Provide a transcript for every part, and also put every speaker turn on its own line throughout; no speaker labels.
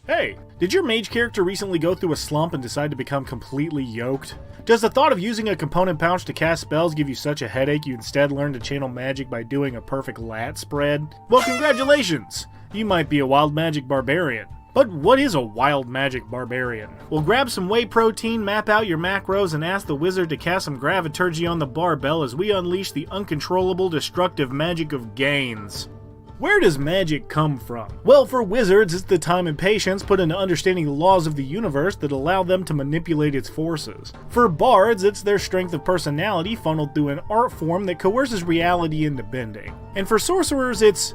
Hey, did your mage character recently go through a slump and decide to become completely yoked? Does the thought of using a component pouch to cast spells give you such a headache you instead learn to channel magic by doing a perfect lat spread? Well, congratulations! You might be a wild magic barbarian. But what is a wild magic barbarian? Well, grab some whey protein, map out your macros, and ask the wizard to cast some graviturgy on the barbell as we unleash the uncontrollable destructive magic of gains. Where does magic come from? Well, for wizards, it's the time and patience put into understanding the laws of the universe that allow them to manipulate its forces. For bards, it's their strength of personality funneled through an art form that coerces reality into bending. And for sorcerers, it's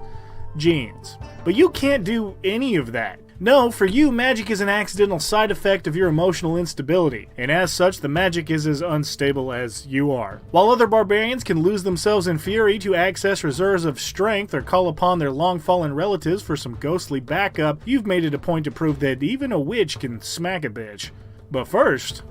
genes. But you can't do any of that. No, for you, magic is an accidental side effect of your emotional instability, and as such, the magic is as unstable as you are. While other barbarians can lose themselves in fury to access reserves of strength or call upon their long-fallen relatives for some ghostly backup, you've made it a point to prove that even a witch can smack a bitch. But first,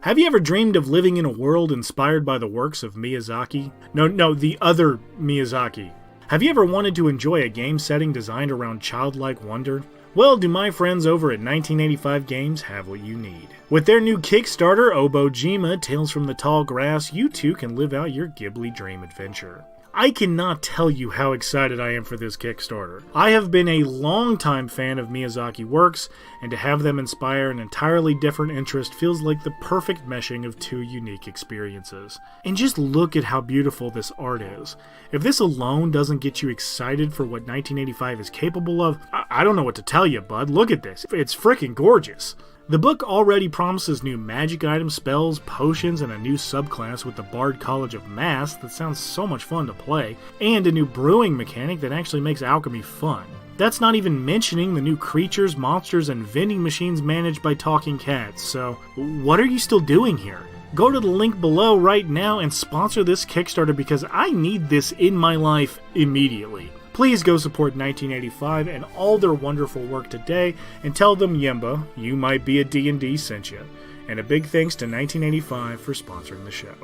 have you ever dreamed of living in a world inspired by the works of Miyazaki? No, the other Miyazaki. Have you ever wanted to enjoy a game setting designed around childlike wonder? Well, do my friends over at 1985 Games have what you need. With their new Kickstarter, Obojima Tales from the Tall Grass, you too can live out your Ghibli dream adventure. I cannot tell you how excited I am for this Kickstarter. I have been a longtime fan of Miyazaki works, and to have them inspire an entirely different interest feels like the perfect meshing of two unique experiences. And just look at how beautiful this art is. If this alone doesn't get you excited for what 1985 is capable of, I don't know what to tell you, bud. Look at this. It's freaking gorgeous. The book already promises new magic items, spells, potions, and a new subclass with the Bard College of Mass that sounds so much fun to play, and a new brewing mechanic that actually makes alchemy fun. That's not even mentioning the new creatures, monsters, and vending machines managed by talking cats, so what are you still doing here? Go to the link below right now and sponsor this Kickstarter because I need this in my life immediately. Please go support 1985 and all their wonderful work today and tell them Yemba, You Might Be a D&D sent you. And a big thanks to 1985 for sponsoring the show.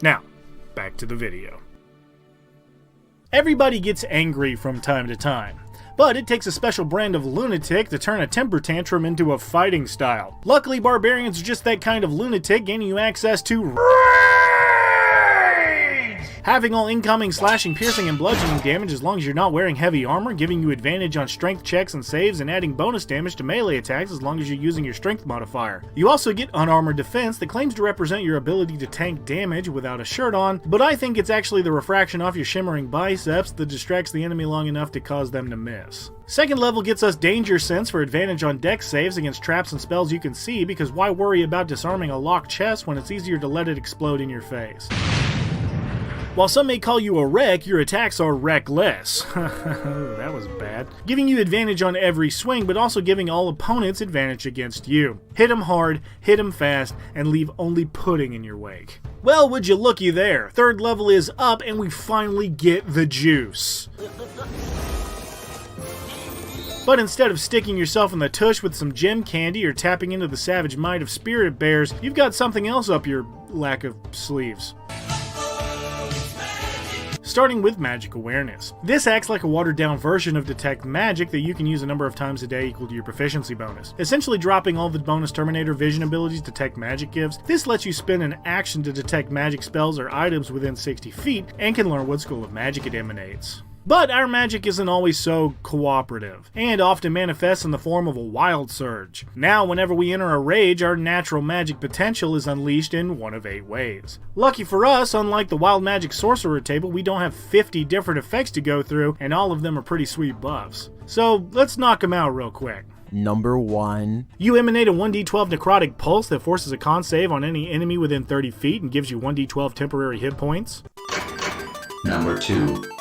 Now, back to the video. Everybody gets angry from time to time, but it takes a special brand of lunatic to turn a temper tantrum into a fighting style. Luckily, barbarians are just that kind of lunatic, gaining you access to having all incoming slashing, piercing, and bludgeoning damage as long as you're not wearing heavy armor, giving you advantage on strength checks and saves, and adding bonus damage to melee attacks as long as you're using your strength modifier. You also get unarmored defense that claims to represent your ability to tank damage without a shirt on, but I think it's actually the refraction off your shimmering biceps that distracts the enemy long enough to cause them to miss. Second level gets us danger sense for advantage on dex saves against traps and spells you can see, because why worry about disarming a locked chest when it's easier to let it explode in your face? While some may call you a wreck, your attacks are reckless. That was bad. Giving you advantage on every swing, but also giving all opponents advantage against you. Hit 'em hard, hit 'em fast, and leave only pudding in your wake. Well, would you looky there. Third level is up, and we finally get the juice. But instead of sticking yourself in the tush with some gem candy or tapping into the savage might of spirit bears, you've got something else up your lack of sleeves. Starting with magic awareness. This acts like a watered-down version of detect magic that you can use a number of times a day equal to your proficiency bonus, essentially dropping all the bonus Terminator vision abilities detect magic gives. This lets you spend an action to detect magic spells or items within 60 feet and can learn what school of magic it emanates. But our magic isn't always so cooperative, and often manifests in the form of a wild surge. Now, whenever we enter a rage, our natural magic potential is unleashed in one of 8 ways. Lucky for us, unlike the wild magic sorcerer table, we don't have 50 different effects to go through, and all of them are pretty sweet buffs. So, let's knock them out real quick.
Number 1.
You emanate a 1d12 necrotic pulse that forces a con save on any enemy within 30 feet and gives you 1d12 temporary hit points.
Number 2.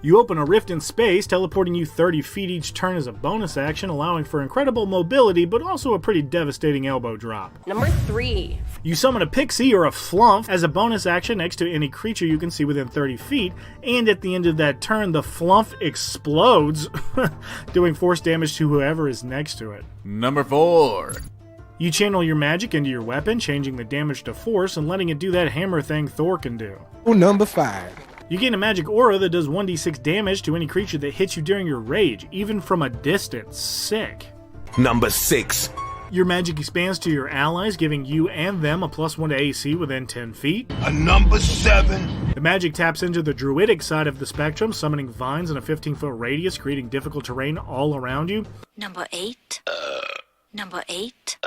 You open a rift in space, teleporting you 30 feet each turn as a bonus action, allowing for incredible mobility, but also a pretty devastating elbow drop.
Number 3.
You summon a pixie or a flump as a bonus action next to any creature you can see within 30 feet, and at the end of that turn, the flump explodes, doing force damage to whoever is next to it.
Number 4.
You channel your magic into your weapon, changing the damage to force and letting it do that hammer thing Thor can do.
Number 5.
You gain a magic aura that does 1d6 damage to any creature that hits you during your rage, even from a distance. Sick.
Number 6.
Your magic expands to your allies, giving you and them a +1 to AC within 10 feet.
A number 7.
The magic taps into the druidic side of the spectrum, summoning vines in a 15-foot radius, creating difficult terrain all around you.
Number 8. Number 8.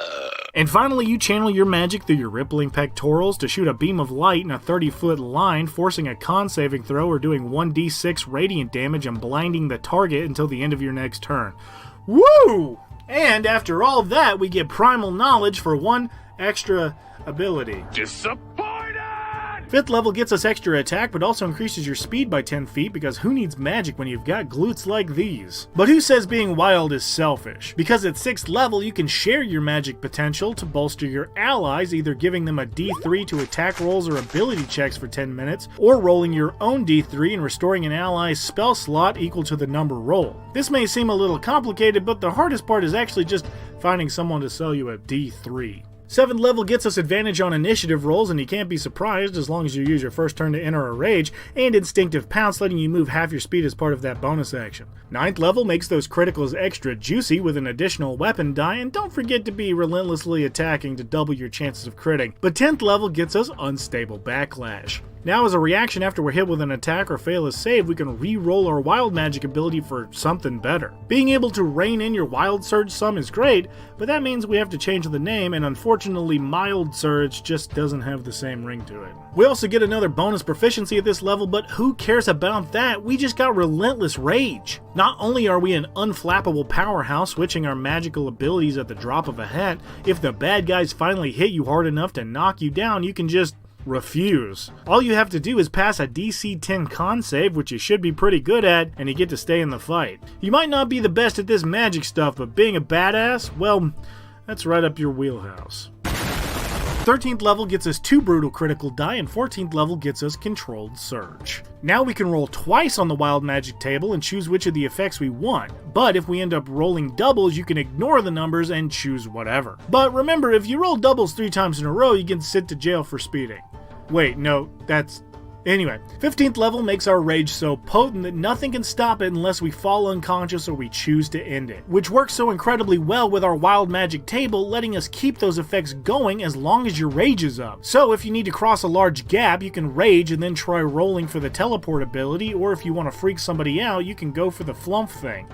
And finally, you channel your magic through your rippling pectorals to shoot a beam of light in a 30-foot line, forcing a con saving throw or doing 1d6 radiant damage and blinding the target until the end of your next turn. Woo! And after all that, we get primal knowledge for 1 extra ability.
Disappointed!
5th level gets us extra attack, but also increases your speed by 10 feet, because who needs magic when you've got glutes like these? But who says being wild is selfish? Because at 6th level, you can share your magic potential to bolster your allies, either giving them a D3 to attack rolls or ability checks for 10 minutes, or rolling your own D3 and restoring an ally's spell slot equal to the number rolled. This may seem a little complicated, but the hardest part is actually just finding someone to sell you a D3. 7th level gets us advantage on initiative rolls, and you can't be surprised as long as you use your first turn to enter a rage, and instinctive pounce, letting you move half your speed as part of that bonus action. 9th level makes those criticals extra juicy with an additional weapon die, and don't forget to be relentlessly attacking to double your chances of critting. But 10th level gets us unstable backlash. Now, as a reaction after we're hit with an attack or fail a save, we can re-roll our wild magic ability for something better. Being able to rein in your wild surge sum is great, but that means we have to change the name, and unfortunately mild surge just doesn't have the same ring to it. We also get another bonus proficiency at this level, but who cares about that? We just got relentless rage. Not only are we an unflappable powerhouse, switching our magical abilities at the drop of a hat, if the bad guys finally hit you hard enough to knock you down, you can just refuse. All you have to do is pass a DC 10 con save, which you should be pretty good at, and you get to stay in the fight. You might not be the best at this magic stuff, but being a badass, well, that's right up your wheelhouse. 13th level gets us 2 brutal critical die, and 14th level gets us controlled surge. Now we can roll twice on the wild magic table and choose which of the effects we want, but if we end up rolling doubles, you can ignore the numbers and choose whatever. But remember, if you roll doubles 3 times in a row, you get sent to jail for speeding. Wait, no, that's... Anyway, 15th level makes our rage so potent that nothing can stop it unless we fall unconscious or we choose to end it, which works so incredibly well with our wild magic table, letting us keep those effects going as long as your rage is up. So if you need to cross a large gap, you can rage and then try rolling for the teleport ability, or if you want to freak somebody out, you can go for the flump thing.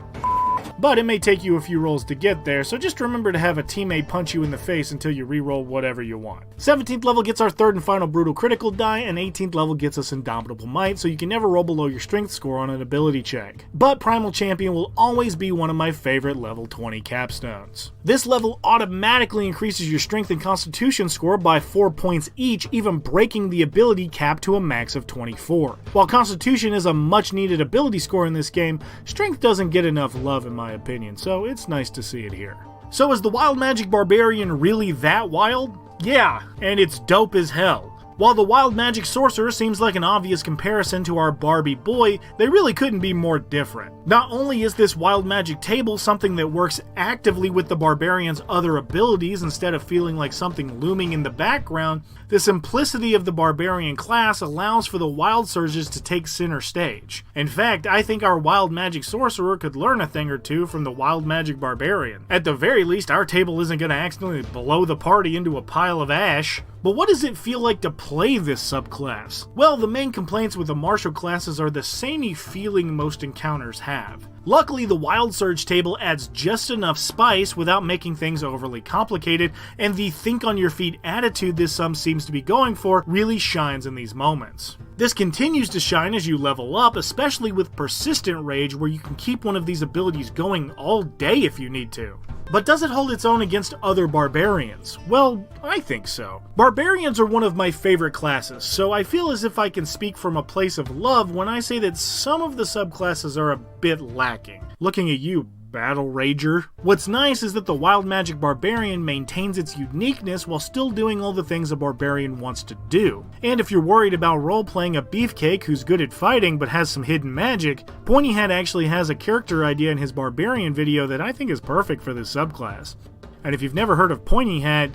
But it may take you a few rolls to get there, so just remember to have a teammate punch you in the face until you reroll whatever you want. 17th level gets our 3rd and final brutal critical die, and 18th level gets us indomitable might, so you can never roll below your strength score on an ability check. But Primal Champion will always be one of my favorite level 20 capstones. This level automatically increases your strength and constitution score by 4 points each, even breaking the ability cap to a max of 24. While constitution is a much needed ability score in this game, strength doesn't get enough love in my opinion, so it's nice to see it here. So is the wild magic barbarian really that wild? Yeah, and it's dope as hell. While the wild magic sorcerer seems like an obvious comparison to our Barbie boy, they really couldn't be more different. Not only is this wild magic table something that works actively with the barbarian's other abilities instead of feeling like something looming in the background, the simplicity of the barbarian class allows for the wild surges to take center stage. In fact, I think our wild magic sorcerer could learn a thing or two from the wild magic barbarian. At the very least, our table isn't going to accidentally blow the party into a pile of ash. But what does it feel like to play this subclass? Well, the main complaints with the martial classes are the samey feeling most encounters have. Luckily, the Wild Surge table adds just enough spice without making things overly complicated, and the think on your feet attitude this sum seems to be going for really shines in these moments. This continues to shine as you level up, especially with Persistent Rage, where you can keep one of these abilities going all day if you need to. But does it hold its own against other barbarians? Well, I think so. Barbarians are one of my favorite classes, so I feel as if I can speak from a place of love when I say that some of the subclasses are a bit lacking. Looking at you, Battle Rager. What's nice is that the Wild Magic Barbarian maintains its uniqueness while still doing all the things a barbarian wants to do. And if you're worried about role-playing a beefcake who's good at fighting but has some hidden magic, Pointy Hat actually has a character idea in his Barbarian video that I think is perfect for this subclass. And if you've never heard of Pointy Hat,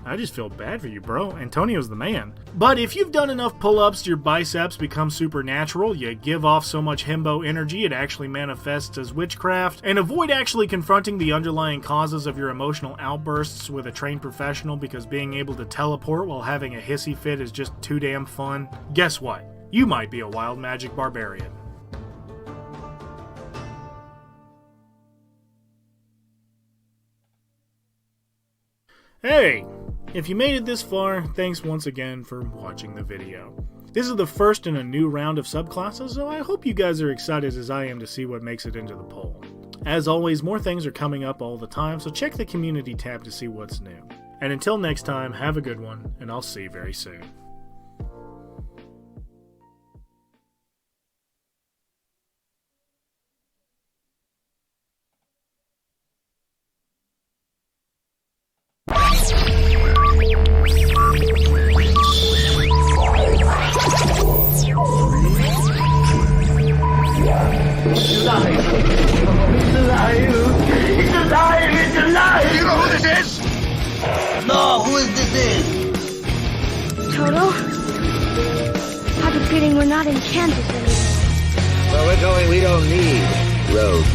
I just feel bad for you, bro. Antonio's the man. But if you've done enough pull-ups, your biceps become supernatural, you give off so much himbo energy it actually manifests as witchcraft, and avoid actually confronting the underlying causes of your emotional outbursts with a trained professional because being able to teleport while having a hissy fit is just too damn fun, guess what? You might be a wild magic barbarian. Hey! If you made it this far, thanks once again for watching the video. This is the first in a new round of subclasses, so I hope you guys are excited as I am to see what makes it into the poll. As always, more things are coming up all the time, so check the community tab to see what's new. And until next time, have a good one, and I'll see you very soon.
You know who this is?
No, who is this?
Toto? I have a feeling we're not in Kansas anymore.
Where we're going, we don't need roads.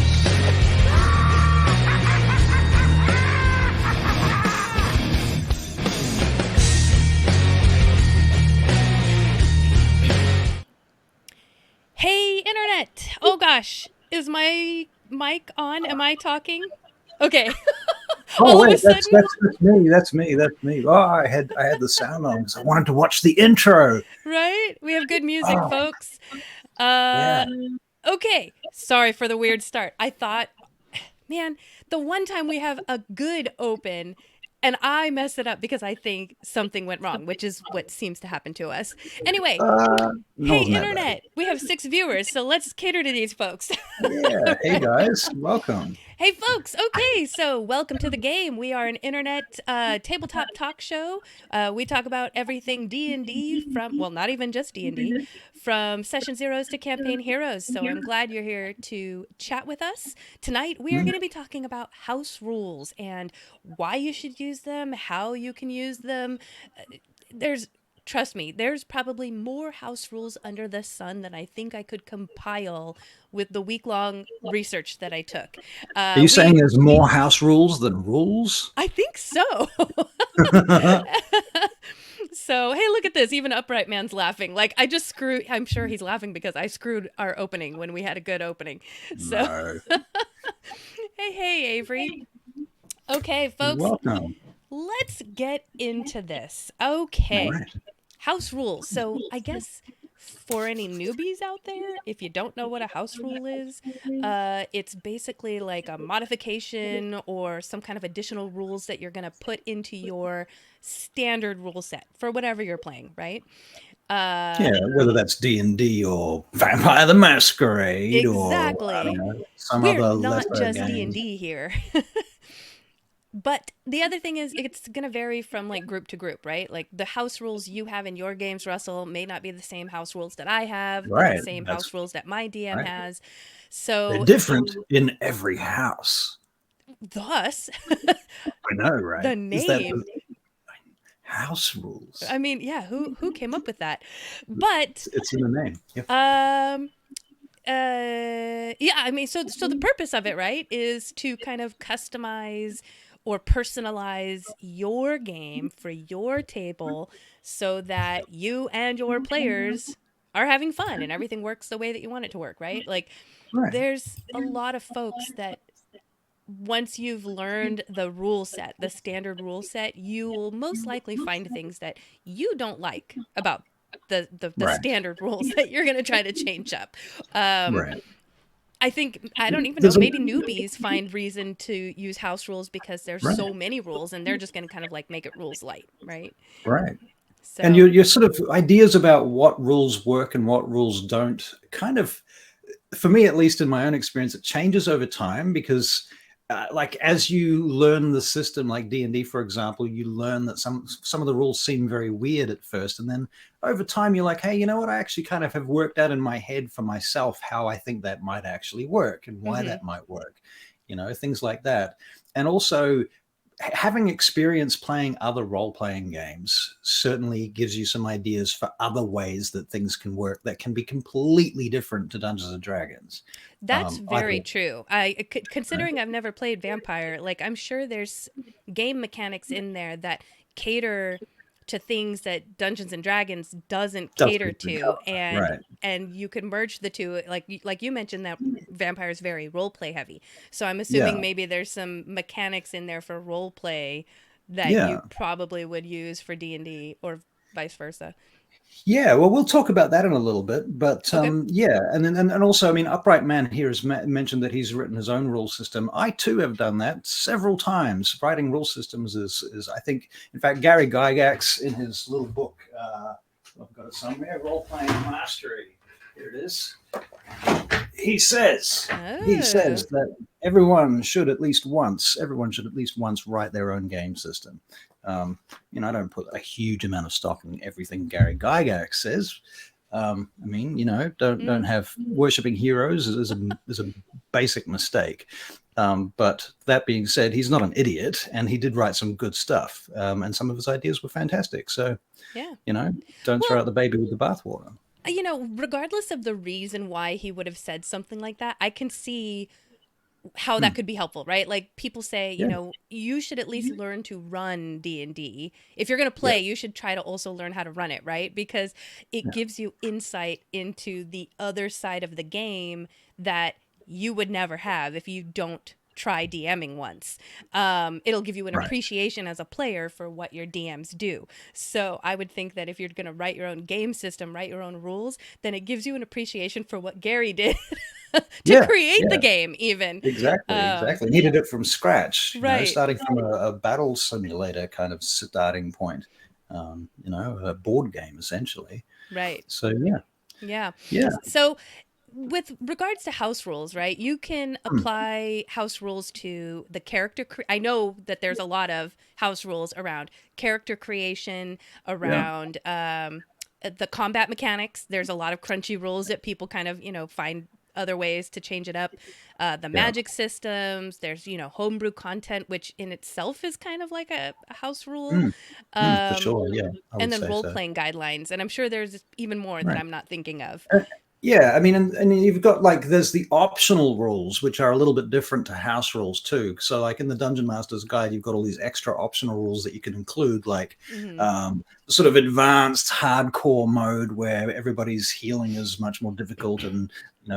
Hey, Internet! Oh gosh, is my mic on? Am I talking? Okay.
Oh
All of a
wait,
sudden,
that's me. Oh, I had the sound on because I wanted to watch the intro.
right? We have good music,
Oh.
folks.
Yeah.
Okay. Sorry for the weird start. I thought, man, the one time we have a good open and I mess it up because I think something went wrong, which is what seems to happen to us. Anyway,
No,
hey,
wasn't that
Internet, we have 6 viewers, so let's cater to these folks.
bad. Yeah. Hey guys, welcome.
Hey folks, okay, so welcome to the game. We are an internet tabletop talk show. We talk about everything D&D from, well, not even just D&D, from session zeros to campaign heroes. So I'm glad you're here to chat with us. Tonight we are going to be talking about house rules and why you should use them, how you can use them. Trust me, there's probably more house rules under the sun than I think I could compile with the week-long research that I took.
Are you saying there's more house rules than rules?
I think so. So, hey, look at this. Even Upright Man's laughing. Like, I'm sure he's laughing because I screwed our opening when we had a good opening. So,
No.
hey, Avery. Okay, folks,
Welcome.
let's get into this. Okay.
All right.
House rules. So I guess for any newbies out there, if you don't know what a house rule is, it's basically like a modification or some kind of additional rules that you're going to put into your standard rule set for whatever you're playing, right?
Yeah, whether that's D&D or Vampire the Masquerade
Exactly.
or I don't know, some
We're
other
not
lesser
just
game.
D&D here. But the other thing is it's going to vary from like group to group, right? Like the house rules you have in your games, Russell, may not be the same house rules that I have, or
Right,
the same
that's
house rules that my DM
right.
has. So
They're different in every house.
thus,
I know, right?
the
Is that
name.
house rules?
I mean, yeah, who came up with that? But
It's in the name. Yep.
yeah, I mean, so the purpose of it, right, is to kind of customize or personalize your game for your table so that you and your players are having fun and everything works the way that you want it to work, right? Like,
Right.
there's a lot of folks that once you've learned the rule set, the standard rule set, you will most likely find things that you don't like about the
Right.
standard rules that you're going to try to change up.
Right.
I think, I don't even know,
There's a-
maybe newbies find reason to use house rules because there's
Right.
so many rules and they're just going to kind of like make it rules light, right?
Right.
So,
And your sort of ideas about what rules work and what rules don't kind of, for me at least in my own experience, it changes over time because like as you learn the system, like D&D, for example, you learn that some of the rules seem very weird at first. And then over time, you're like, hey, you know what? I actually kind of have worked out in my head for myself how I think that might actually work and why that might work, you know, things like that. And also having experience playing other role-playing games certainly gives you some ideas for other ways that things can work that can be completely different to Dungeons and Dragons.
That's
I
very
think,
true. Considering I've never played Vampire, like I'm sure there's game mechanics in there that cater to things that Dungeons and Dragons doesn't cater
doesn't
to,
cover, right?
and you can merge the two. Like you mentioned that Vampire is very role play heavy, so I'm
Yeah,
assuming maybe there's some mechanics in there for role play that you
yeah.
probably would use for D&D or vice versa.
Yeah, well, we'll talk about that in a little bit, but
Okay.
yeah, and then and also, I mean, Upright Man here has mentioned that he's written his own rule system. I too have done that several times. Writing rule systems is I think, in fact, Gary Gygax in his little book, I've got it somewhere, Role Playing Mastery. Here it is. He says that everyone should at least once write their own game system. I don't put a huge amount of stock in everything Gary Gygax says. I mean, don't have worshipping heroes is a basic mistake. But that being said, he's not an idiot, and he did write some good stuff, and some of his ideas were fantastic. So,
Yeah.
don't throw out the baby with the bathwater.
Regardless of the reason why he would have said something like that, I can see how that could be helpful, right? Like people say, you should at least learn to run D&D. If you're going to play, you should try to also learn how to run it, right? Because it gives you insight into the other side of the game that you would never have if you don't try DMing once. It'll give you an appreciation as a player for what your DMs do. So I would think that if you're going to write your own game system, write your own rules, then it gives you an appreciation for what Gary did to create the game even.
Exactly. Needed it from scratch,
right.
Starting from a battle simulator kind of starting point, a board game essentially.
Right.
So,
Yeah.
Yeah.
So with regards to house rules, right, you can apply house rules to the character. I know that there's a lot of house rules around character creation, around the combat mechanics. There's a lot of crunchy rules that people kind of, find other ways to change it up. The magic systems, there's, homebrew content, which in itself is kind of like a house rule.
For sure, yeah.
And then role-playing guidelines. And I'm sure there's even more that I'm not thinking of.
Yeah, I mean, and you've got there's the optional rules, which are a little bit different to house rules too. So like in the Dungeon Master's Guide, you've got all these extra optional rules that you can include, like sort of advanced hardcore mode where everybody's healing is much more difficult and,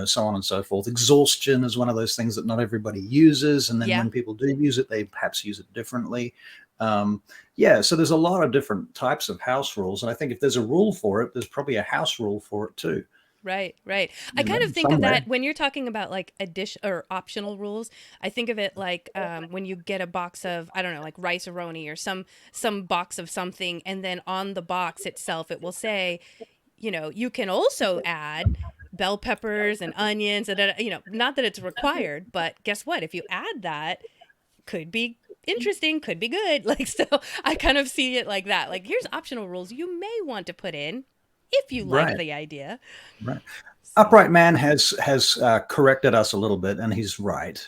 so on and so forth. Exhaustion is one of those things that not everybody uses. And then when people do use it, they perhaps use it differently. So there's a lot of different types of house rules. And I think if there's a rule for it, there's probably a house rule for it too.
Right. I kind of think of that when you're talking about like addition or optional rules. I think of it like when you get a box of, I don't know, like rice-a-roni or some box of something, and then on the box itself it will say, you can also add bell peppers and onions, and not that it's required, but guess what? If you add that, could be interesting, could be good. So I kind of see it like that. Like, here's optional rules you may want to put in if you like the idea.
Right. Upright Man has corrected us a little bit, and he's right.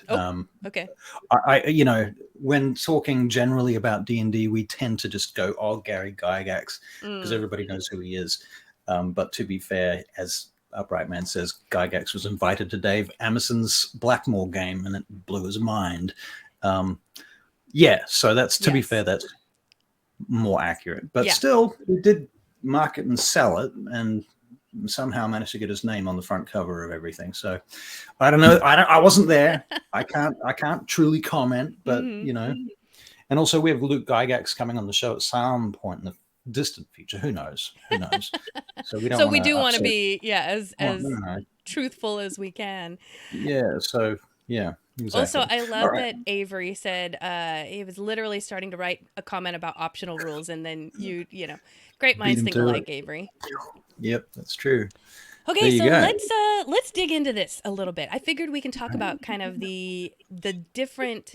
Okay.
I when talking generally about D&D, we tend to just go, Gary Gygax, because everybody knows who he is. But to be fair, as Upright Man says, Gygax was invited to Dave Amerson's Blackmore game, and it blew his mind. So that's, to be fair, that's more accurate. But still, we did market and sell it, and somehow managed to get his name on the front cover of everything. So I don't know. I wasn't there. I can't truly comment, but and also we have Luke Gygax coming on the show at some point in the distant future. Who knows? So we don't.
So we do want to be as truthful as we can.
Yeah. So yeah. Exactly.
Also, I love that Avery said he was literally starting to write a comment about optional rules, and then great minds think alike, Avery.
Yep, that's true.
Okay, so let's dig into this a little bit. I figured we can talk about kind of the different.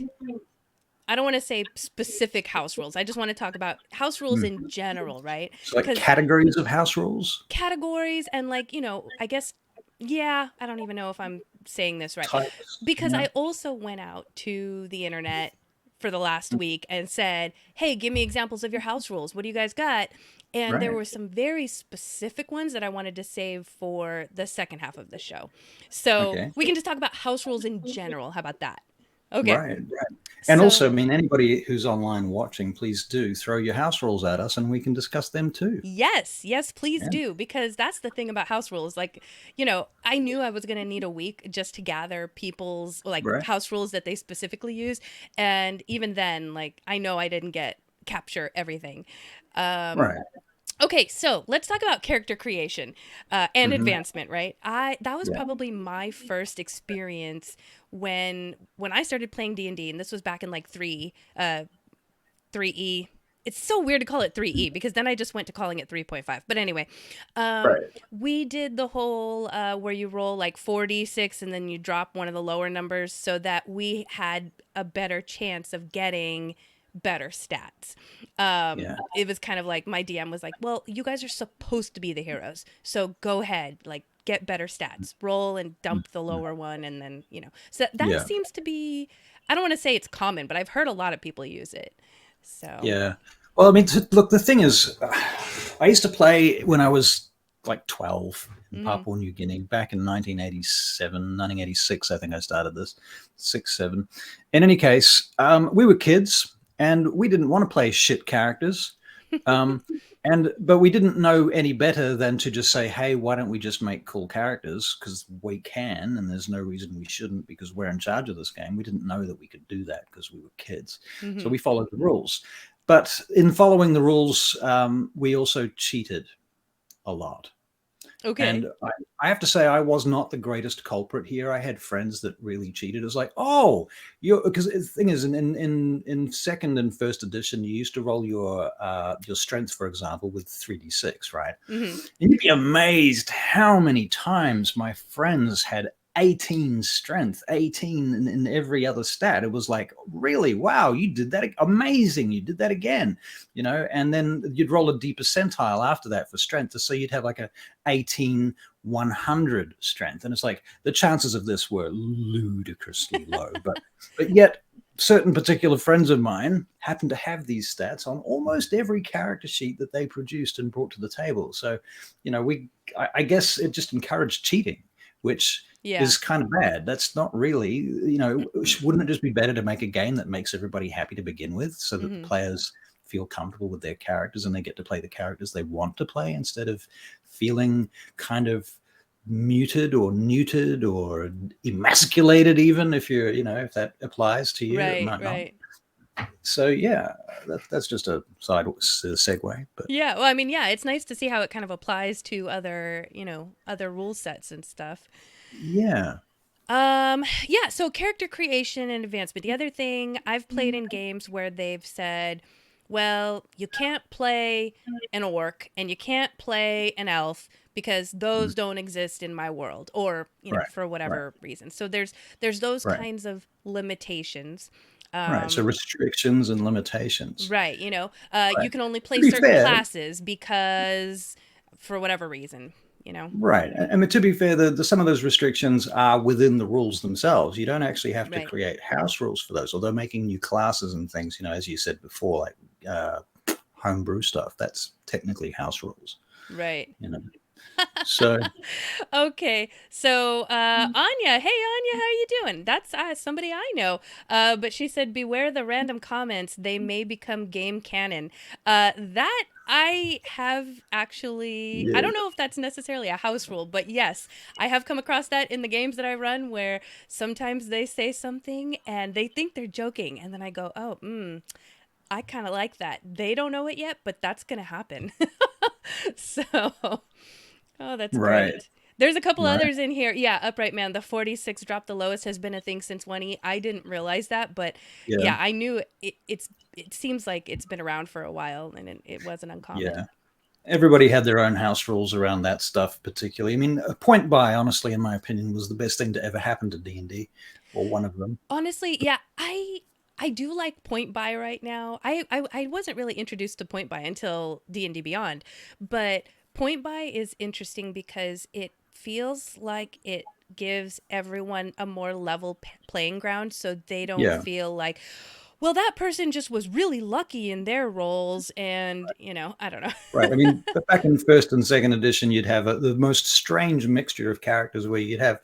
I don't want to say specific house rules. I just want to talk about house rules in general, right?
So like categories of house rules.
Categories and I guess. Yeah, I don't even know if I'm saying this right.
Types,
because I also went out to the internet for the last week and said, hey, give me examples of your house rules. What do you guys got? And there
Right.
were some very specific ones that I wanted to save for the second half of the show. So
Okay.
we can just talk about house rules in general. How about that? Okay.
Right, right. And also, I
So
mean, anybody who's online watching, please do throw your house rules at us and we can discuss them too.
yes, please
Yeah.
do, because that's the thing about house rules. Like, I knew I was going to need a week just to gather people's like
Right.
house rules that they specifically use. And even then, like, I know I didn't capture everything.
Right.
Okay, so let's talk about character creation and
Mhm.
advancement, right? That was
Yeah.
probably my first experience when I started playing D&D, and this was back in like 3E. It's so weird to call it 3E because then I just went to calling it 3.5. But anyway,
Right.
we did the whole where you roll like 4d6 and then you drop one of the lower numbers so that we had a better chance of getting better stats.
Yeah.
It was kind of like my DM was like, well, you guys are supposed to be the heroes, so go ahead, like, get better stats, roll and dump the lower one, and then so that
Yeah.
seems to be, I don't want to say it's common, but I've heard a lot of people use it. So
Yeah. Well, I mean, look, the thing is, I used to play when I was like 12 in Papua New Guinea back in 1987, 1986. I think I started this, 6, 7. In any case, we were kids and we didn't want to play shit characters. But we didn't know any better than to just say, hey, why don't we just make cool characters? Because we can, and there's no reason we shouldn't because we're in charge of this game. We didn't know that we could do that because we were kids. So we followed the rules. But in following the rules, we also cheated a lot.
okay.
And I have to say, I was not the greatest culprit here. I had friends that really cheated. It was like, oh, because the thing is, in second and first edition, you used to roll your strength, for example, with 3d6, right?
Mm-hmm.
And you'd be amazed how many times my friends had 18 strength, 18 in every other stat. It was like, really? Wow, you did that. Amazing. You did that again, and then you'd roll a D percentile after that for strength. So you'd have like a 18, 100 strength. And it's like the chances of this were ludicrously low, but yet certain particular friends of mine happened to have these stats on almost every character sheet that they produced and brought to the table. So, I guess it just encouraged cheating, which is kind of bad. That's not really, wouldn't it just be better to make a game that makes everybody happy to begin with so that the players feel comfortable with their characters and they get to play the characters they want to play instead of feeling kind of muted or neutered or emasculated, even if if that applies to you. It might not.
Right.
So yeah, that's just a side segue. But
Yeah, well, I mean, yeah, it's nice to see how it kind of applies to other rule sets and stuff.
yeah.
Yeah, so character creation and advancement. The other thing, I've played in games where they've said, well, you can't play an orc and you can't play an elf because those don't exist in my world, or
Right,
for whatever reason. So there's those
Right.
kinds of limitations.
Right. So restrictions and limitations.
Right, you
Right.
can only play
To be
certain
fair-
classes because for whatever reason.
Right. I mean, to be fair, some of those restrictions are within the rules themselves. You don't actually have to
Right.
create house rules for those, although making new classes and things, as you said before, like homebrew stuff, that's technically house rules.
Right.
So
Okay, so Anya, hey Anya, how you doing? That's somebody I know. But she said, beware the random comments; they may become game canon. That I have actually. I don't know if that's necessarily a house rule, but yes, I have come across that in the games that I run, where sometimes they say something and they think they're joking, and then I go, oh, I kind of like that. They don't know it yet, but that's gonna happen. So. Oh, that's
Right.
great. There's a couple
Right.
others in here. Yeah, Upright Man, the 46 drop the lowest has been a thing since 1E. I didn't realize that, but yeah, I knew it seems like it's been around for a while and it wasn't uncommon.
Yeah. Everybody had their own house rules around that stuff, particularly. I mean, point buy, honestly, in my opinion, was the best thing to ever happen to D&D, or one of them.
Honestly, yeah, I do like point buy right now. I wasn't really introduced to point buy until D&D Beyond, but point buy is interesting because it feels like it gives everyone a more level playing ground, so they don't feel like, well, that person just was really lucky in their roles, and I don't know.
Right. I mean, but back in first and second edition, you'd have the most strange mixture of characters where you'd have,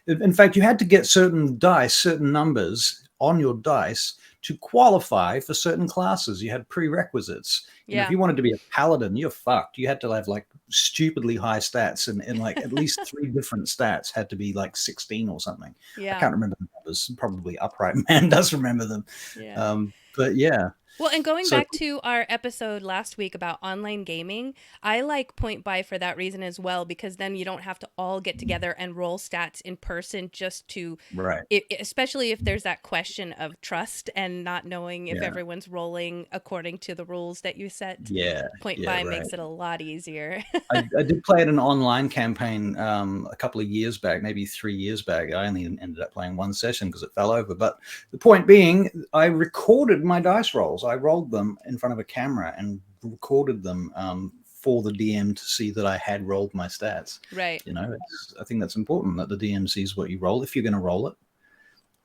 in fact, you had to get certain dice, certain numbers on your dice to qualify for certain classes. You had prerequisites.
Yeah.
If you wanted to be a paladin, you're fucked. You had to have like stupidly high stats, and like at least 3 different stats had to be like 16 or something.
Yeah.
I can't remember the numbers. Probably Upright Man does remember them.
Yeah.
But yeah.
Well, and going back to our episode last week about online gaming, I like point buy for that reason as well, because then you don't have to all get together and roll stats in person just to,
right.
Especially if there's that question of trust and not knowing if everyone's rolling according to the rules that you set.
Yeah.
Point buy makes it a lot easier.
I did play in an online campaign a couple of years back, maybe 3 years back. I only ended up playing one session because it fell over. But the point being, I recorded my dice rolls. I rolled them in front of a camera and recorded them for the DM to see that I had rolled my stats.
Right.
I think that's important that the DM sees what you roll if you're going to roll it.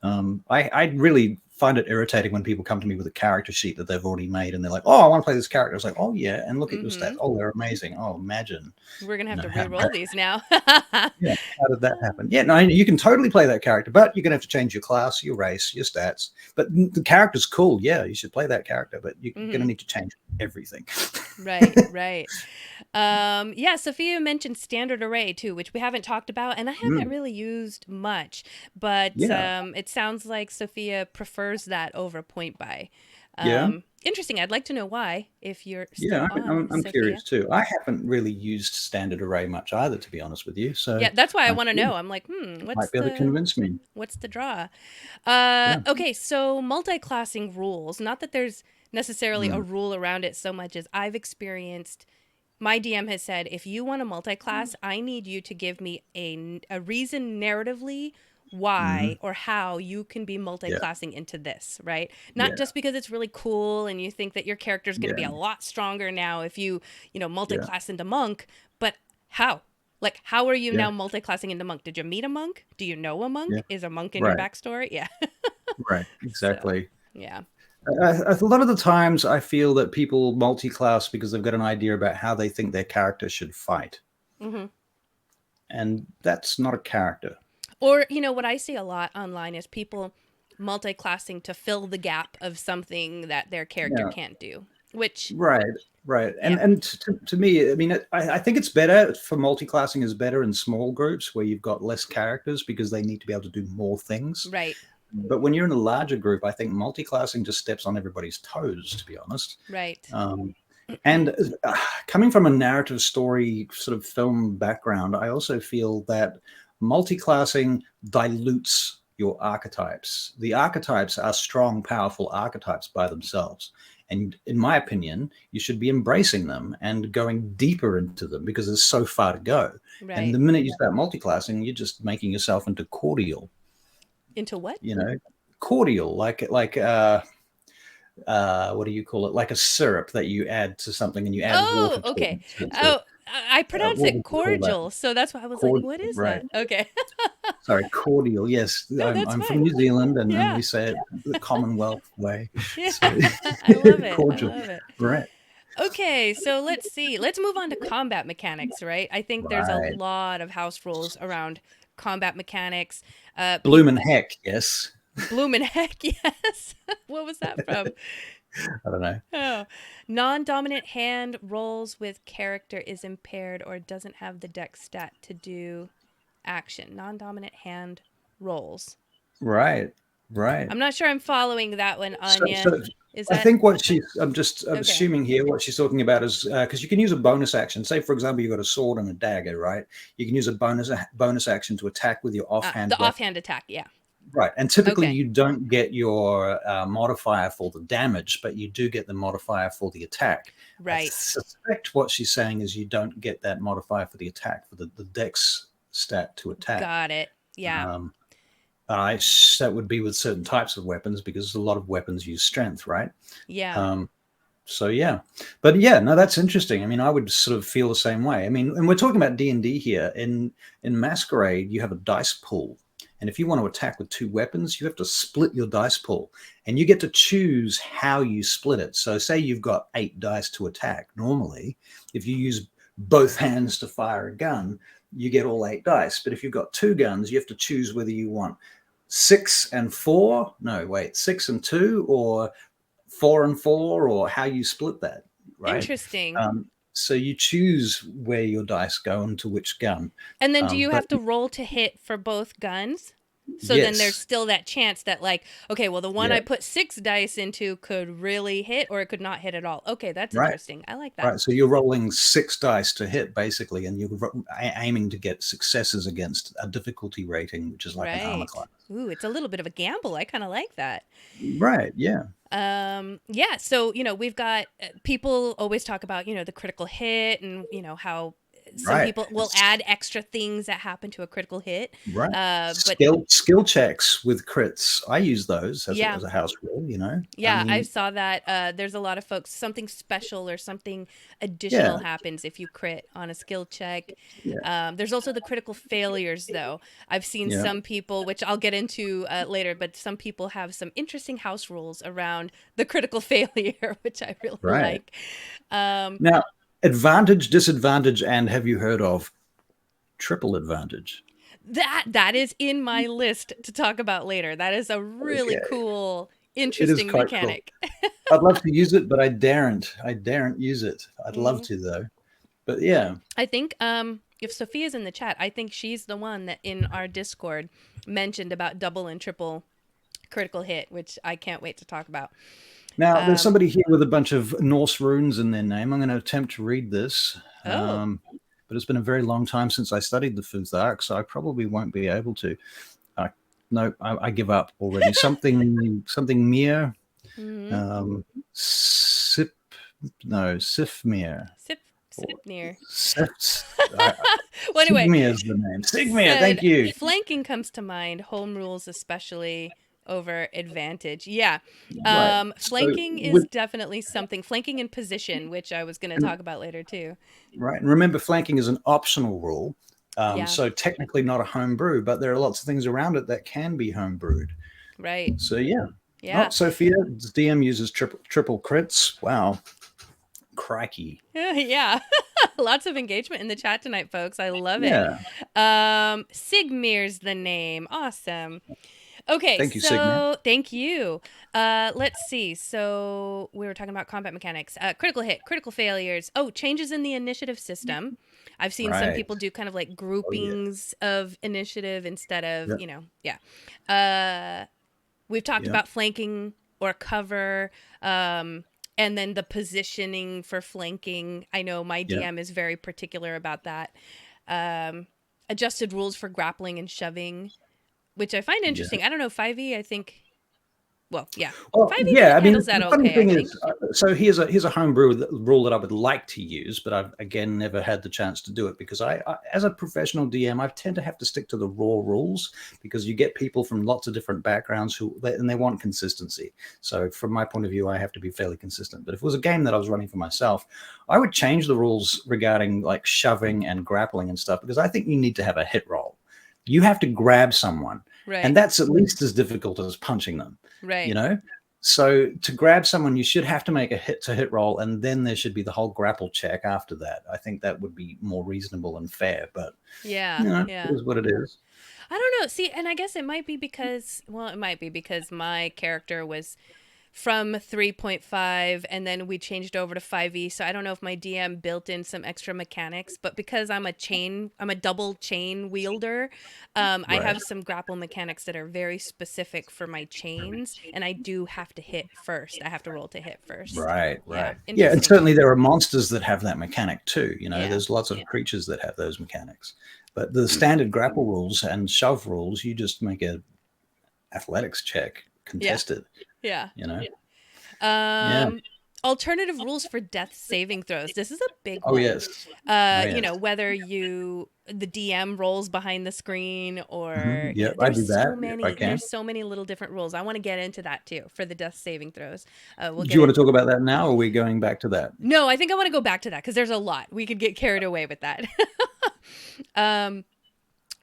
I really find it irritating when people come to me with a character sheet that they've already made and they're like, oh, I want to play this character. I was like, oh yeah, and look at your stats. Oh, they're amazing. Oh, imagine.
We're gonna have to re-roll these now.
Yeah, how did that happen? Yeah, no, you can totally play that character, but you're gonna have to change your class, your race, your stats. But the character's cool. Yeah, you should play that character, but you're gonna need to change everything.
Right. Yeah, Sophia mentioned standard array too, which we haven't talked about, and I haven't really used much, but it sounds like Sophia prefers that over point buy. Interesting. I'd like to know why, if you're still
I'm curious too. I haven't really used standard array much either, to be honest with you. So
yeah, that's why I want to know. I'm like, what's
might be able to convince me.
What's the draw? Okay, so multi-classing rules. Not that there's necessarily a rule around it so much as I've experienced. My DM has said, if you want a multi-class, I need you to give me a reason narratively why or how you can be multi-classing into this, right? Not just because it's really cool and you think that your character is going to be a lot stronger now if you multi-class into monk, but how? Like, how are you now multi-classing into monk? Did you meet a monk? Do you know a monk? Is a monk in your backstory? Yeah.
Right, exactly.
So, yeah.
A lot of the times I feel that people multi-class because they've got an idea about how they think their character should fight. And that's not a character.
Or, what I see a lot online is people multi-classing to fill the gap of something that their character can't do, which... Right. And to me, I mean, I think it's better for multi-classing is better in small groups where you've got less characters because they need to be able to do more things. Right.
But when you're in a larger group, I think multi-classing just steps on everybody's toes, to be honest.
Right.
And coming from a narrative story sort of film background, I also feel that multi-classing dilutes your archetypes. The archetypes are strong, powerful archetypes by themselves. And in my opinion, you should be embracing them and going deeper into them because there's so far to go. Right. And the minute you start multi-classing, you're just making yourself into cordial.
Into what?
Cordial, like what do you call it? Like a syrup that you add to something and you add water to
okay.
it.
I pronounce it cordial, so that's why I was like, what is that? Okay.
Sorry, cordial, yes.
No,
I'm from New Zealand, and we say it the Commonwealth way.
Yeah.
So,
I love it.
Cordial.
I love it.
Right.
Okay, so let's see. Let's move on to combat mechanics, right? I think there's a lot of house rules around combat mechanics.
Bloomin' heck, yes.
Bloomin' heck, yes. What was that from?
I don't know.
Oh. Non-dominant hand rolls with character is impaired or doesn't have the dex stat to do action. Non-dominant hand rolls. Right. I'm not sure I'm following that one, Anya.
I think I'm assuming here what she's talking about is because you can use a bonus action. Say, for example, you've got a sword and a dagger, right? You can use a bonus action to attack with your offhand.
The offhand attack, yeah.
Right. And typically you don't get your modifier for the damage, but you do get the modifier for the attack.
Right.
I suspect what she's saying is you don't get that modifier for the attack, for the dex stat to attack.
Got it. Yeah.
That would be with certain types of weapons because a lot of weapons use strength, right?
Yeah.
So yeah, but yeah, no, that's interesting. I mean, I would sort of feel the same way. I mean, and we're talking about D&D here. In Masquerade, you have a dice pool. And if you want to attack with 2 weapons, you have to split your dice pool, and you get to choose how you split it. So say you've got 8 dice to attack. Normally, if you use both hands to fire a gun, you get all 8 dice. But if you've got 2 guns, you have to choose whether you want 6 and 4. No, wait, 6 and 2, or 4 and 4, or how you split that. Right?
Interesting.
So you choose where your dice go into which gun.
And then do you have to roll to hit for both guns? So then there's
Yes.
still that chance that like, okay, well, the one
Yeah.
I put 6 dice into could really hit or it could not hit at all. Okay, that's
Right.
interesting. I like that.
Right, so you're rolling 6 dice to hit, basically, and you're aiming to get successes against a difficulty rating, which is like an armor
Right.
class.
Ooh, it's a little bit of a gamble. I kind of like that.
Right, yeah.
Yeah, so, we've got people always talk about, the critical hit and, how some
Right.
people will add extra things that happen to a critical hit.
Right.
But
Skill checks with crits. I use those as,
Yeah.
as a house rule,
yeah, I
mean,
saw that. There's a lot of folks, something special or something additional
Yeah.
happens if you crit on a skill check.
Yeah.
There's also the critical failures, though. I've seen
Yeah.
some people, which I'll get into later, but some people have some interesting house rules around the critical failure, which I really
Right.
like. Um,
Now, advantage, disadvantage, and have you heard of triple advantage?
that is in my list to talk about later. That is a really
Okay.
cool, interesting
quite cool.
mechanic.
I'd love to use it, but I daren't. I daren't use it. I'd love to, though. But yeah.
I think if Sophia's in the chat, I think she's the one that in our Discord mentioned about double and triple critical hit, which I can't wait to talk about.
Now, there's somebody here with a bunch of Norse runes in their name. I'm going to attempt to read this.
Oh.
But it's been a very long time since I studied the Futhark, so I probably won't be able to. No, I give up already. something mir.
Mhm.
Sifmir.
Sipnir.
Well,
Well, anyway,
Sigmir is the name. Sigmir, thank you.
Flanking comes to mind. Home rules, especially over advantage. Yeah.
Right.
Flanking
So
is definitely something. Flanking in position, which I was going to talk about later too.
Right. And remember, flanking is an optional rule.
Yeah.
So technically not a home brew, but there are lots of things around it that can be home brewed.
Right.
So yeah.
Yeah.
Oh, Sophia's DM uses triple crits. Wow. Crikey.
Yeah. Lots of engagement in the chat tonight, folks. I love it.
Yeah.
Sigmir's the name. Awesome. Okay,
Thank you,
so
Sigmir.
thank you. Let's see. So we were talking about combat mechanics, critical hit, critical failures. Oh, changes in the initiative system. I've seen some
Right.
people do kind of like groupings of initiative instead of,
Yep.
yeah. We've talked
Yep.
about flanking or cover, and then the positioning for flanking. I know my
Yep.
DM is very particular about that. Adjusted rules for grappling and shoving, which I find interesting. I don't know, 5e, I think. Well, yeah.
Well,
5e
yeah, I mean,
handles that
the funny
okay,
thing
I think.
is, so here's a homebrew rule that I would like to use, but I've again never had the chance to do it because I as a professional DM, I tend to have to stick to the raw rules because you get people from lots of different backgrounds and they want consistency. So from my point of view, I have to be fairly consistent. But if it was a game that I was running for myself, I would change the rules regarding like shoving and grappling and stuff because I think you need to have a hit roll. You have to grab someone,
Right.
and that's at least as difficult as punching them.
Right.
You know, so to grab someone, you should have to make a hit roll, and then there should be the whole grapple check after that. I think that would be more reasonable and fair, but
Yeah.
it is what it is.
I don't know. See, and I guess it might be because my character was from 3.5 and then we changed over to 5e. So I don't know if my DM built in some extra mechanics, but because I'm a double chain wielder, I have some grapple mechanics that are very specific for my chains, and I do have to hit first. I have to roll to hit first.
Right.
Yeah,
Yeah, and
interesting.
certainly there are monsters that have that mechanic too. You know,
Yeah.
there's lots of creatures that have those mechanics. But the standard grapple rules and shove rules, you just make a athletics check, contested.
Yeah.
You know.
Alternative rules for death saving throws. This is a big
Oh
one.
yes.
You know, whether the DM rolls behind the screen or
Yeah, I do
there's
that
so
if
many
I can.
there's so many little different rules. I want to get into that too for the death saving throws. We'll
Do
get
you want
in-
to talk about that now, or are we going back to that?
No, I think I want to go back to that because there's a lot. We could get carried away with that.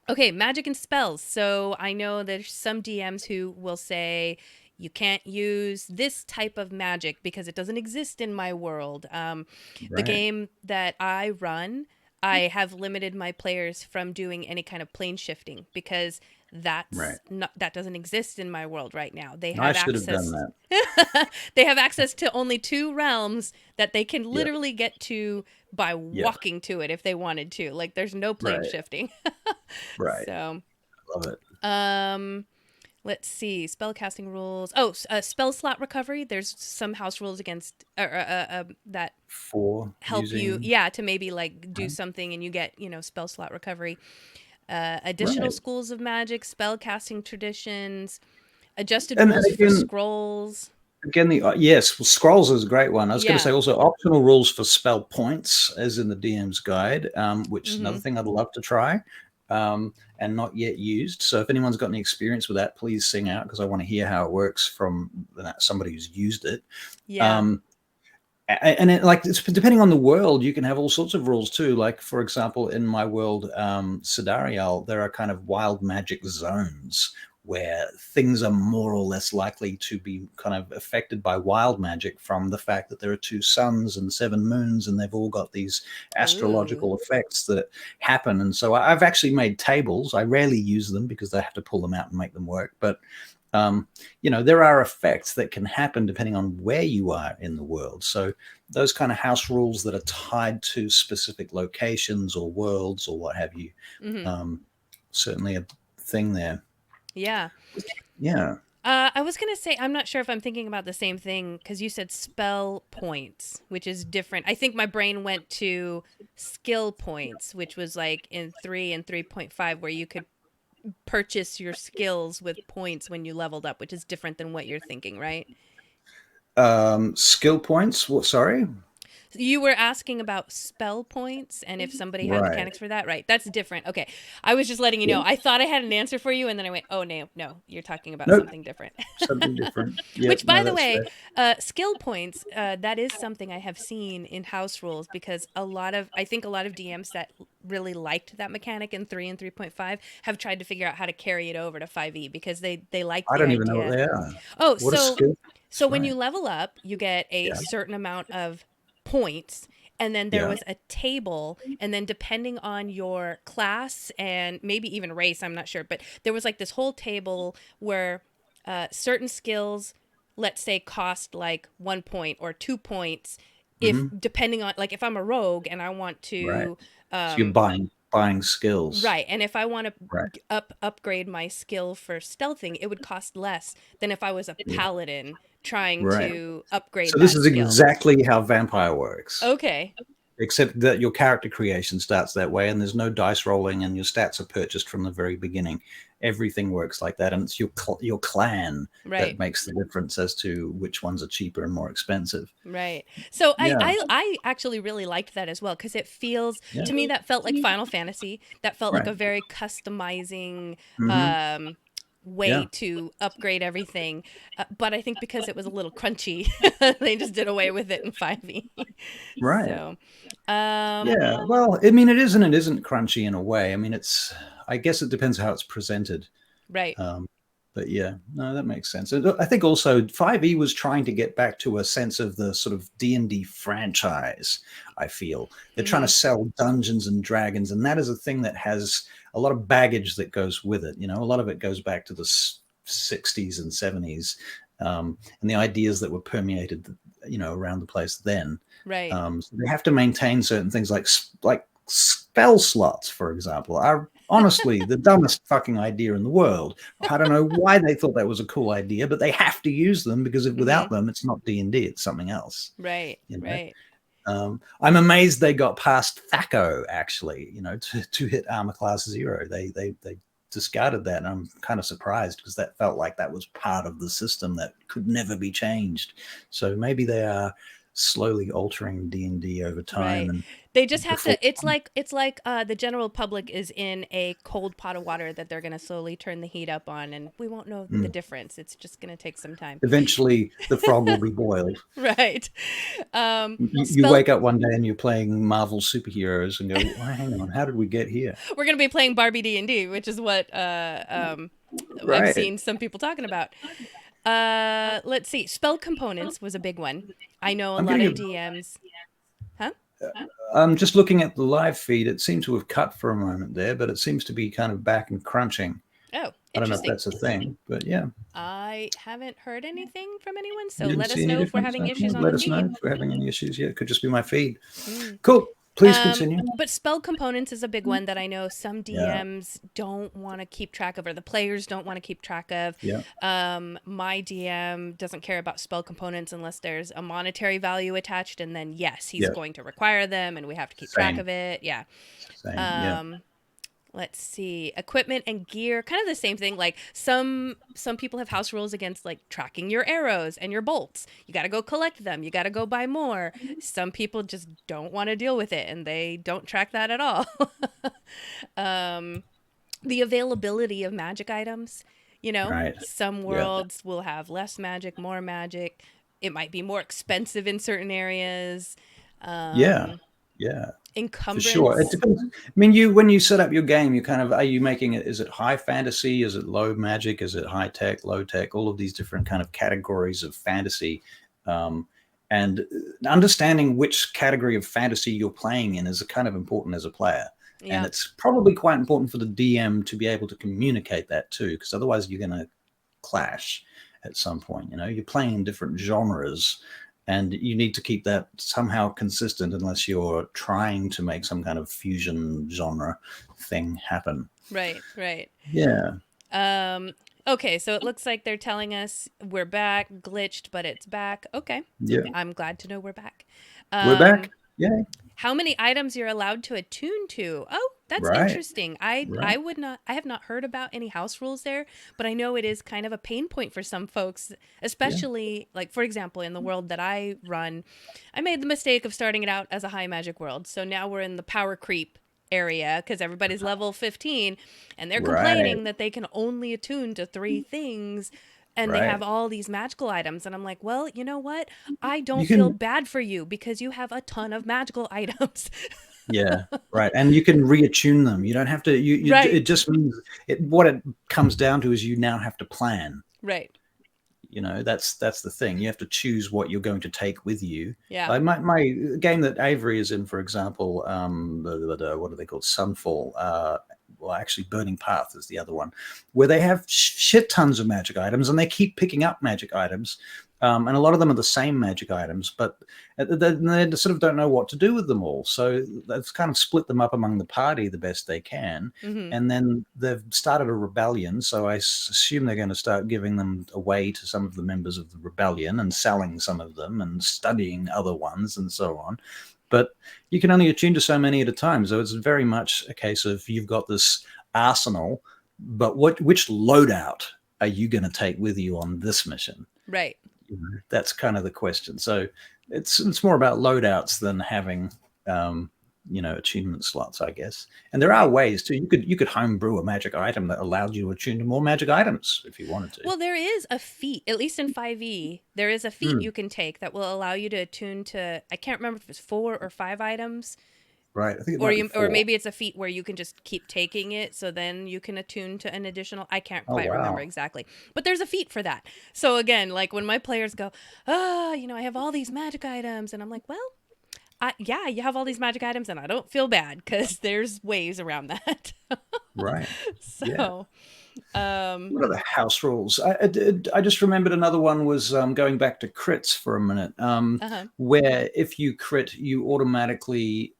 Okay, magic and spells. So I know there's some DMs who will say you can't use this type of magic because it doesn't exist in my world. The
Right.
game that I run, I have limited my players from doing any kind of plane shifting because
Right.
that doesn't exist in my world right now. They
I
have
should have done
access.
that.
They have access to only 2 realms that they can
Yep.
literally get to by
Yep.
walking to it if they wanted to. Like there's no plane
Right.
shifting.
Right.
So,
Love it.
um, let's see. Spellcasting rules. Oh, spell slot recovery. There's some house rules against that
For
help you,
using.
yeah, to maybe like do something and you get, spell slot recovery. Additional
Right.
schools of magic, spellcasting traditions, adjusted
And
rules for
again,
scrolls.
Again, yes, well, scrolls is a great one. I was going to
Yeah.
say also optional rules for spell points, as in the DM's guide, which is another
Mm-hmm.
thing I'd love to try, and not yet used. So if anyone's got any experience with that, please sing out because I want to hear how it works from somebody who's used it.
Yeah.
And it's depending on the world, you can have all sorts of rules too. Like for example, in my world, Sidarial, there are kind of wild magic zones where things are more or less likely to be kind of affected by wild magic from the fact that there are 2 suns and 7 moons, and they've all got these
Ooh.
astrological effects that happen. And so I've actually made tables. I rarely use them because I have to pull them out and make them work, but there are effects that can happen depending on where you are in the world. So those kind of house rules that are tied to specific locations or worlds or what have you,
Mm-hmm.
certainly a thing there.
Yeah.
Yeah.
I was going to say, I'm not sure if I'm thinking about the same thing because you said spell points, which is different. I think my brain went to skill points, which was like in 3 and 3.5, where you could purchase your skills with points when you leveled up, which is different than what you're thinking, right?
Skill points. What? Sorry.
You were asking about spell points and if somebody had
Right.
mechanics for that, right? That's different. Okay. I was just letting you
Yeah.
know. I thought I had an answer for you and then I went, "Oh, no, you're talking about
Nope.
something different."
Something different. Yep.
Which, by
No,
the
that's
way,
fair.
skill points, that is something I have seen in house rules because I think a lot of DMs that really liked that mechanic in 3 and 3.5 have tried to figure out how to carry it over to 5e because they liked
I
the
don't even know what
idea.
they are.
Oh,
What a skill.
so
That's
when you
right.
level up, you get a
Yeah.
certain amount of points. And then there
Yeah.
was a table, and then depending on your class and maybe even race, I'm not sure, but there was like this whole table where certain skills, let's say, cost like 1 point or 2 points, if
Hmm.
depending on like if I'm a rogue and I want
Right.
to
So you're buying skills.
right, and if I want
Right.
to upgrade my skill for stealthing, it would cost less than if I was a
Yeah.
paladin trying
Right.
to
So
upgrade
this
that
is
skill.
exactly how vampire works,
Okay.
except that your character creation starts that way, and there's no dice rolling, and your stats are purchased from the very beginning. Everything works like that, and it's your clan
Right.
that makes the difference as to which ones are cheaper and more expensive.
Right. So I,
Yeah.
I I actually really liked that as well because it feels
Yeah.
to me that felt like Final Fantasy. That felt like
Right.
a very customizing
Hmm.
way
Yeah.
to upgrade everything. But I think because it was a little crunchy, they just did away with it in 5e.
Right.
So,
Yeah. Well, I mean, it is and it isn't crunchy in a way. I mean, I guess it depends how it's presented.
right.
Um, but yeah, no, that makes sense. I think also 5e was trying to get back to a sense of the sort of D&D franchise. I feel they're trying to
Hmm.
sell Dungeons and Dragons, and that is a thing that has a lot of baggage that goes with it. A lot of it goes back to the 60s and 70s, and the ideas that were permeated, around the place then.
Right.
So they have to maintain certain things like spell slots, for example, are honestly the dumbest fucking idea in the world. I don't know why they thought that was a cool idea, but they have to use them because
Hmm.
without them, it's not D&D, it's something else.
Right.
You know,
Right.
I'm amazed they got past THACO actually. To hit armor class 0, they discarded that, and I'm kind of surprised because that felt like that was part of the system that could never be changed. So maybe they are slowly altering D&D over time.
Right.
And
They just have
before,
to. It's like the general public is in a cold pot of water that they're going to slowly turn the heat up on, and we won't know the difference. It's just going to take some time.
eventually the frog will be boiled.
Right.
You wake up one day and you're playing Marvel superheroes and go, well, hang on, how did we get here?
We're going to be playing Barbie D&D, which is what I've
Right.
seen some people talking about. Let's see. Spell components was a big one. I know a
I'm
lot of
getting
DMs. Huh?
Just looking at the live feed, it seemed to have cut for a moment there, but it seems to be kind of back and crunching.
Oh,
I don't know if
interesting.
that's a thing, but yeah.
I haven't heard anything from anyone, so
You didn't
let us
see any
know if we're
difference?
having
Okay,
issues on
let
the
us
feed.
know if we're having any issues. Yeah, it could just be my feed.
Mm.
Cool. Please continue.
But spell components is a big one that I know some
Yeah.
DMs don't want to keep track of, or the players don't want to keep track of.
Yeah.
My DM doesn't care about spell components unless there's a monetary value attached, and then yes, he's
Yeah.
going to require them, and we have to keep track
Same.
of it. Yeah.
Same. Yeah.
Let's see, equipment and gear, kind of the same thing. Like some people have house rules against like tracking your arrows and your bolts. You got to go collect them. You got to go buy more. Some people just don't want to deal with it, and they don't track that at all. The availability of magic items,
Right.
some worlds will have less magic, more magic. It might be more expensive in certain areas.
Yeah. Yeah. For
Encumbrance.
sure. It depends. I mean, when you set up your game, are you making it, is it high fantasy? Is it low magic? Is it high tech, low tech? All of these different kind of categories of fantasy. And understanding which category of fantasy you're playing in is kind of important as a player.
Yeah.
And it's probably quite important for the DM to be able to communicate that too, because otherwise you're going to clash at some point. You're playing in different genres, and you need to keep that somehow consistent unless you're trying to make some kind of fusion genre thing happen.
Right.
Yeah.
Okay, so it looks like they're telling us we're back, glitched, but it's back. Okay.
Yeah.
I'm glad to know we're back.
We're back. Yeah.
How many items you're allowed to attune to? Oh, that's
Right.
interesting. I have not heard about any house rules there, but I know it is kind of a pain point for some folks, especially like, for example, in the world that I run, I made the mistake of starting it out as a high magic world. So now we're in the power creep area because everybody's level 15 and they're complaining that they can only attune to 3 things. And they have all these magical items. And I'm like, well, you know what? I don't feel bad for you because you have a ton of magical items.
Yeah, right. And you can reattune them. You don't have to,
Right.
It just means, what it comes down to is you now have to plan.
Right.
That's the thing. You have to choose what you're going to take with you.
Yeah.
Like my game that Avery is in, for example, what are they called? Sunfall. Well, actually, Burning Path is the other one, where they have shit tons of magic items, and they keep picking up magic items, and a lot of them are the same magic items, but they sort of don't know what to do with them all. So they've kind of split them up among the party the best they can, and then they've started a rebellion. So I assume they're going to start giving them away to some of the members of the rebellion and selling some of them and studying other ones and so on. But you can only attune to so many at a time. So it's very much a case of you've got this arsenal, but which loadout are you going to take with you on this mission?
Right.
That's kind of the question. So it's more about loadouts than having attunement slots, I guess. And there are ways too. You could homebrew a magic item that allowed you to attune to more magic items if you wanted to.
Well, there is a feat, at least in 5e, there is a feat you can take that will allow you to attune to, I can't remember if it's 4 or 5 items.
Right. I think
or maybe it's a feat where you can just keep taking it, so then you can attune to an additional. I can't quite remember exactly, but there's a feat for that. So again, like when my players go, I have all these magic items, and I'm like, well, yeah, you have all these magic items, and I don't feel bad because there's ways around that.
Right.
So,
what are the house rules? I just remembered another one was going back to crits for a minute, where if you crit, you automatically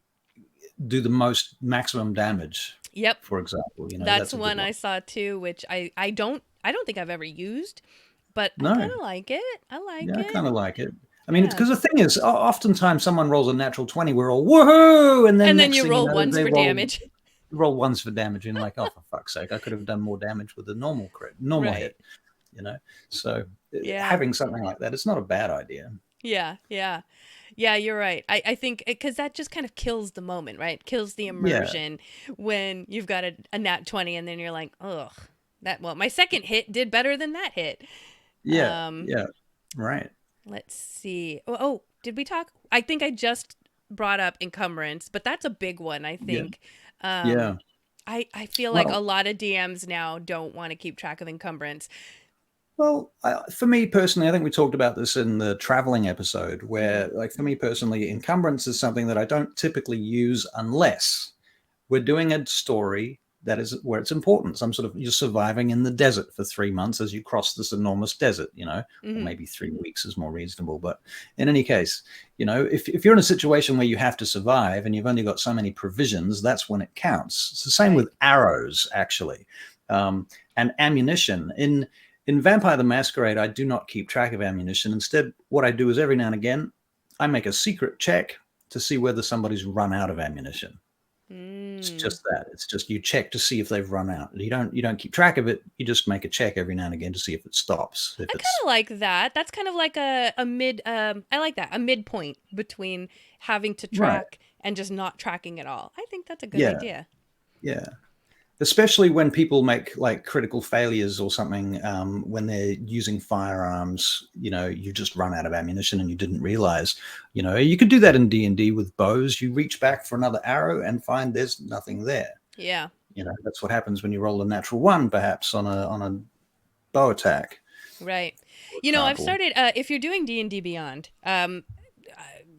do the most maximum damage.
Yep.
For example,
that's one I saw too, which I don't think I've ever used, but
No.
I kind of like it. I
kind of like it. I mean, because the thing is, oftentimes someone rolls a natural 20, we're all woohoo, and then
you roll ones for damage.
Roll ones for damage, and like, oh, for fuck's sake, I could have done more damage with a normal hit. So having something like that, it's not a bad idea.
Yeah. Yeah, you're right. I think because that just kind of kills the moment, right? Kills the
Yeah,
immersion when you've got a nat 20 and then you're like, ugh, my second hit did better than that hit.
yeah,
Um,
yeah. Right.
let's see. Oh, did we talk? I think I just brought up encumbrance, but that's a big one, I
Yeah,
think. Um,
yeah.
I feel like a
Well,
lot of DMs now don't want to keep track of encumbrance.
for me personally, I think we talked about this in the traveling episode, where, like, for me personally, encumbrance is something that I don't typically use unless we're doing a story that is where it's important. Some sort of you're surviving in the desert for 3 months as you cross this enormous desert, or
Hmm.
maybe 3 weeks is more reasonable. But in any case, if you're in a situation where you have to survive and you've only got so many provisions, that's when it counts. It's the same
Right.
with arrows, actually, and ammunition. In Vampire the Masquerade, I do not keep track of ammunition. Instead, what I do is every now and again, I make a secret check to see whether somebody's run out of ammunition. It's
Mm.
just that. It's just you check to see if they've run out. You don't keep track of it. You just make a check every now and again to see if it stops. If
I kind
it's
of like that. That's kind of like a mid. I like that, a midpoint between having to
right.
track and just not tracking at all. I think that's a good
Yeah,
idea.
yeah. Especially when people make like critical failures or something, when they're using firearms, you just run out of ammunition and you didn't realize. You could do that in D&D with bows. You reach back for another arrow and find there's nothing there.
Yeah.
That's what happens when you roll a natural one, perhaps on a bow attack,
Right.
for
I've
example.
started. If you're doing D&D Beyond,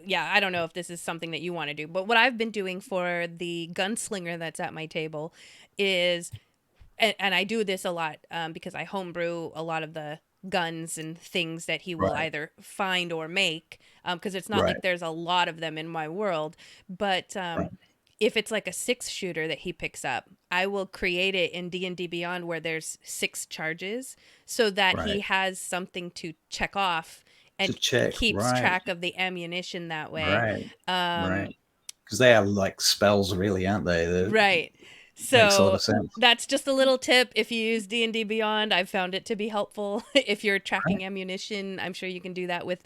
yeah, I don't know if this is something that you want to do, but what I've been doing for the gunslinger that's at my table is, and I do this a lot because I homebrew a lot of the guns and things that he will
Right,
either find or make, because it's not
right,
like there's a lot of them in my world, but
right.
if it's like a 6-shooter that he picks up, I will create it in D&D Beyond where there's 6 charges so that he
Right.
has something to check off
To
and
check.
keeps
Right.
track of the ammunition that way.
Right.
Um,
Right. Because they are like spells, really, aren't they? That
right.
makes a lot
So
of sense.
that's just a little tip. If you use D&D Beyond, I've found it to be helpful. If you're
Right.
tracking ammunition, I'm sure you can do that with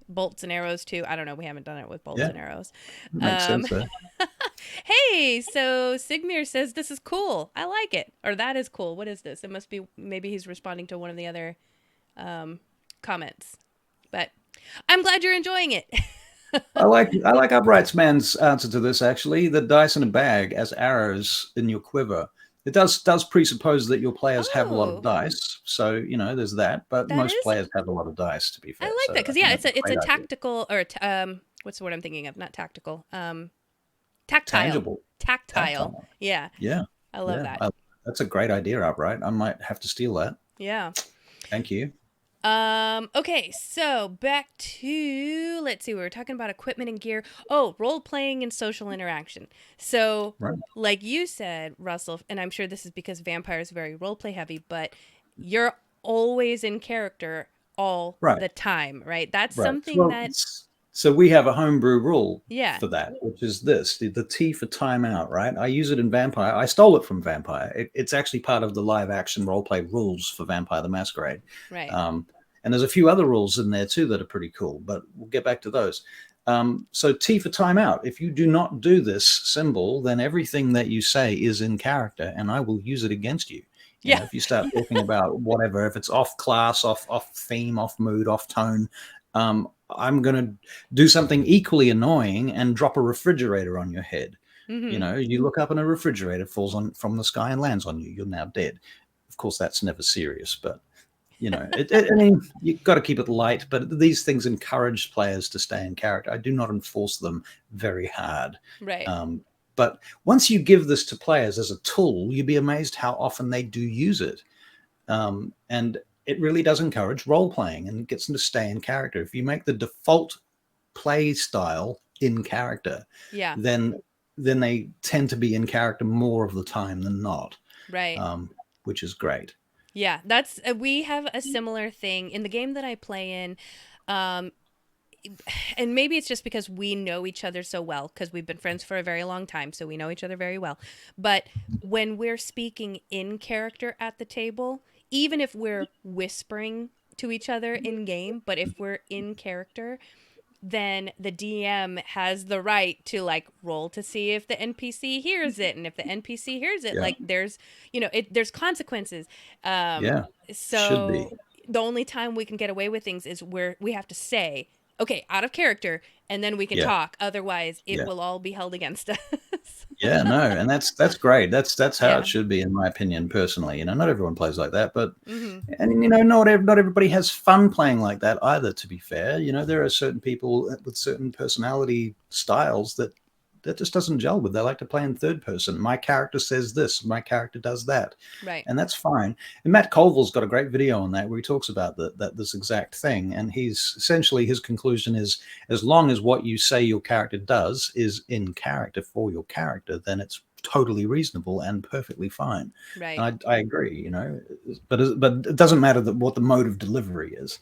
bolts and arrows too. I don't know. We haven't done it with bolts
Yeah,
and arrows.
that makes
Um,
sense there.
hey, so Sigmir says this is cool. I like it. Or that is cool. What is this? It must be, maybe he's responding to one of the other comments. But I'm glad you're enjoying it.
I like Upright's man's answer to this, actually. The dice in a bag as arrows in your quiver. It does presuppose that your players have a lot of
Oh,
dice. So, there's that. But
that
most
is,
players have a lot of dice, to be
I
fair.
like
So
that
I
because
think
yeah,
that's a
it's a
great idea.
tactical or what's the word I'm thinking of? Not tactical. Tactile.
Tangible.
Tactile.
Tactile.
Yeah,
Yeah.
I love
Yeah.
that.
That's a great idea, Upright. I might have to steal that.
Yeah.
Thank you.
Okay, so back to, let's see, we were talking about equipment and gear. Oh, role playing and social interaction. So,
Right.
like you said, Russell, and I'm sure this is because vampire is very role play heavy, but you're always in character all
Right.
the time, right? That's
Right.
something
Well,
that,
so we have a homebrew rule
yeah,
for that, which is this: the T for timeout. Right. I use it in Vampire. I stole it from Vampire. It's actually part of the live action roleplay rules for Vampire the Masquerade.
right.
Um, and there's a few other rules in there too that are pretty cool, but we'll get back to those. So T for timeout. If you do not do this symbol, then everything that you say is in character, and I will use it against you.
Yeah.
If you start talking about whatever, if it's off class, off theme, off mood, off tone, I'm going to do something equally annoying and drop a refrigerator on your head.
Mm-hmm.
You look up and a refrigerator falls on from the sky and lands on you. You're now dead. Of course, that's never serious, but I mean, you've got to keep it light. But these things encourage players to stay in character. I do not enforce them very hard.
Right.
But once you give this to players as a tool, you'd be amazed how often they do use it. And it really does encourage role playing and gets them to stay in character. If you make the default play style in character,
Yeah.
then they tend to be in character more of the time than not,
Right.
which is great.
Yeah, that's we have a similar thing in the game that I play in. And maybe it's just because we know each other so well because we've been friends for a very long time, so we know each other very well. But when we're speaking in character at the table, even if we're whispering to each other in game, but if we're in character, then the DM has the right to like roll to see if the NPC hears it, and if the NPC hears it,
Yeah.
like there's there's consequences.
Yeah. Should be.
So the only time we can get away with things is where we have to say, okay, out of character, and then we can
Yeah.
talk. Otherwise, it
Yeah.
will all be held against us.
Yeah, no, and that's great. That's how
Yeah.
it should be, in my opinion, personally. You know, not everyone plays like that, but
Mm-hmm.
and you know, not everybody has fun playing like that either. To be fair, you know, there are certain people with certain personality styles that just doesn't gel with. They like to play in third person. My character says this, my character does that,
Right.
and that's fine. And Matt Colville's got a great video on that where he talks about this exact thing. And he's essentially, his conclusion is, as long as what you say your character does is in character for your character, then it's totally reasonable and perfectly fine.
Right.
And I agree, you know, but it doesn't matter what the mode of delivery is,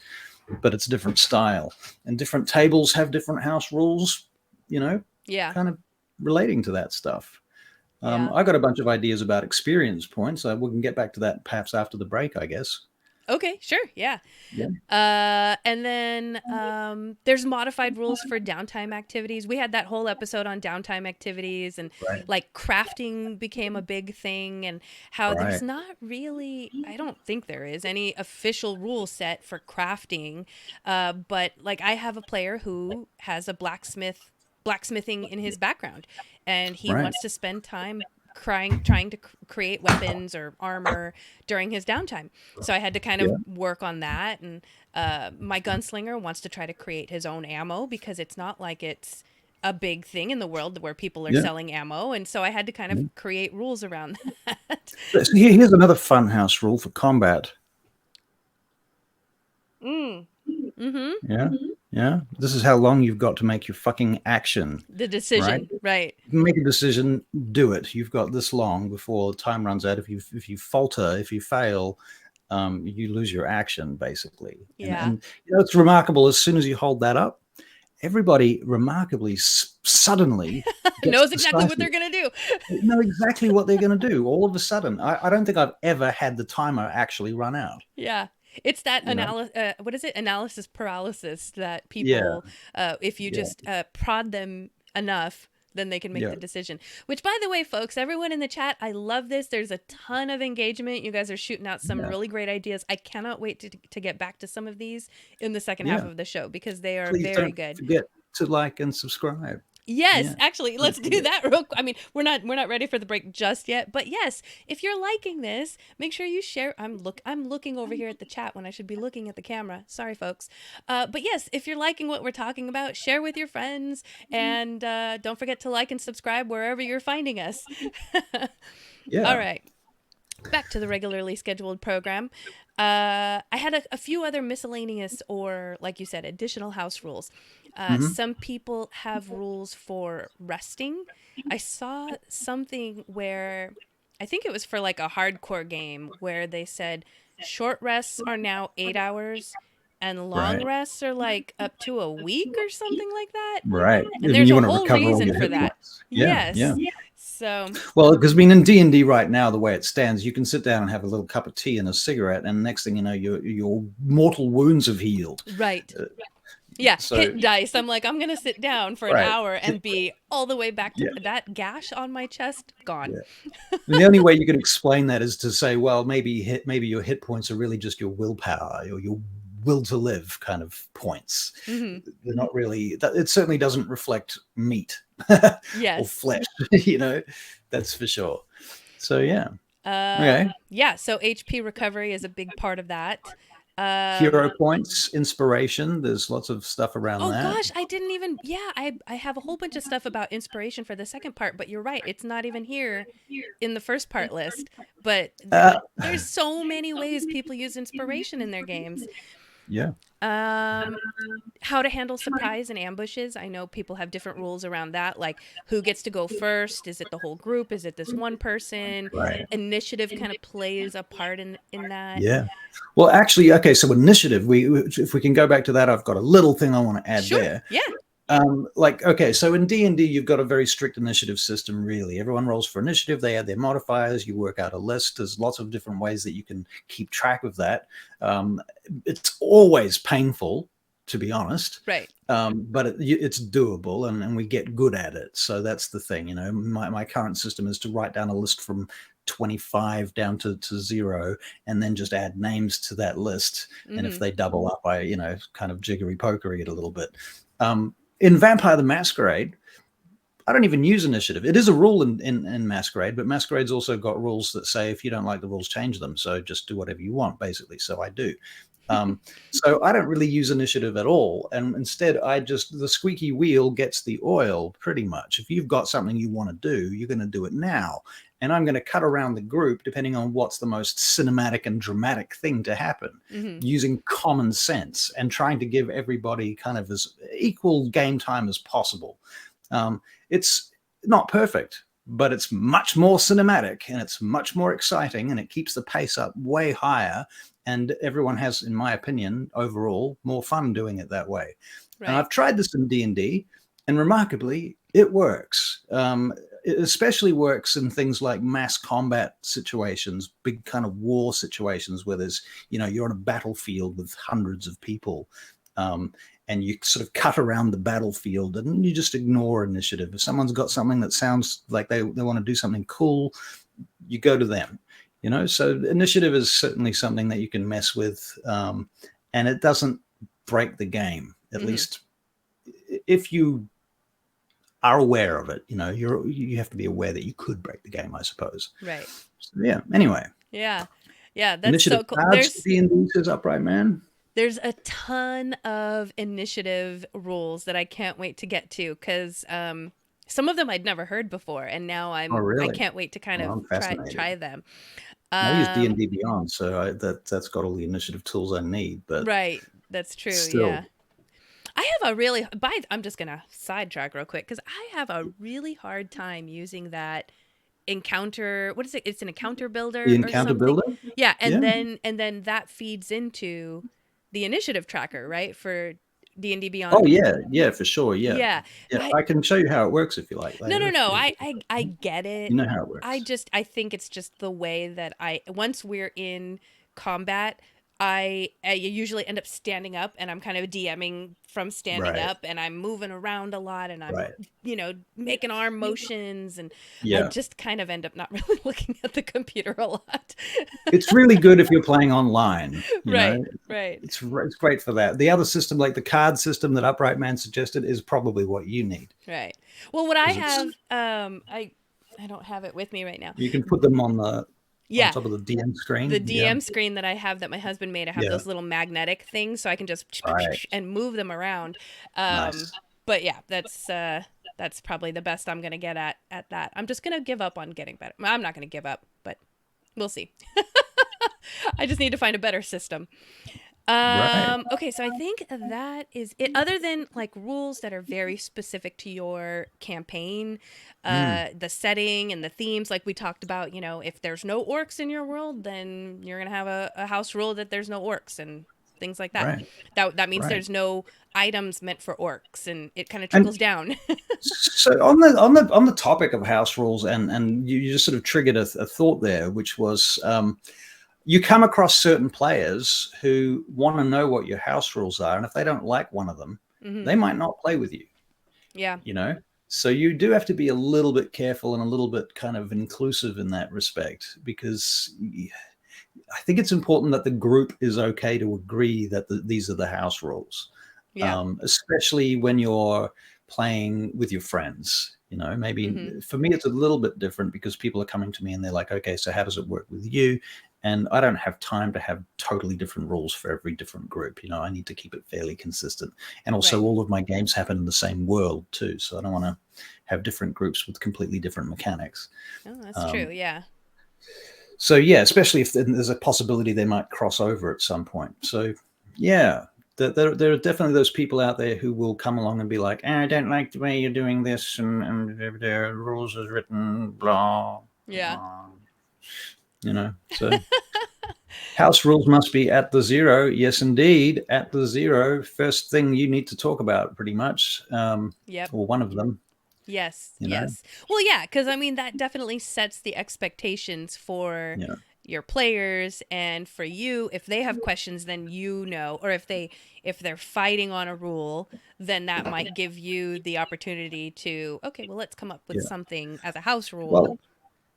but it's a different style, and different tables have different house rules, you know,
Yeah.
kind of relating to that stuff.
Yeah.
I got a bunch of ideas about experience points. We can get back to that perhaps after the break, I guess.
Okay, sure, yeah. And then there's modified rules for downtime activities. We had that whole episode on downtime activities, and like crafting became a big thing, and how there's not really, I don't think there is any official rule set for crafting. But like I have a player who has a blacksmithing in his background, and he wants to spend time trying to create weapons or armor during his downtime. So I had to kind of work on that. And my gunslinger wants to try to create his own ammo, because it's not like it's a big thing in the world where people are selling ammo. And so I had to kind of create rules around that.
So here's another fun house rule for combat. Yeah. This is how long you've got to make your fucking action.
The decision, right?
Make a decision, do it. You've got this long before time runs out. If you falter, if you fail, you lose your action, basically.
Yeah.
And you know, it's remarkable. As soon as you hold that up, everybody remarkably suddenly
knows exactly what they're going to do.
Know exactly what they're going to do. All of a sudden, I don't think I've ever had the timer actually run out.
Yeah. It's that what is it? Analysis paralysis that people, if you just prod them enough, then they can make the decision. Which, by the way, folks, everyone in the chat, I love this. There's a ton of engagement. You guys are shooting out some really great ideas. I cannot wait to get back to some of these in the second half of the show, because they are very good.
Forget to like and subscribe.
Yes, actually, let's do that real quick. I mean, we're not ready for the break just yet, but yes, if you're liking this, make sure you share. I'm looking over here at the chat when I should be looking at the camera. Sorry, folks. But yes, if you're liking what we're talking about, share with your friends, and don't forget to like and subscribe wherever you're finding us. All right. Back to the regularly scheduled program. I had a few other miscellaneous, or like you said, additional house rules. Some people have rules for resting. I saw something where, I think it was for like a hardcore game, where they said short rests are now 8 hours and long rests are like up to a week or something like that.
Right.
And there's a whole reason for that.
Yeah.
So,
well, because I mean, in D&D right now, the way it stands, you can sit down and have a little cup of tea and a cigarette, and next thing you know, your mortal wounds have healed.
Right. Hit dice. I'm like, I'm gonna sit down for an hour and be all the way back to that gash on my chest gone.
And the only way you can explain that is to say, well, maybe your hit points are really just your willpower or your will to live kind of points. They're not really. It certainly doesn't reflect meat or flesh. You know, that's for sure. So yeah. Okay.
Yeah. So HP recovery is a big part of that.
Hero points, inspiration. There's lots of stuff around that.
Oh gosh, I didn't even. Yeah, I have a whole bunch of stuff about inspiration for the second part, but you're right, it's not even here in the first part list. But there's so many ways people use inspiration in their games.
Yeah.
How to handle surprise and ambushes. I know people have different rules around that, like who gets to go first. Is it the whole group? Is it this one person? Initiative kind of plays a part in that.
Yeah. Well, actually, okay, so initiative, if we can go back to that, I've got a little thing I want to add there.
Yeah.
Okay, so in D&D, you've got a very strict initiative system, really. Everyone rolls for initiative. They add their modifiers. You work out a list. There's lots of different ways that you can keep track of that. It's always painful to be honest.
Right.
But it's doable, and we get good at it. So that's the thing. My current system is to write down a list from 25 down to 0, and then just add names to that list. And if they double up, I kind of jiggery pokery it a little bit. In Vampire the Masquerade, I don't even use initiative. It is a rule in Masquerade, but Masquerade's also got rules that say if you don't like the rules, change them. So just do whatever you want, basically. So I do. So I don't really use initiative at all. And instead, the squeaky wheel gets the oil, pretty much. If you've got something you want to do, you're going to do it now. And I'm going to cut around the group depending on what's the most cinematic and dramatic thing to happen, using common sense and trying to give everybody kind of as equal game time as possible. It's not perfect, but it's much more cinematic, and it's much more exciting, and it keeps the pace up way higher. And everyone has, in my opinion, overall more fun doing it that way. Right. And I've tried this in D&D, and remarkably, it works. It especially works in things like mass combat situations, big kind of war situations where there's, you're on a battlefield with hundreds of people. And you sort of cut around the battlefield and you just ignore initiative. If someone's got something that sounds like they want to do something cool, you go to them, So initiative is certainly something that you can mess with, and it doesn't break the game. At least if you are aware of it, you have to be aware that you could break the game, I suppose.
Right.
So, yeah. Anyway.
Yeah. That's
initiative
so cool.
There's D&D says Upright Man.
There's a ton of initiative rules that I can't wait to get to, because some of them I'd never heard before, and now I can't wait to kind of try them.
I use D&D Beyond, so that's got all the initiative tools I need. But
right, that's true.
Still.
Yeah, I have I'm just gonna sidetrack real quick, because I have a really hard time using that encounter. What is it? It's an encounter builder.
The encounter builder.
Yeah, and then that feeds into the initiative tracker, right, for D&D Beyond.
Oh yeah, for sure. Yeah. I can show you how it works if you like.
No. I get it.
You know how it works.
I think it's just the way that once we're in combat, I usually end up standing up, and I'm kind of DMing from standing up, and I'm moving around a lot, and I'm making arm motions, and I just kind of end up not really looking at the computer a lot.
It's really good if you're playing online.
Right.
It's great for that. The other system, like the card system that Upright Man suggested, is probably what you need.
Right. Well, what I have, I don't have it with me right now.
You can put them on the on top of the DM screen.
The DM screen that I have, that my husband made, I have those little magnetic things, so I can just and move them around.
Nice.
But yeah, that's probably the best I'm gonna get at that. I'm just gonna give up on getting better. I'm not gonna give up, but we'll see. I just need to find a better system. Okay, so I think that is it. Other than like rules that are very specific to your campaign, the setting and the themes, like we talked about, if there's no orcs in your world, then you're going to have a house rule that there's no orcs and things like that. Right. That means there's no items meant for orcs, and it kind of trickles down.
So on the topic of house rules, and you just sort of triggered a thought there, which was you come across certain players who want to know what your house rules are, and if they don't like one of them, they might not play with you. Yeah. So you do have to be a little bit careful and a little bit kind of inclusive in that respect, because I think it's important that the group is okay to agree that these are the house rules. Yeah. Especially when you're playing with your friends. Maybe for me, it's a little bit different because people are coming to me and they're like, okay, so how does it work with you? And I don't have time to have totally different rules for every different group. I need to keep it fairly consistent. And also all of my games happen in the same world too. So I don't want to have different groups with completely different mechanics.
Oh, that's true. Yeah.
So yeah, especially if there's a possibility they might cross over at some point. So yeah, there are definitely those people out there who will come along and be like, I don't like the way you're doing this, and the rules is written, blah.
Yeah.
So house rules must be at the 0. Yes, indeed. At the 0. First thing you need to talk about, pretty much. Or one of them.
Yes. Yes. Well, yeah, because that definitely sets the expectations for your players, and for you, if they have questions, then you know, or if they're fighting on a rule, then that might give you the opportunity to, okay, well, let's come up with something as a house rule.
Well,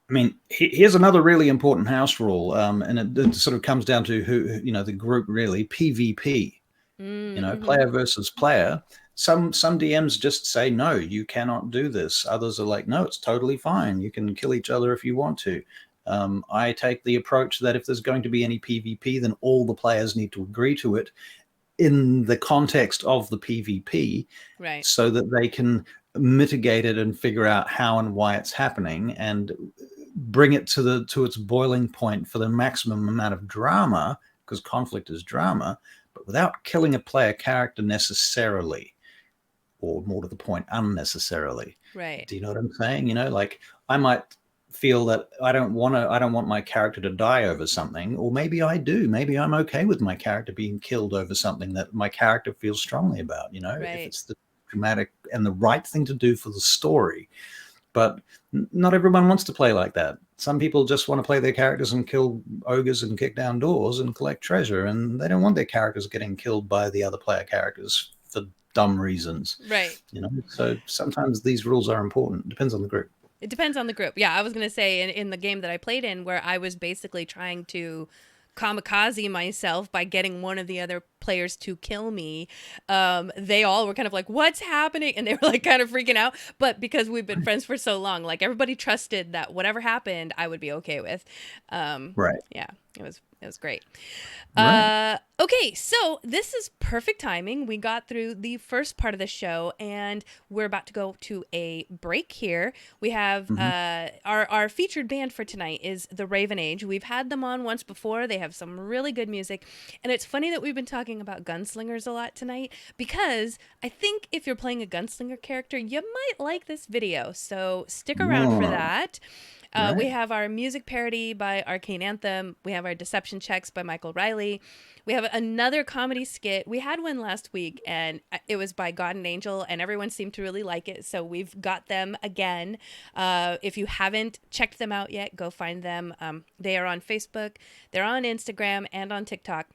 I mean, here's another really important house rule, and it sort of comes down to who, the group really, PvP, player versus player. Some DMs just say, no, you cannot do this. Others are like, no, it's totally fine. You can kill each other if you want to. I take the approach that if there's going to be any PvP, then all the players need to agree to it in the context of the PvP,
right?
So that they can mitigate it and figure out how and why it's happening and bring it to its boiling point for the maximum amount of drama, because conflict is drama, but without killing a player character necessarily, or more to the point, unnecessarily.
Right.
Do you know what I'm saying? Like I might feel that I don't want my character to die over something, or maybe I do. Maybe I'm okay with my character being killed over something that my character feels strongly about,
Right.
if it's the dramatic and the right thing to do for the story. But not everyone wants to play like that. Some people just want to play their characters and kill ogres and kick down doors and collect treasure, and they don't want their characters getting killed by the other player characters for dumb reasons.
Right.
So sometimes these rules are important. It depends on the group.
It depends on the group. Yeah, I was going to say in the game that I played in, where I was basically trying to kamikaze myself by getting one of the other players to kill me, they all were kind of like, what's happening? And they were like kind of freaking out. But because we've been friends for so long, like everybody trusted that whatever happened, I would be okay with.
Right.
Yeah, it was great.
Right.
Okay, so this is perfect timing. We got through the first part of the show, and we're about to go to a break here. We have our featured band for tonight is the Raven Age. We've had them on once before. They have some really good music, and it's funny that we've been talking about gunslingers a lot tonight, because I think if you're playing a gunslinger character, you might like this video. So stick around for that.
Right.
We have our music parody by Arcane Anthem. We have our deception checks by Michael Riley. We have another comedy skit. We had one last week, and it was by God and Angel, and everyone seemed to really like it. So we've got them again. If you haven't checked them out yet, go find them. They are on Facebook. They're on Instagram and on TikTok.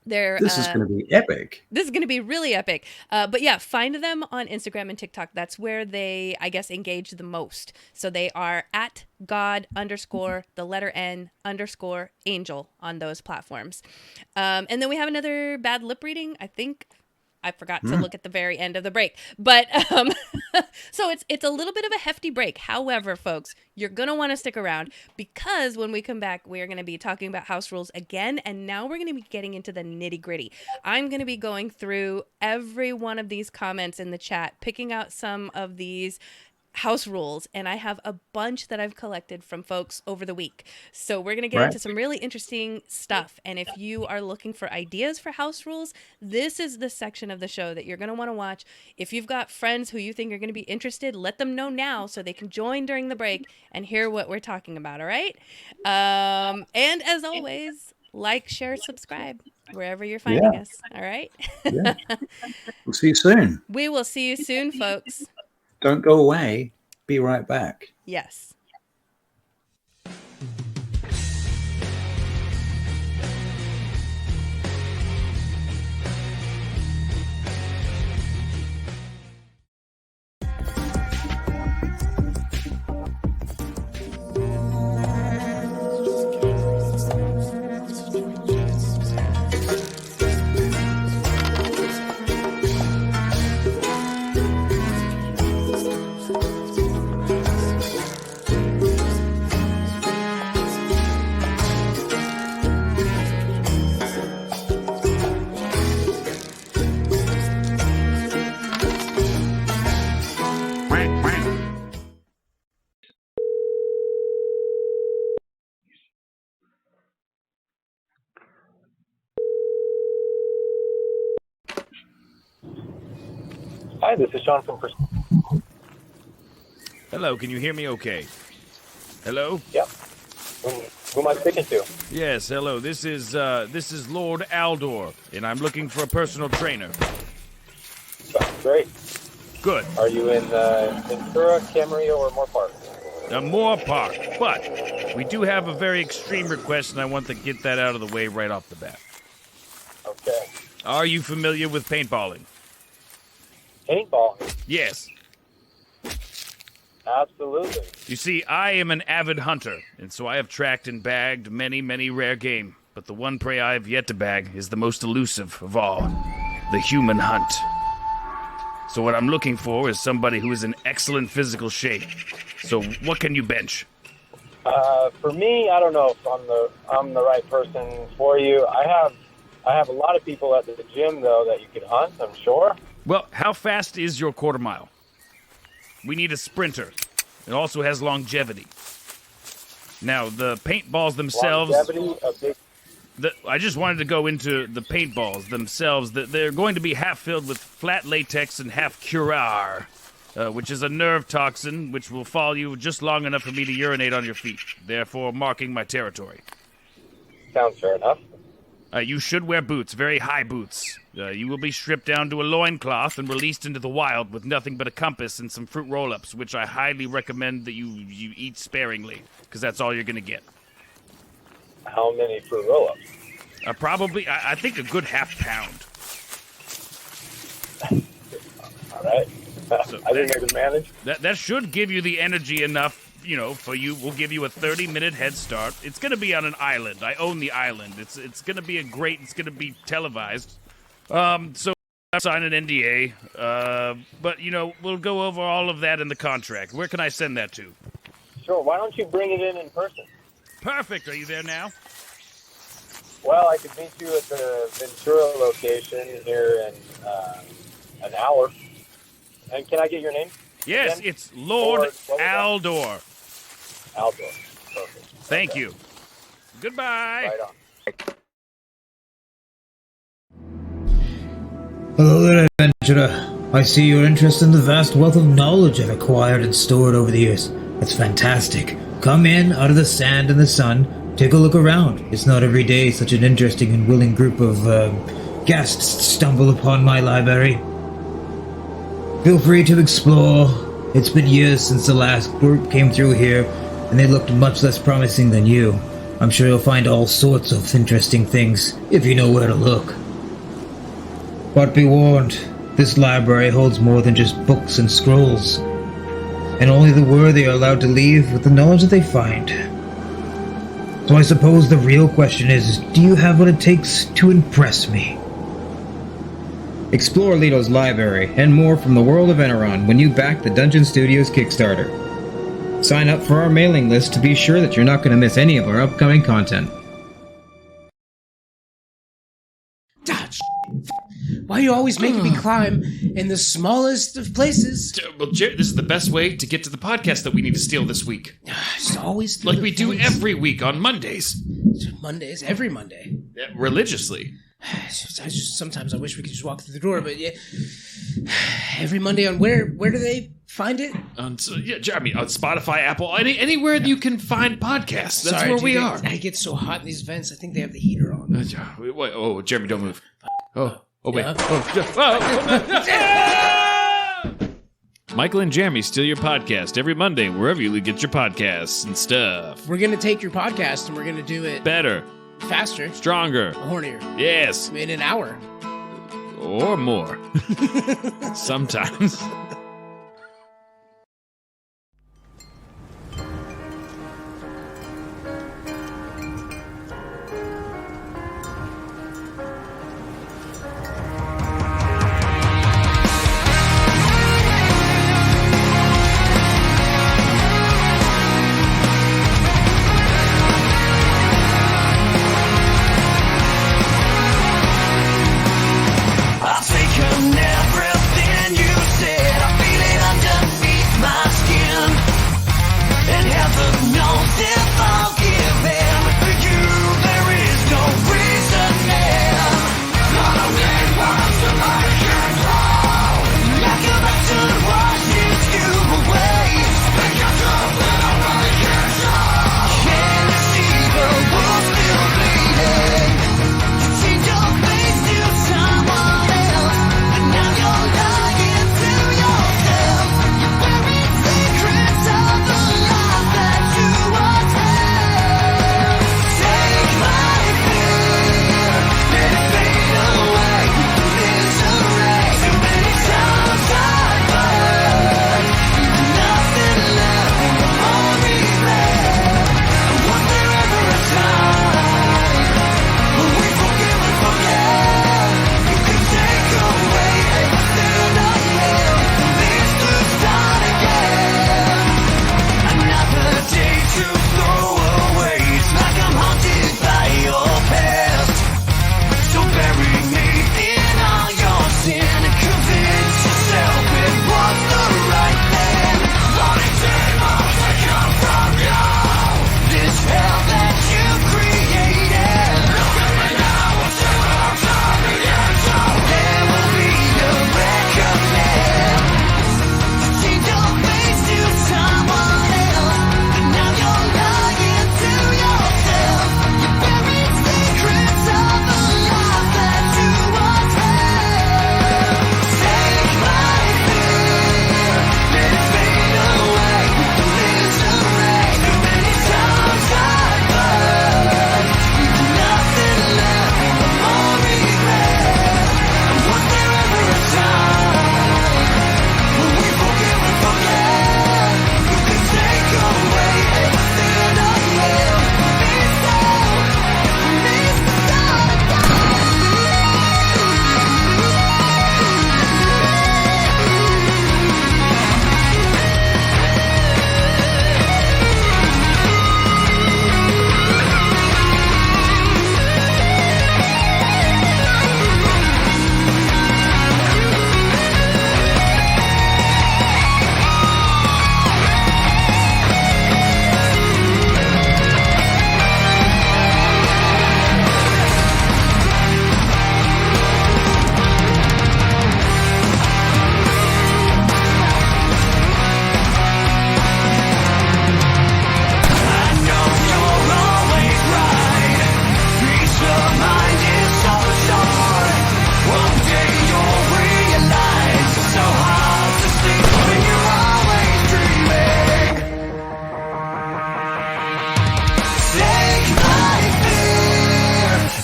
This is going to be epic.
This is going to be really epic. But yeah, find them on Instagram and TikTok. That's where they, I guess, engage the most. So they are at God_N_Angel on those platforms. And then we have another bad lip reading. I think I forgot to look at the very end of the break. But so it's a little bit of a hefty break. However, folks, you're going to want to stick around, because when we come back, we are going to be talking about house rules again. And now we're going to be getting into the nitty gritty. I'm going to be going through every one of these comments in the chat, picking out some of these house rules, and I have a bunch that I've collected from folks over the week. So we're going to get into some really interesting stuff. And if you are looking for ideas for house rules, this is the section of the show that you're going to want to watch. If you've got friends who you think are going to be interested, let them know now so they can join during the break and hear what we're talking about. All right. And as always, like, share, subscribe wherever you're finding us. All right.
We'll see you soon.
We will see you soon, folks.
Don't go away. Be right back.
Yes.
Hi, this is Sean from
Hello, can you hear me okay? Hello?
Yeah. Who am I speaking to?
Yes, hello. This is Lord Aldor, and I'm looking for a personal trainer.
Great.
Good.
Are you in Ventura, Camarillo, or Moore Park?
Moore Park, but we do have a very extreme request, and I want to get that out of the way right off the bat.
Okay.
Are you familiar with paintballing?
Paintball.
Yes.
Absolutely.
You see, I am an avid hunter, and so I have tracked and bagged many, many rare game. But the one prey I have yet to bag is the most elusive of all, the human hunt. So what I'm looking for is somebody who is in excellent physical shape. So what can you bench?
For me, I don't know if I'm the right person for you. I have a lot of people at the gym though that you could hunt, I'm sure.
Well, how fast is your quarter mile? We need a sprinter. It also has longevity. Now, the paintballs themselves...
Longevity, a big...
I just wanted to go into the paintballs themselves. They're going to be half filled with flat latex and half curare, which is a nerve toxin which will follow you just long enough for me to urinate on your feet, therefore marking my territory.
Sounds fair enough.
You should wear boots, very high boots. You will be stripped down to a loincloth and released into the wild with nothing but a compass and some fruit roll-ups, which I highly recommend that you eat sparingly, because that's all you're going to get.
How many fruit roll-ups?
Probably, I think a good half pound.
All right.
So
I think I can manage.
That should give you the energy enough, for you. We'll give you a 30-minute head start. It's going to be on an island. I own the island. It's going to be it's going to be televised. So I'll sign an NDA. But, we'll go over all of that in the contract. Where can I send that to?
Sure. Why don't you bring it in person?
Perfect. Are you there now?
Well, I could meet you at the Ventura location here in an hour. And can I get your name?
Yes,
again?
it's Lord Aldor.
Aldor. Perfect.
Thank you. Goodbye.
Right on.
Hello there, adventurer. I see your interest in the vast wealth of knowledge I've acquired and stored over the years. That's fantastic. Come in, out of the sand and the sun. Take a look around. It's not every day such an interesting and willing group of guests stumble upon my library. Feel free to explore. It's been years since the last group came through here, and they looked much less promising than you. I'm sure you'll find all sorts of interesting things, if you know where to look. But be warned, this library holds more than just books and scrolls, and only the worthy are allowed to leave with the knowledge that they find. So I suppose the real question is, do you have what it takes to impress me?
Explore Leto's library and more from the world of Eneron when you back the Dungeon Studios Kickstarter. Sign up for our mailing list to be sure that you're not going to miss any of our upcoming content.
Why are you always making me climb in the smallest of places?
Well, Jerry, this is the best way to get to the podcast that we need to steal this week.
It's always
like we do every week on Mondays.
Mondays, every Monday.
Yeah, religiously.
Sometimes I wish we could just walk through the door, but yeah. Every Monday on where do they find it?
On Spotify, Apple, anywhere you can find podcasts. That's
Sorry,
where we are.
I get so hot in these vents. I think they have the heater on.
Oh, Jeremy, don't move. Oh, wait. Michael and Jeremy steal your podcast every Monday wherever you get your podcasts and stuff.
We're going to take your podcast and we're going to do it
better,
faster,
stronger,
hornier.
Yes.
In an hour.
Or more. Sometimes.
I've taken everything you said.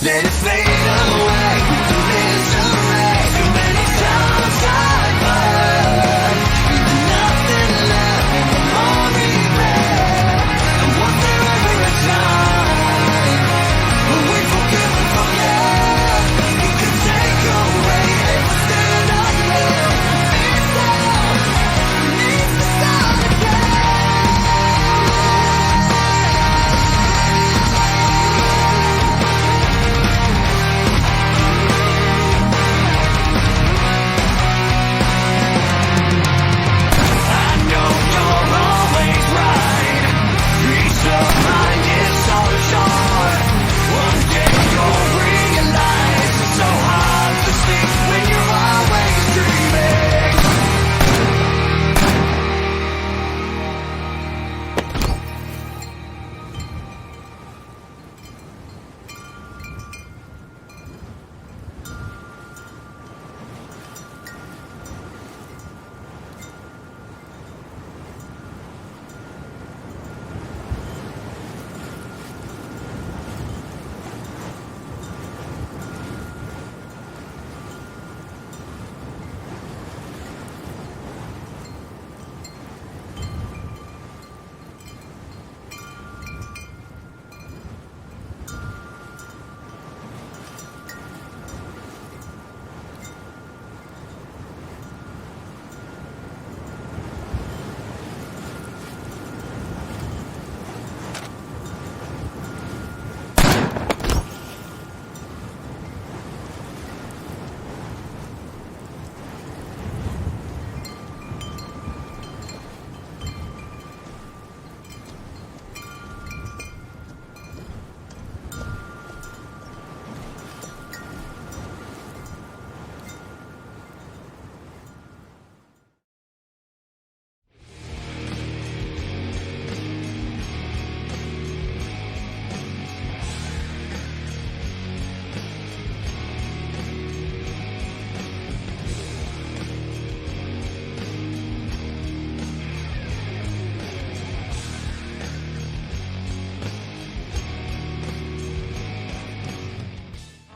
Let it fade away with the misery. Too many times I've heard nothing left but more regret. And was there ever a time when we forgive and forget? You can take away everything I love. This love needs to start again. I know you're always right. Peace of mind is so short. One day you'll realize it's so hard to sleep when you're always dreaming.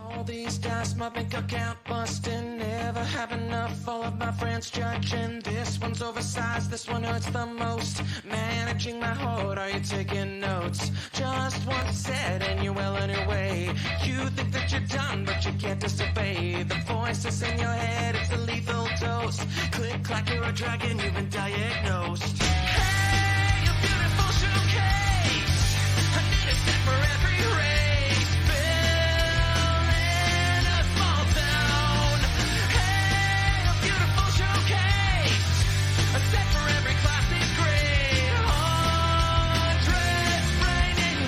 All these dice, my bank account busting. Never have enough, all of my friends judging. This one's oversized, this one hurts the most. Managing my heart, are you taking notes? Just one set and you're well on your way. You think that you're done, but you can't disobey. The voices in your head, it's a lethal dose. Click, clack, you're a dragon, you've been diagnosed. Hey, a beautiful showcase. I need a set for every race. Building a small town. Hey, a beautiful showcase. A set for every classic grade. Hundreds raining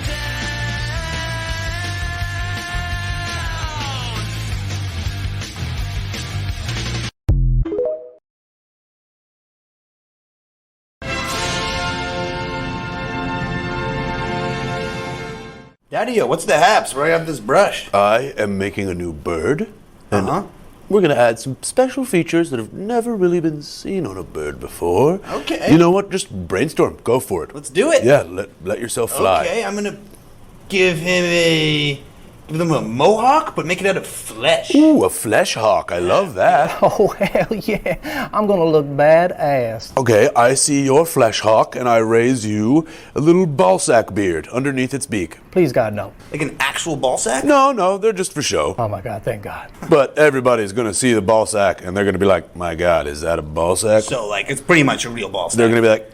Daddy-o, what's the haps? Where I have this brush?
I am making a new bird, and we're going to add some special features that have never really been seen on a bird before.
Okay.
You know what? Just brainstorm. Go for it.
Let's do it.
Yeah, let yourself fly.
Okay, I'm gonna give them a mohawk, but make it out of flesh.
Ooh, a flesh hawk. I love that.
Oh, hell yeah. I'm gonna look badass.
Okay, I see your flesh hawk, and I raise you a little ballsack beard underneath its beak.
Please, God, no.
Like an actual ballsack?
No, they're just for show.
Oh, my God, thank God.
But everybody's going to see the ballsack, and they're going to be like, my God, is that a ballsack?
So, like, it's pretty much a real ballsack.
They're going to be like,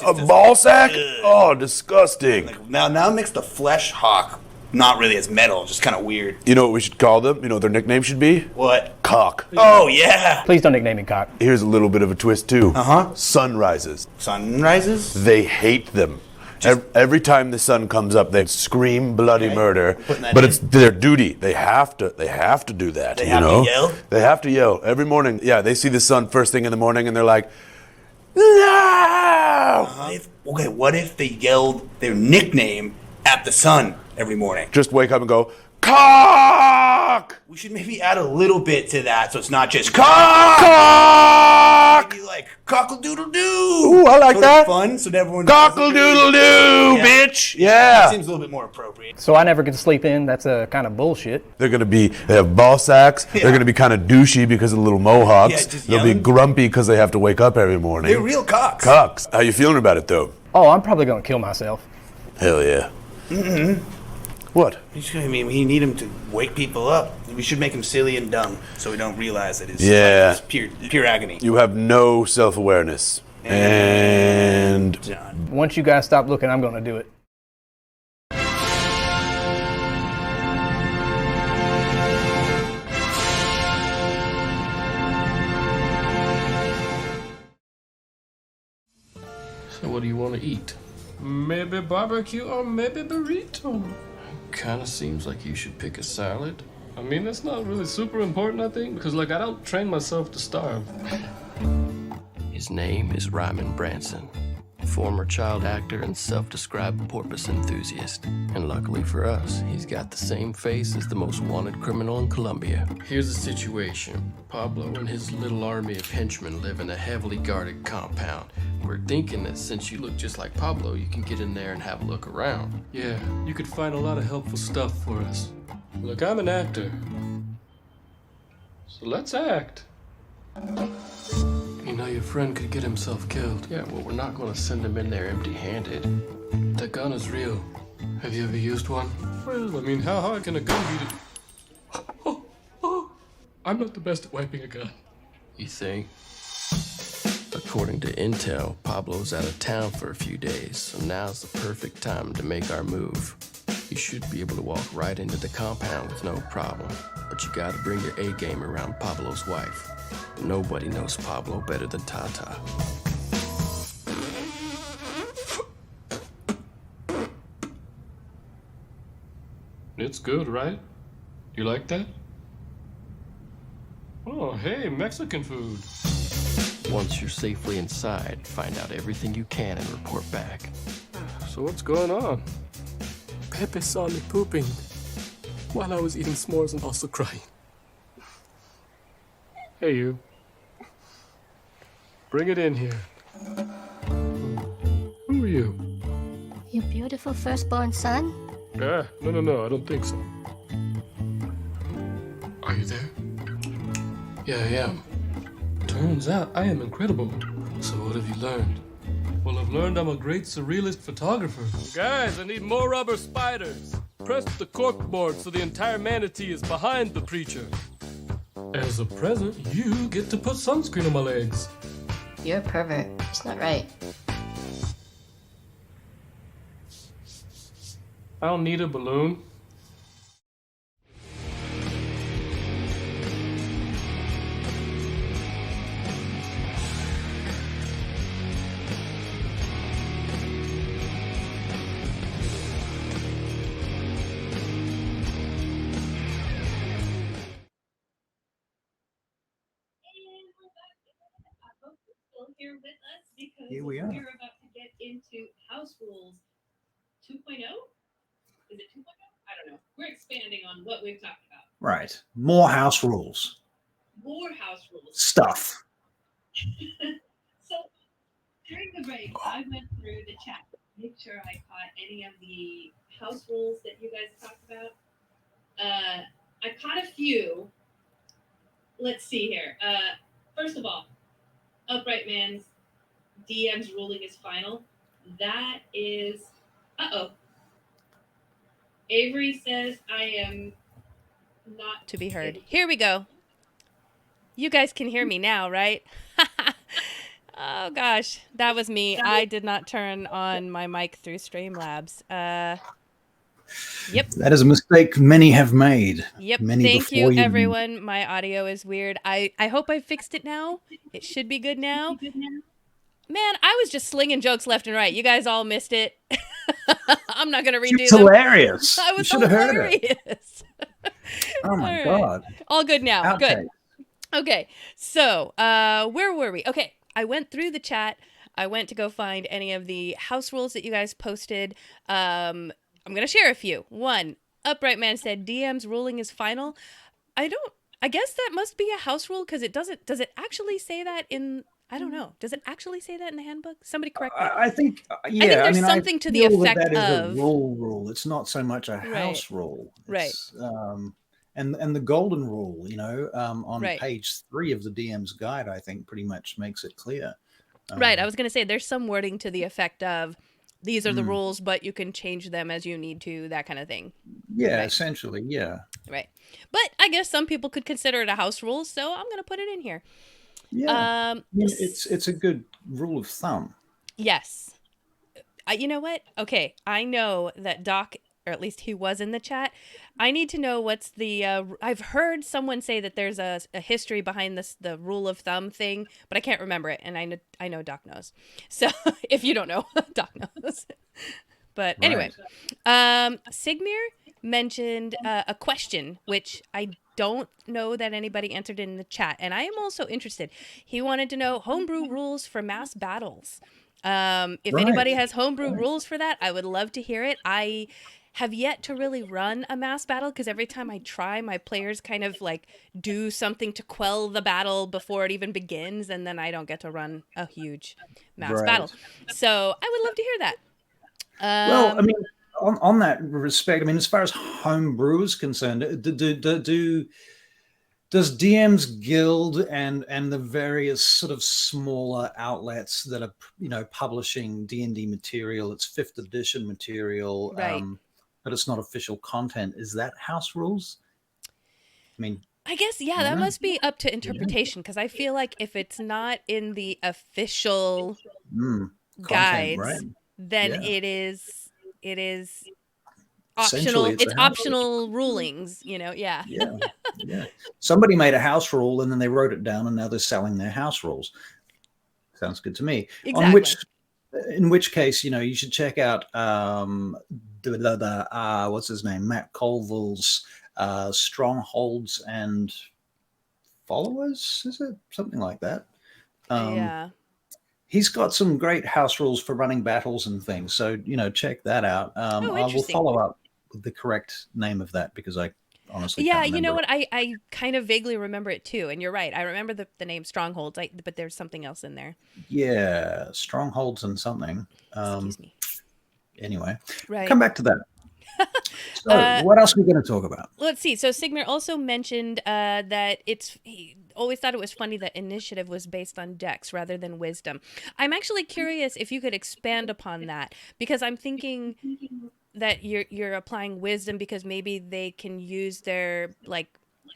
a ballsack? Oh, disgusting.
Like, now it makes the flesh hawk not really as metal, just kind of weird.
You know what we should call them? You know what their nickname should be?
What?
Cock.
Oh, yeah.
Please don't nickname me Cock.
Here's a little bit of a twist, too. Sunrises.
Sunrises?
They hate them. Every time the sun comes up, they scream bloody murder. But it's their duty. They have to do that.
They have to yell?
They have to yell every morning. Yeah, they see the sun first thing in the morning, and they're like, no!
Okay, what if they yelled their nickname at the sun every morning?
Just wake up and go, cock!
We should maybe add a little bit to that so it's not just cock! Maybe like cockle-doodle-doo!
Ooh, I like
Sort of
that.
fun, so that everyone...
Cockle-doodle-doo, bitch! Yeah!
That seems a little bit more appropriate.
So I never get to sleep in. That's a kind of bullshit.
They have ball sacks.
Yeah.
They're going to be kind of douchey because of the little mohawks.
Yeah, just
They'll be
yelling.
grumpy because they have to wake up every morning.
They're real cocks.
Cocks. How you feeling about it, though?
Oh, I'm probably going to kill myself.
Hell yeah.
Mm-hmm.
What?
I mean, we need him to wake people up. We should make him silly and dumb so we don't realize that it's pure agony.
You have no self-awareness. And...
Once you guys stop looking, I'm going to do it.
So what do you want to eat? Maybe barbecue or maybe burrito. Kinda seems like you should pick a salad. I mean, that's not really super important, I think, because, like, I don't train myself to starve. His name is Ryman Branson, former child actor and self-described porpoise enthusiast. And luckily for us, he's got the same face as the most wanted criminal in Colombia. Here's the situation. Pablo and his little army of henchmen live in a heavily guarded compound. We're thinking that since you look just like Pablo, you can get in there and have a look around. Yeah, you could find a lot of helpful stuff for us. Look, I'm an actor. So let's act. You know, your friend could get himself killed. Yeah, well, we're not going to send him in there empty-handed. The gun is real. Have you ever used one? Well, I mean, how hard can a gun be to... I'm not the best at wiping a gun. You think? According to intel, Pablo's out of town for a few days, so now's the perfect time to make our move. You should be able to walk right into the compound with no problem, but you gotta bring your A game around Pablo's wife. Nobody knows Pablo better than Tata. It's good, right? You like that? Oh, hey, Mexican food. Once you're safely inside, find out everything you can and report back. So what's going on? Pepe saw me pooping while I was eating s'mores and also crying. Hey, you. Bring it in here. Who are you?
Your beautiful firstborn son?
No, I don't think so. Are you there? Yeah, I am. Turns out I am incredible. So what have you learned? Well, I've learned I'm a great surrealist photographer. Guys, I need more rubber spiders. Press the corkboard so the entire manatee is behind the preacher. As a present, you get to put sunscreen on my legs.
You're a pervert. It's not right.
I don't need a balloon.
Here with us because
Here we are.
we're about to get into House Rules 2.0. Is it 2.0? I don't know. We're expanding on what we've talked about.
Right. More house rules.
More house rules.
Stuff.
So during the break, I went through the chat to make sure I caught any of the house rules that you guys talked about. I caught a few. Let's see here. First of all, Upright Man's DM's ruling is final. That is... Uh-oh. Avery says I am not... To be heard. Here we go. You guys can hear me now, right? Oh, gosh. That was me. I did not turn on my mic through Streamlabs. Yep.
That is a mistake many have made.
Yep.
Many
Thank you,
before
everyone. My audio is weird. I hope I fixed it now. It should be good now. Man, I was just slinging jokes left and right. You guys all missed it. I'm not going to redo
It's
them.
hilarious.
I
You
was
should have heard it.
hilarious.
Oh my
All right.
God.
All good now. Good.
Outtakes.
Okay. So, where were we? Okay. I went through the chat. I went to go find any of the house rules that you guys posted. I'm going to share a few. One, Upright Man said DM's ruling is final. I guess that must be a house rule because does it actually say that in, I don't know. Does it actually say that in the handbook? Somebody correct me.
I think,
I think there's something to the
feel
effect
that is
of
a rule. It's not so much a
Right.
house rule.
Right.
It's, and the golden rule, on
Right.
page 3 of the DM's guide, I think pretty much makes it clear.
Right. I was going to say there's some wording to the effect of these are the
Mm.
rules, but you can change them as you need to, that kind of thing.
Yeah,
Right.
essentially, yeah.
Right. But I guess some people could consider it a house rule, so I'm going to put it in here.
Yeah. I mean, it's a good rule of thumb.
Yes. You know what? Okay, I know that Doc, or at least he was in the chat. I need to know what's the. I've heard someone say that there's a history behind the rule of thumb thing, but I can't remember it, and I know Doc knows. So if you don't know, Doc knows. But anyway, Sigmir mentioned a question which I don't know that anybody answered in the chat, and I am also interested. He wanted to know homebrew rules for mass battles. If anybody has homebrew rules for that, I would love to hear it. I have yet to really run a mass battle because every time I try, my players kind of like do something to quell the battle before it even begins, and then I don't get to run a huge mass battle. So I would love to hear that.
Well, I mean, on that respect, I mean, as far as homebrew is concerned, does DM's Guild and the various sort of smaller outlets that are publishing D&D material, it's 5th edition material,
Right.
but it's not official content, is that house rules? I mean,
I guess, yeah, that must be up to interpretation because I feel like if it's not in the official guides,
right?
then
Yeah.
it is
Essentially,
optional. It's
a house
optional rulings, yeah.
Yeah. Somebody made a house rule and then they wrote it down and now they're selling their house rules. Sounds good to me.
Exactly.
In which case, you should check out what's his name? Matt Colville's Strongholds and Followers, is it? Something like that.
Yeah.
He's got some great house rules for running battles and things. So, check that out. I will
interesting.
follow up with the correct name of that because I honestly
Yeah,
can't
you know
remember
what? I kind of vaguely remember it too. And you're right. I remember the name Strongholds, but there's something else in there.
Yeah, Strongholds and something.
Excuse me.
Anyway,
Right.
come back to that. So, what else are we going to talk about?
Let's see. So Sigmar also mentioned that he always thought it was funny that initiative was based on dex rather than wisdom. I'm actually curious if you could expand upon that because I'm thinking that you're applying wisdom because maybe they can use their like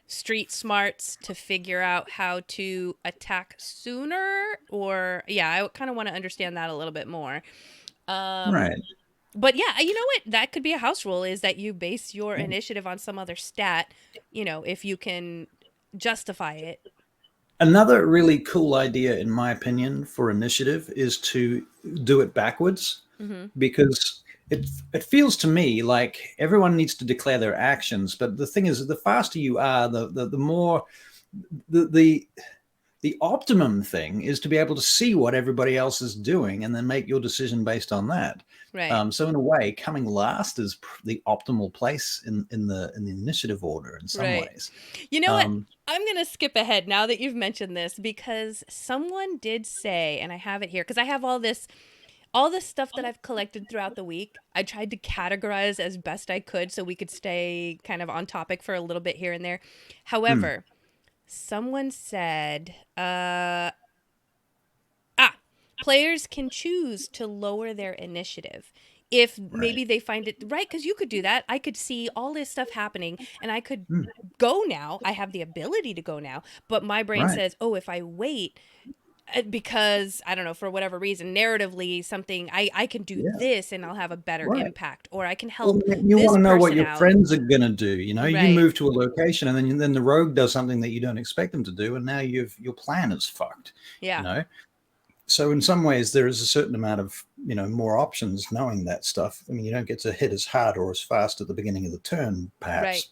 street smarts to figure out how to attack sooner, or I kind of want to understand that a little bit more.
Right.
But yeah, you know what? That could be a house rule is that you base your initiative on some other stat, if you can justify it.
Another really cool idea, in my opinion, for initiative is to do it backwards because it feels to me like everyone needs to declare their actions. But the thing is, the faster you are, the more the optimum thing is to be able to see what everybody else is doing and then make your decision based on that.
Right.
So in a way, coming last is the optimal place in the initiative order in some ways.
You know what? I'm going to skip ahead now that you've mentioned this because someone did say, and I have it here because I have all this stuff that I've collected throughout the week. I tried to categorize as best I could so we could stay kind of on topic for a little bit here and there. However, someone said, players can choose to lower their initiative if maybe they find it right, because you could do that. I could see all this stuff happening and I could go now. I have the ability to go now, but my brain says, oh, if I wait, because I don't know, for whatever reason, narratively something, I can do this and I'll have a better impact, or I can help.
You want to know what your
out.
friends are going to do. You
Right.
move to a location and then the rogue does something that you don't expect them to do, and now your plan is fucked.
Yeah.
So in some ways there is a certain amount of more options knowing that stuff. I mean, you don't get to hit as hard or as fast at the beginning of the turn, perhaps.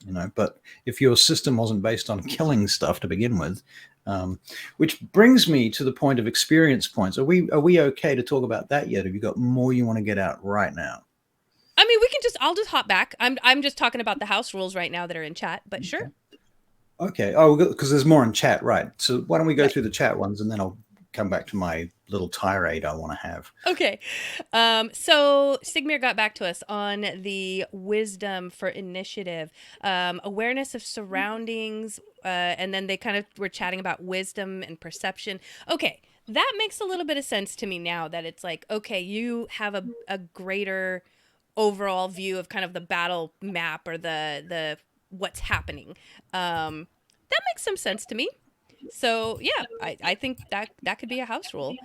Right.
But if your system wasn't based on killing stuff to begin with, which brings me to the point of experience points. Are we okay to talk about that yet? Have you got more you want to get out right now?
I mean, I'll just hop back. I'm just talking about the house rules right now that are in chat, but sure.
Okay. Oh, because there's more in chat, right? So why don't we go through the chat ones, and then I'll come back to my little tirade I want to have.
Okay. So Sigmir got back to us on the wisdom for initiative, awareness of surroundings, and then they kind of were chatting about wisdom and perception. Okay. That makes a little bit of sense to me now that it's like, okay, you have a greater overall view of kind of the battle map or the what's happening. That makes some sense to me. So yeah, I think that could be a house rule.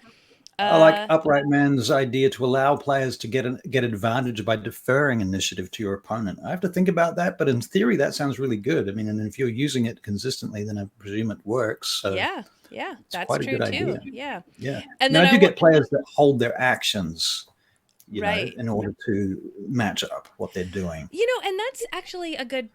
I like Upright Man's idea to allow players to get advantage by deferring initiative to your opponent. I have to think about that, but in theory, that sounds really good. I mean, and if you're using it consistently, then I presume it works. So
yeah, that's
quite a
true
good
too.
idea.
Yeah,
yeah.
And
now
then
I do get players that hold their actions,
right,
in order to match up what they're doing.
And that's actually a good.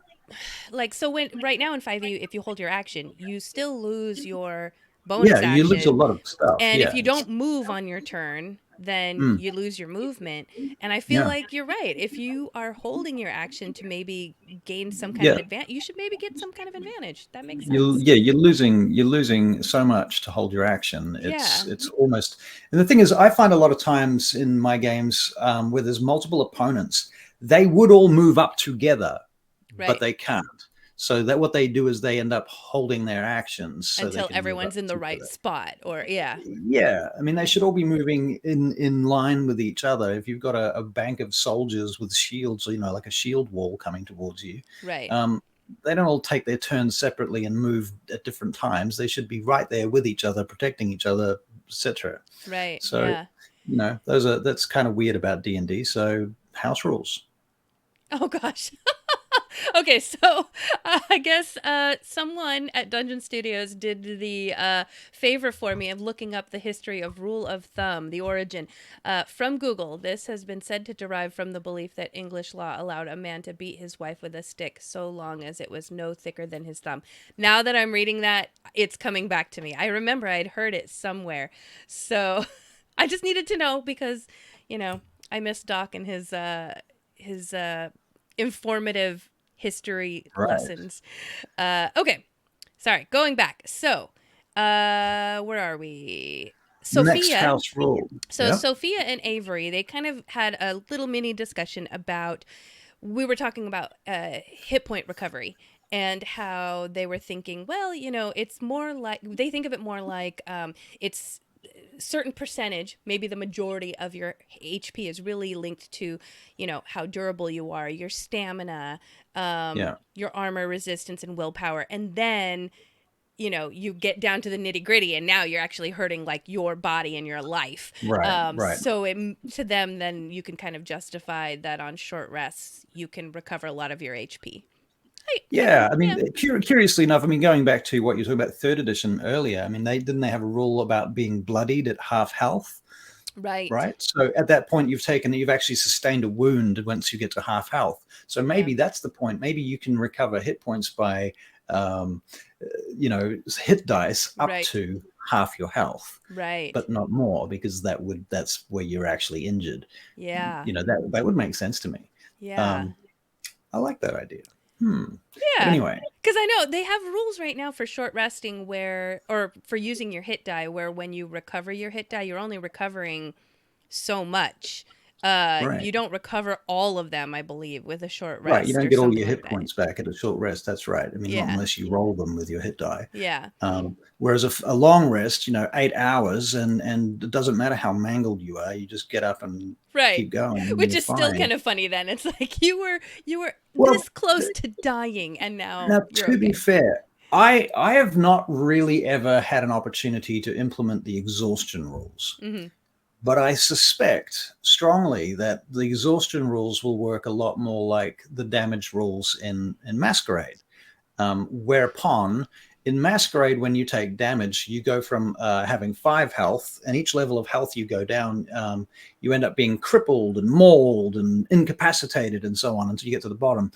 Like, so when right now in 5e, if you hold your action, you still lose your bonus action.
You lose a lot of stuff.
And if you don't move on your turn, then you lose your movement. And I feel like you're right. If you are holding your action to maybe gain some kind of advantage, you should maybe get some kind of advantage. That makes sense.
You're losing so much to hold your action. It's almost, and the thing is, I find a lot of times in my games where there's multiple opponents, they would all move up together, but they can't. So that what they do is they end up holding their actions so
until everyone's in the right spot, or
I mean, they should all be moving in line with each other. If you've got a bank of soldiers with shields, like a shield wall coming towards you,
right?
They don't all take their turns separately and move at different times. They should be right there with each other, protecting each other, etc.
Right.
So that's kind of weird about D&D. So house rules.
Oh gosh. Okay, so I guess someone at Dungeon Studios did the favor for me of looking up the history of rule of thumb, the origin. From Google, this has been said to derive from the belief that English law allowed a man to beat his wife with a stick so long as it was no thicker than his thumb. Now that I'm reading that, it's coming back to me. I remember I'd heard it somewhere. So I just needed to know because, I miss Doc and his informative history lessons. Okay, sorry, going back. So where are we? Sophia.
Next house rule.
So Sophia and Avery, they kind of had a little mini discussion about, we were talking about hit point recovery and how they were thinking, well, it's more like, they think of it more like it's certain percentage, maybe the majority of your HP is really linked to, how durable you are, your stamina, your armor resistance and willpower. And then, you get down to the nitty gritty and now you're actually hurting like your body and your life.
Right.
So to them, then you can kind of justify that on short rests, you can recover a lot of your HP.
I mean, curiously enough, going back to what you were talking about third edition earlier, I mean, they have a rule about being bloodied at half health. Right. So at that point, you've actually sustained a wound once you get to half health. So maybe that's the point. Maybe you can recover hit points by, hit dice up to half your health.
Right.
But not more, because that's where you're actually injured.
Yeah.
That would make sense to me.
Yeah.
I like that idea.
Yeah.
But anyway,
because I know they have rules right now for short resting or for using your hit die, where when you recover your hit die, you're only recovering so much. You don't recover all of them, I believe, with a short rest.
Right, you don't get all your hit points back at a short rest. That's right. I mean, not unless you roll them with your hit die.
Yeah.
Whereas a long rest, 8 hours, and it doesn't matter how mangled you are, you just get up and keep going.
Which is still kind of funny. Then it's like you were this close to dying, and now.
Now, to be fair, I have not really ever had an opportunity to implement the exhaustion rules.
Mm-hmm.
But I suspect strongly that the exhaustion rules will work a lot more like the damage rules in Masquerade, whereupon in Masquerade, when you take damage, you go from having 5 health, and each level of health you go down, you end up being crippled and mauled and incapacitated and so on until you get to the bottom.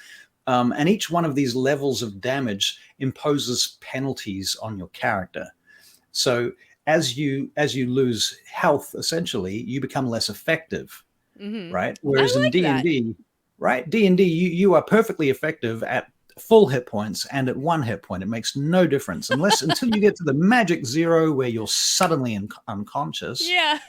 And each one of these levels of damage imposes penalties on your character. So as you lose health, essentially, you become less effective, right? Whereas in D&D, right, D&D, you are perfectly effective at full hit points and at 1 hit point. It makes no difference until you get to the magic 0 where you're suddenly unconscious.
Yeah.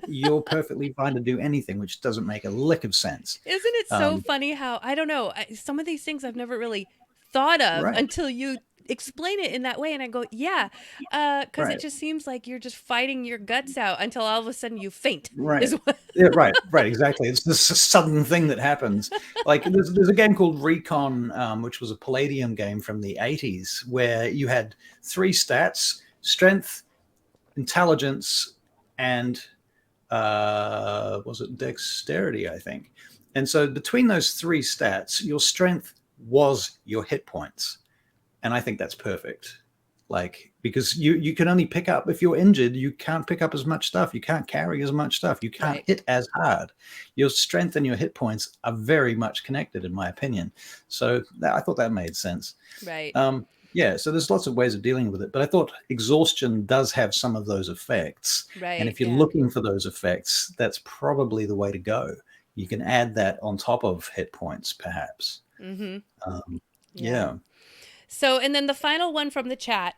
You're perfectly fine to do anything, which doesn't make a lick of sense.
Isn't it so funny how, I don't know, some of these things I've never really thought of
Right.
until you explain it in that way, and I go, yeah, because
Right.
it just seems like you're just fighting your guts out until all of a sudden you faint.
Right.
is what-
Yeah, right, exactly. It's this sudden thing that happens. Like there's a game called Recon, which was a Palladium game from the 80s, where you had 3 stats: strength, intelligence, and was it dexterity, I think. And so between those 3 stats, your strength was your hit points. And I think that's perfect. Like, because you can only pick up, if you're injured, you can't pick up as much stuff. You can't carry as much stuff. You can't hit as hard. Your strength and your hit points are very much connected, in my opinion. So I thought that made sense.
Right.
Yeah, so there's lots of ways of dealing with it. But I thought exhaustion does have some of those effects.
Right.
And if you're looking for those effects, that's probably the way to go. You can add that on top of hit points, perhaps.
Mm-hmm.
Yeah.
So, and then the final one from the chat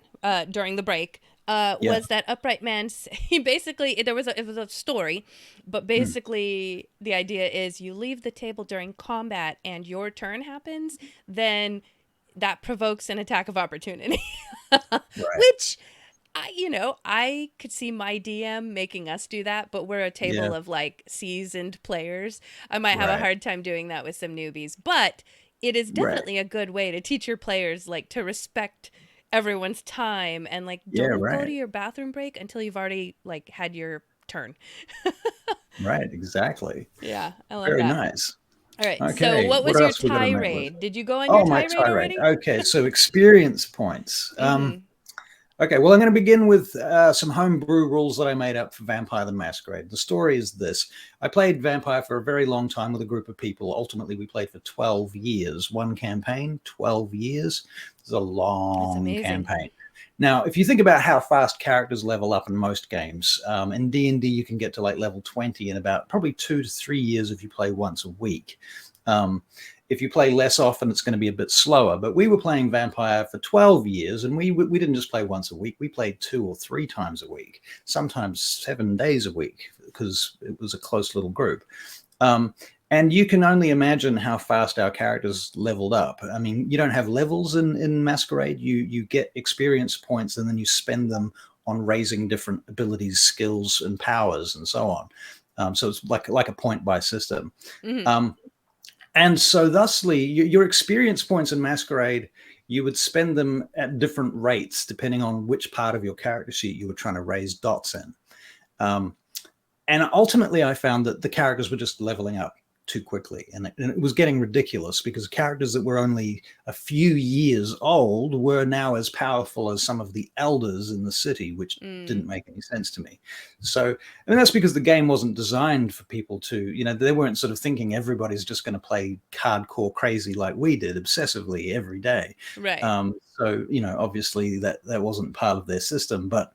during the break was that Upright Man. He basically, it was a story, but basically the idea is you leave the table during combat and your turn happens, then that provokes an attack of opportunity, which I could see my DM making us do that, but we're a table of like seasoned players. I might have a hard time doing that with some newbies, but it is definitely a good way to teach your players like to respect everyone's time and like don't go to your bathroom break until you've already like had your turn.
Right, exactly.
Yeah, I love
Very
that.
nice.
All right.
Okay,
So what was
what
your
else we gotta make
tirade? Did you go on
Oh,
your
my
tirade
tirade.
already?
Okay, so experience points. Okay, well, I'm going to begin with some homebrew rules that I made up for Vampire the Masquerade. The story is this. I played Vampire for a very long time with a group of people. Ultimately, we played for 12 years. One campaign, 12 years. It's a long campaign. Now, if you think about how fast characters level up in most games, in D&D, you can get to like level 20 in about probably 2 to 3 years if you play once a week. If you play less often, it's going to be a bit slower. But we were playing Vampire for 12 years, and we didn't just play once a week. We played 2 or 3 times a week, sometimes 7 days a week, because it was a close little group. And you can only imagine how fast our characters leveled up. I mean, you don't have levels in Masquerade. You get experience points, and then you spend them on raising different abilities, skills, and powers, and so on. So it's like a point-buy system. And so thusly, your experience points in Masquerade, you would spend them at different rates depending on which part of your character sheet you were trying to raise dots in. And ultimately, I found that the characters were just leveling up too quickly. And it was getting ridiculous because characters that were only a few years old were now as powerful as some of the elders in the city, which didn't make any sense to me. So, I mean, that's because the game wasn't designed for people to, they weren't sort of thinking everybody's just going to play hardcore crazy like we did obsessively every day.
Right.
So, obviously that wasn't part of their system. But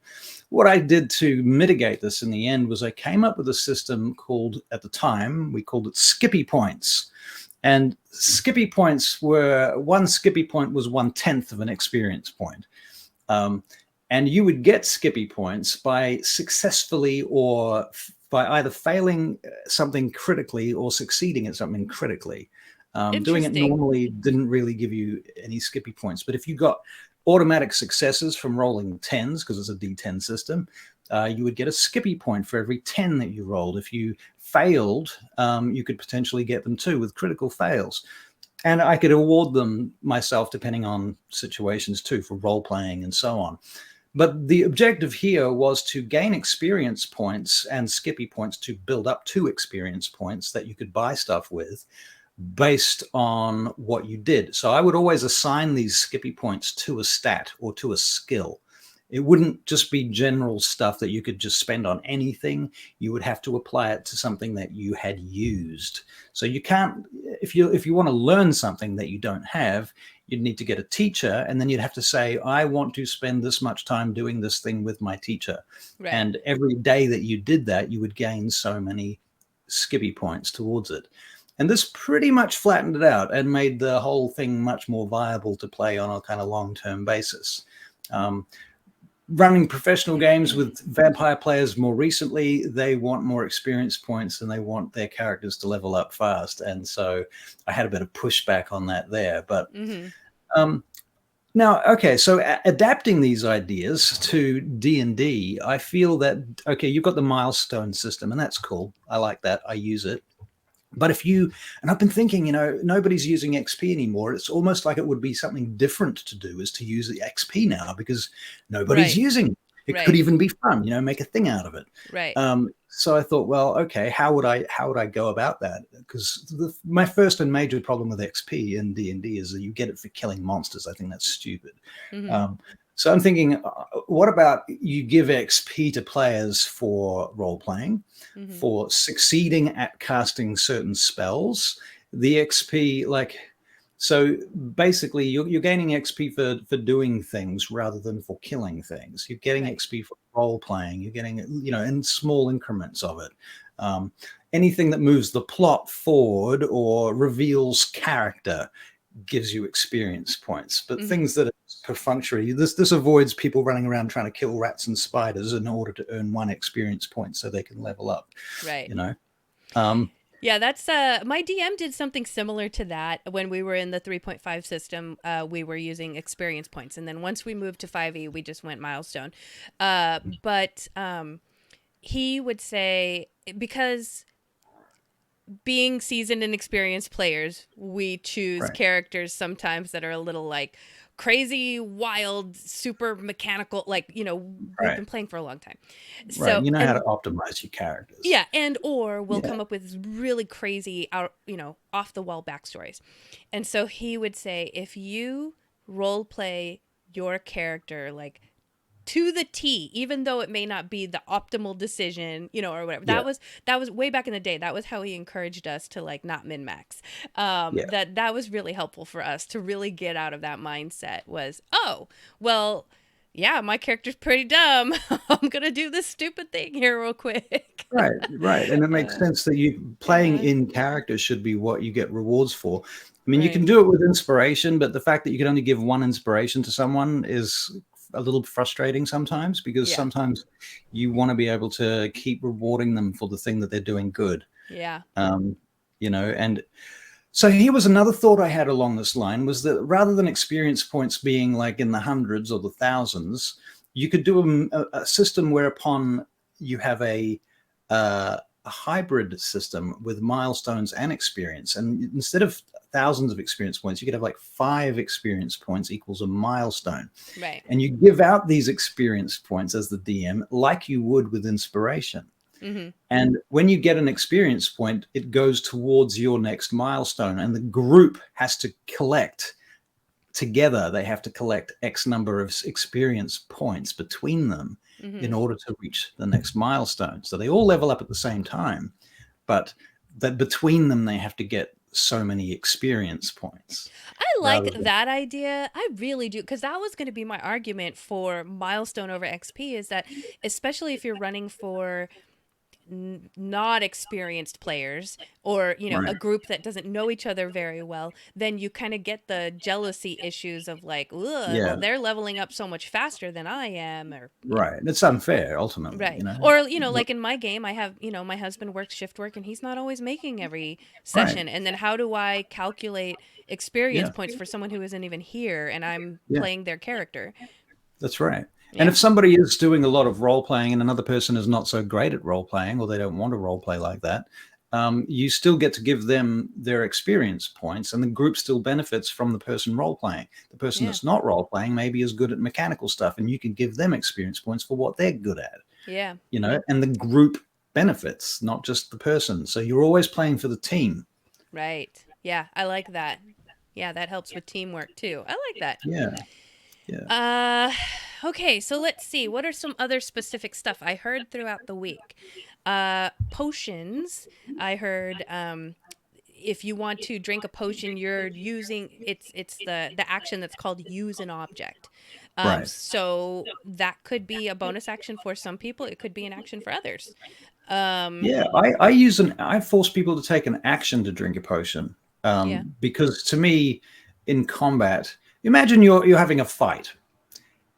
what I did to mitigate this in the end was I came up with a system called, at the time, we called it Skippy Points. And Skippy Points one Skippy point was 1/10 of an experience point. And you would get Skippy Points by successfully or by either failing something critically or succeeding at something critically. Doing it normally didn't really give you any Skippy Points. But if you got automatic successes from rolling 10s, because it's a D10 system, you would get a Skippy point for every 10 that you rolled. If you failed, you could potentially get them too with critical fails. And I could award them myself depending on situations too, for role playing and so on. But the objective here was to gain experience points and Skippy points to build up 2 experience points that you could buy stuff with, based on what you did. So I would always assign these Skippy points to a stat or to a skill. It wouldn't just be general stuff that you could just spend on anything. You would have to apply it to something that you had used. So you can't, if you want to learn something that you don't have, you'd need to get a teacher, and then you'd have to say, I want to spend this much time doing this thing with my teacher. Right. And every day that you did that, you would gain so many Skippy points towards it. And this pretty much flattened it out and made the whole thing much more viable to play on a kind of long-term basis. Running professional games with vampire players more recently, they want more experience points and they want their characters to level up fast. And so I had a bit of pushback on that there. But now, okay, so adapting these ideas to D&D, I feel that, okay, you've got the milestone system, and that's cool. I like that. I use it. But if you, and I've been thinking, you know, nobody's using XP anymore. It's almost like it would be something different to do is to use the XP now because nobody's using it. It could even be fun, you know, make a thing out of it.
Right.
So I thought, well, okay, how would I go about that? Because my first and major problem with XP in D&D is that you get it for killing monsters. I think that's stupid. So I'm thinking, what about you give XP to players for role-playing, for succeeding at casting certain spells? The XP, like, so basically you're gaining XP for doing things rather than for killing things. You're getting XP for role-playing. You're getting, you know, in small increments of it. Anything that moves the plot forward or reveals character gives you experience points, but things that are perfunctory, this avoids people running around trying to kill rats and spiders in order to earn 1 experience point so they can level up.
Right.
You know.
Yeah, that's my DM did something similar to that when we were in the 3.5 system. We were using experience points, and then once we moved to 5e, we just went milestone. But he would say, because being seasoned and experienced players, we choose characters sometimes that are a little like crazy, wild, super mechanical, like, you know, we've been playing for a long time. So
you know how to optimize your characters.
Yeah, and or we'll come up with really crazy, you know, off the wall backstories. And so he would say, if you role play your character like to the T, even though it may not be the optimal decision, you know, or whatever. That was way back in the day. That was how he encouraged us to like not min max. That was really helpful for us to really get out of that mindset. Was, oh, well, yeah, my character's pretty dumb. I'm gonna do this stupid thing here real quick.
Right, and it makes sense that you playing in character should be what you get rewards for. I mean, you can do it with inspiration, but the fact that you can only give 1 inspiration to someone is a little frustrating sometimes, because sometimes you want to be able to keep rewarding them for the thing that they're doing good.
Yeah.
You know, and so here was another thought I had along this line, was that rather than experience points being like in the hundreds or the thousands, you could do a system whereupon you have a hybrid system with milestones and experience. And instead of thousands of experience points, you could have like 5 experience points equals a milestone.
Right.
And you give out these experience points as the DM like you would with inspiration. And when you get an experience point, it goes towards your next milestone, and the group has to collect together. They have to collect X number of experience points between them in order to reach the next milestone. So they all level up at the same time, but that between them, they have to get so many experience points.
I like that idea. I really do, because that was going to be my argument for milestone over XP, is that especially if you're running for not experienced players, or, you know, a group that doesn't know each other very well, then you kind of get the jealousy issues of like, well, they're leveling up so much faster than I am, or
it's unfair ultimately, you know?
Or, you know, like in my game, I have, you know, my husband works shift work and he's not always making every session, and then how do I calculate experience points for someone who isn't even here and I'm playing their character?
That's right. And if somebody is doing a lot of role playing and another person is not so great at role playing, or they don't want to role play like that, you still get to give them their experience points, and the group still benefits from the person role playing. The person that's not role playing maybe is good at mechanical stuff, and you can give them experience points for what they're good at.
Yeah.
You know, and the group benefits, not just the person. So you're always playing for the team.
Right. Yeah, I like that. Yeah, that helps with teamwork too. I like that.
Yeah.
Okay, so let's see. What are some other specific stuff I heard throughout the week? Potions. I heard if you want to drink a potion, you're using it's the action that's called use an object. So that could be a bonus action for some people. It could be an action for others.
Yeah, I force people to take an action to drink a potion. Because to me, in combat, imagine you're having a fight.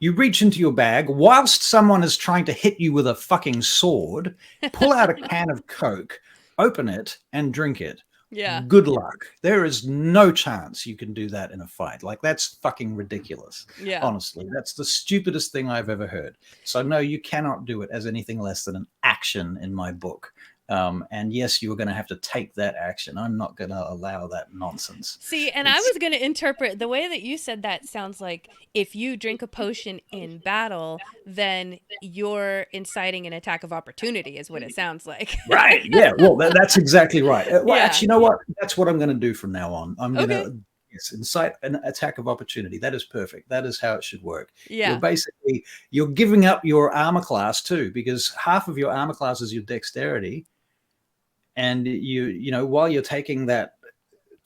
You reach into your bag whilst someone is trying to hit you with a fucking sword, pull out a can of Coke, open it, and drink it.
Yeah.
Good luck. There is no chance you can do that in a fight. Like, that's fucking ridiculous.
Yeah.
Honestly, that's the stupidest thing I've ever heard. So no, you cannot do it as anything less than an action in my book. And yes, you are going to have to take that action. I'm not going to allow that nonsense.
See, and I was going to interpret the way that you said that sounds like if you drink a potion in battle, then you're inciting an attack of opportunity is what it sounds like.
Right. Yeah. Well, that's exactly right. Well,
Yeah.
actually, you know what? That's what I'm going to do from now on. I'm going to incite an attack of opportunity. That is perfect. That is how it should work.
Yeah.
You're giving up your armor class too, because half of your armor class is your dexterity. And you know, while you're taking that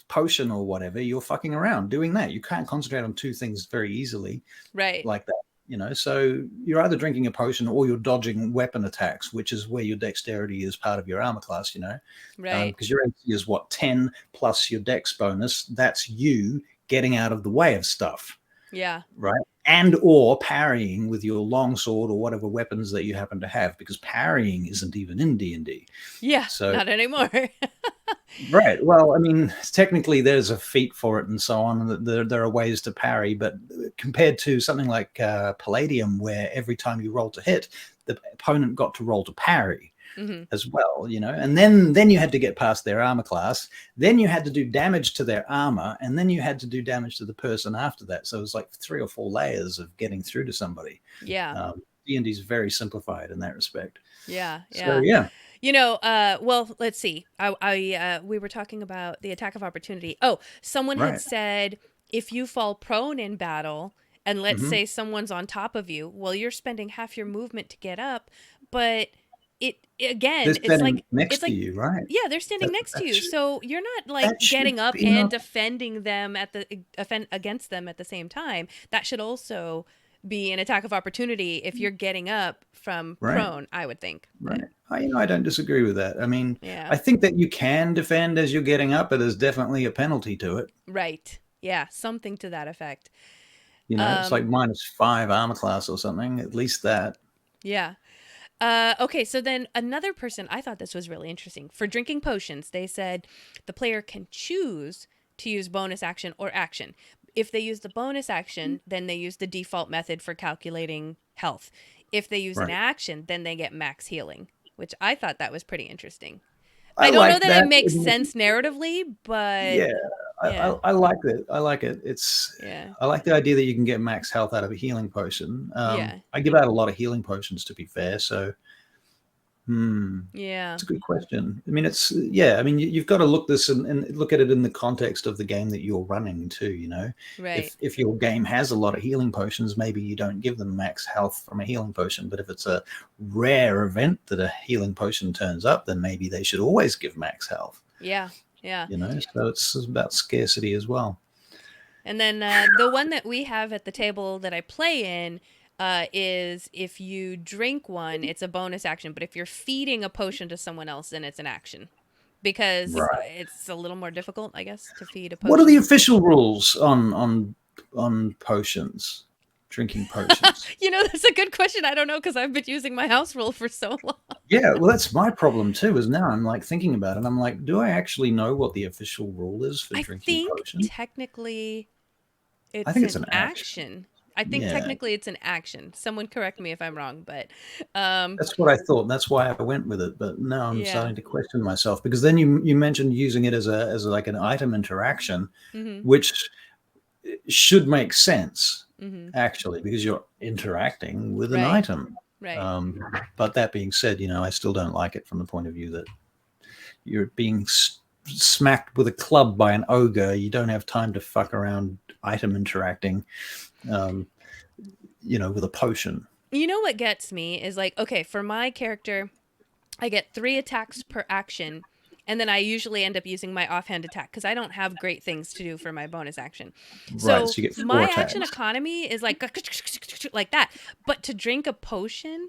potion or whatever, you're fucking around doing that. You can't concentrate on two things very easily,
right?
Like that, you know. So you're either drinking a potion or you're dodging weapon attacks, which is where your dexterity is part of your armor class, you know,
right?
Because your AC is what, 10 plus your dex bonus. That's you getting out of the way of stuff.
Yeah.
Right. And or parrying with your longsword or whatever weapons that you happen to have, because parrying isn't even in D&D.
Yeah,
so
not anymore.
Right. Well, I mean, technically there's a feat for it and so on. There are ways to parry, but compared to something like Palladium, where every time you roll to hit, the opponent got to roll to parry. As well, you know, and then you had to get past their armor class, then you had to do damage to their armor, and then you had to do damage to the person after that. So it was like 3 or 4 layers of getting through to somebody.
Yeah.
D&D is very simplified in that respect.
Yeah.
So, yeah.
You know, well, let's see. We were talking about the attack of opportunity. Oh, someone had said if you fall prone in battle, and let's say someone's on top of you, well, you're spending half your movement to get up, but it's like
next to you, right?
Yeah, they're standing next to you, so you're not like getting up and defending them against them at the same time. That should also be an attack of opportunity if you're getting up from prone, I would think.
Right. I don't disagree with that. I mean, I think that you can defend as you're getting up, but there's definitely a penalty to it.
Right. Yeah, something to that effect.
You know, it's like -5 armor class or something, at least that.
Yeah. Okay, so then another person, I thought this was really interesting. For drinking potions, they said the player can choose to use bonus action or action. If they use the bonus action, then they use the default method for calculating health. If they use an action, then they get max healing, which I thought that was pretty interesting. I don't know that it makes sense narratively, but
yeah. I like it. I like it. I like the idea that you can get max health out of a healing potion. I give out a lot of healing potions, to be fair. So, it's a good question. I mean, you've got to look this and look at it in the context of the game that you're running too. You know,
right?
If your game has a lot of healing potions, maybe you don't give them max health from a healing potion. But if it's a rare event that a healing potion turns up, then maybe they should always give max health.
Yeah. Yeah.
You know, so it's about scarcity as well.
And then the one that we have at the table that I play in is if you drink one, it's a bonus action. But if you're feeding a potion to someone else, then it's an action. Because it's a little more difficult, I guess, to feed a potion.
What are the official rules on potions? Drinking potions.
You know, that's a good question. I don't know, because I've been using my house rule for so long.
Yeah, well, that's my problem too. Is now I'm like thinking about it. I'm like, do I actually know what the official rule is for drinking potions?
Technically,
I think it's an
action. I think technically it's an action. Someone correct me if I'm wrong, but
that's what I thought. That's why I went with it. But now I'm starting to question myself, because then you mentioned using it as like an item interaction, which should make sense. Actually, because you're interacting with an item.
Right.
But that being said, you know, I still don't like it from the point of view that you're being smacked with a club by an ogre. You don't have time to fuck around item interacting, you know, with a potion.
You know what gets me is like, okay, for my character, I get 3 attacks per action. And then I usually end up using my offhand attack because I don't have great things to do for my bonus action. So
you get 4
my
attacks.
action economy is like that. But to drink a potion,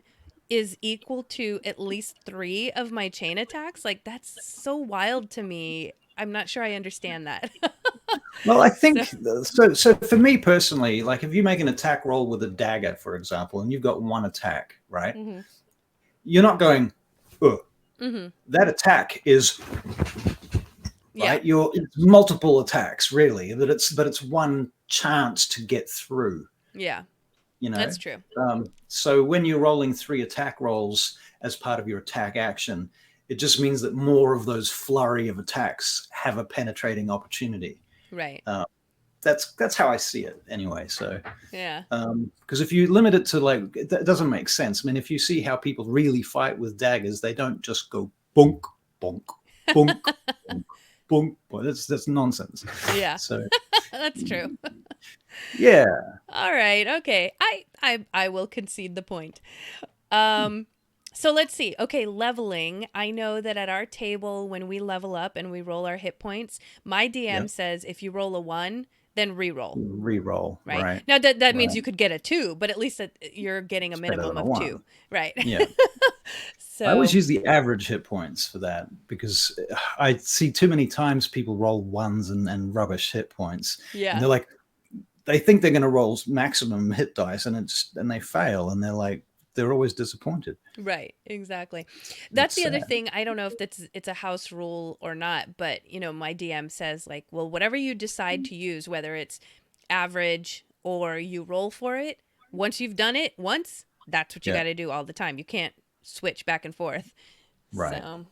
is equal to at least 3 of my chain attacks. Like, that's so wild to me. I'm not sure I understand that.
Well, I think so for me personally, like if you make an attack roll with a dagger, for example, and you've got 1 attack, right?
Mm-hmm.
You're not going, ugh.
Mm-hmm.
That attack is right. It's multiple attacks, really. But it's one chance to get through.
Yeah,
you know
that's true.
So when you're rolling 3 attack rolls as part of your attack action, it just means that more of those flurry of attacks have a penetrating opportunity.
Right.
That's how I see it anyway. So
yeah,
because if you limit it to like, that doesn't make sense. I mean, if you see how people really fight with daggers, they don't just go bonk, bonk, bonk, bonk, bonk. Well, that's nonsense.
Yeah.
So
that's true.
Yeah.
All right. Okay. I will concede the point. So let's see. Okay, leveling. I know that at our table, when we level up and we roll our hit points, my DM says if you roll a 1, then re-roll.
Re-roll. Right.
Now that means you could get a 2, but at least you're getting a minimum of 2. Right.
Yeah.
So
I always use the average hit points for that because I see too many times people roll 1s and rubbish hit points.
Yeah.
And they're like, they think they're going to roll maximum hit dice and they fail and they're always disappointed.
Right, exactly. That's the other thing. I don't know if it's a house rule or not, but my DM says like, well, whatever you decide to use, whether it's average or you roll for it, once you've done it once, that's what you got to do all the time. You can't switch back and forth.
Right.
So.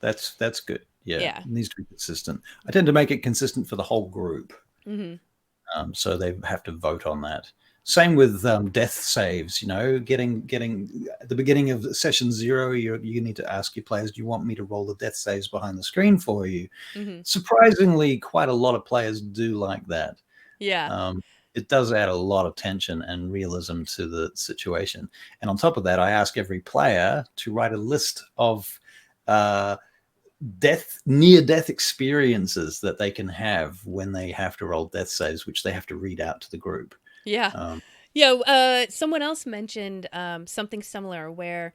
That's good. Yeah.
Yeah.
It needs to be consistent. I tend to make it consistent for the whole group.
Mm-hmm.
So they have to vote on that. Same with death saves, getting at the beginning of session 0, you need to ask your players, do you want me to roll the death saves behind the screen for you?
Mm-hmm.
Surprisingly, quite a lot of players do like that.
Yeah.
It does add a lot of tension and realism to the situation. And on top of that, I ask every player to write a list of near-death experiences that they can have when they have to roll death saves, which they have to read out to the group.
Yeah. Someone else mentioned something similar where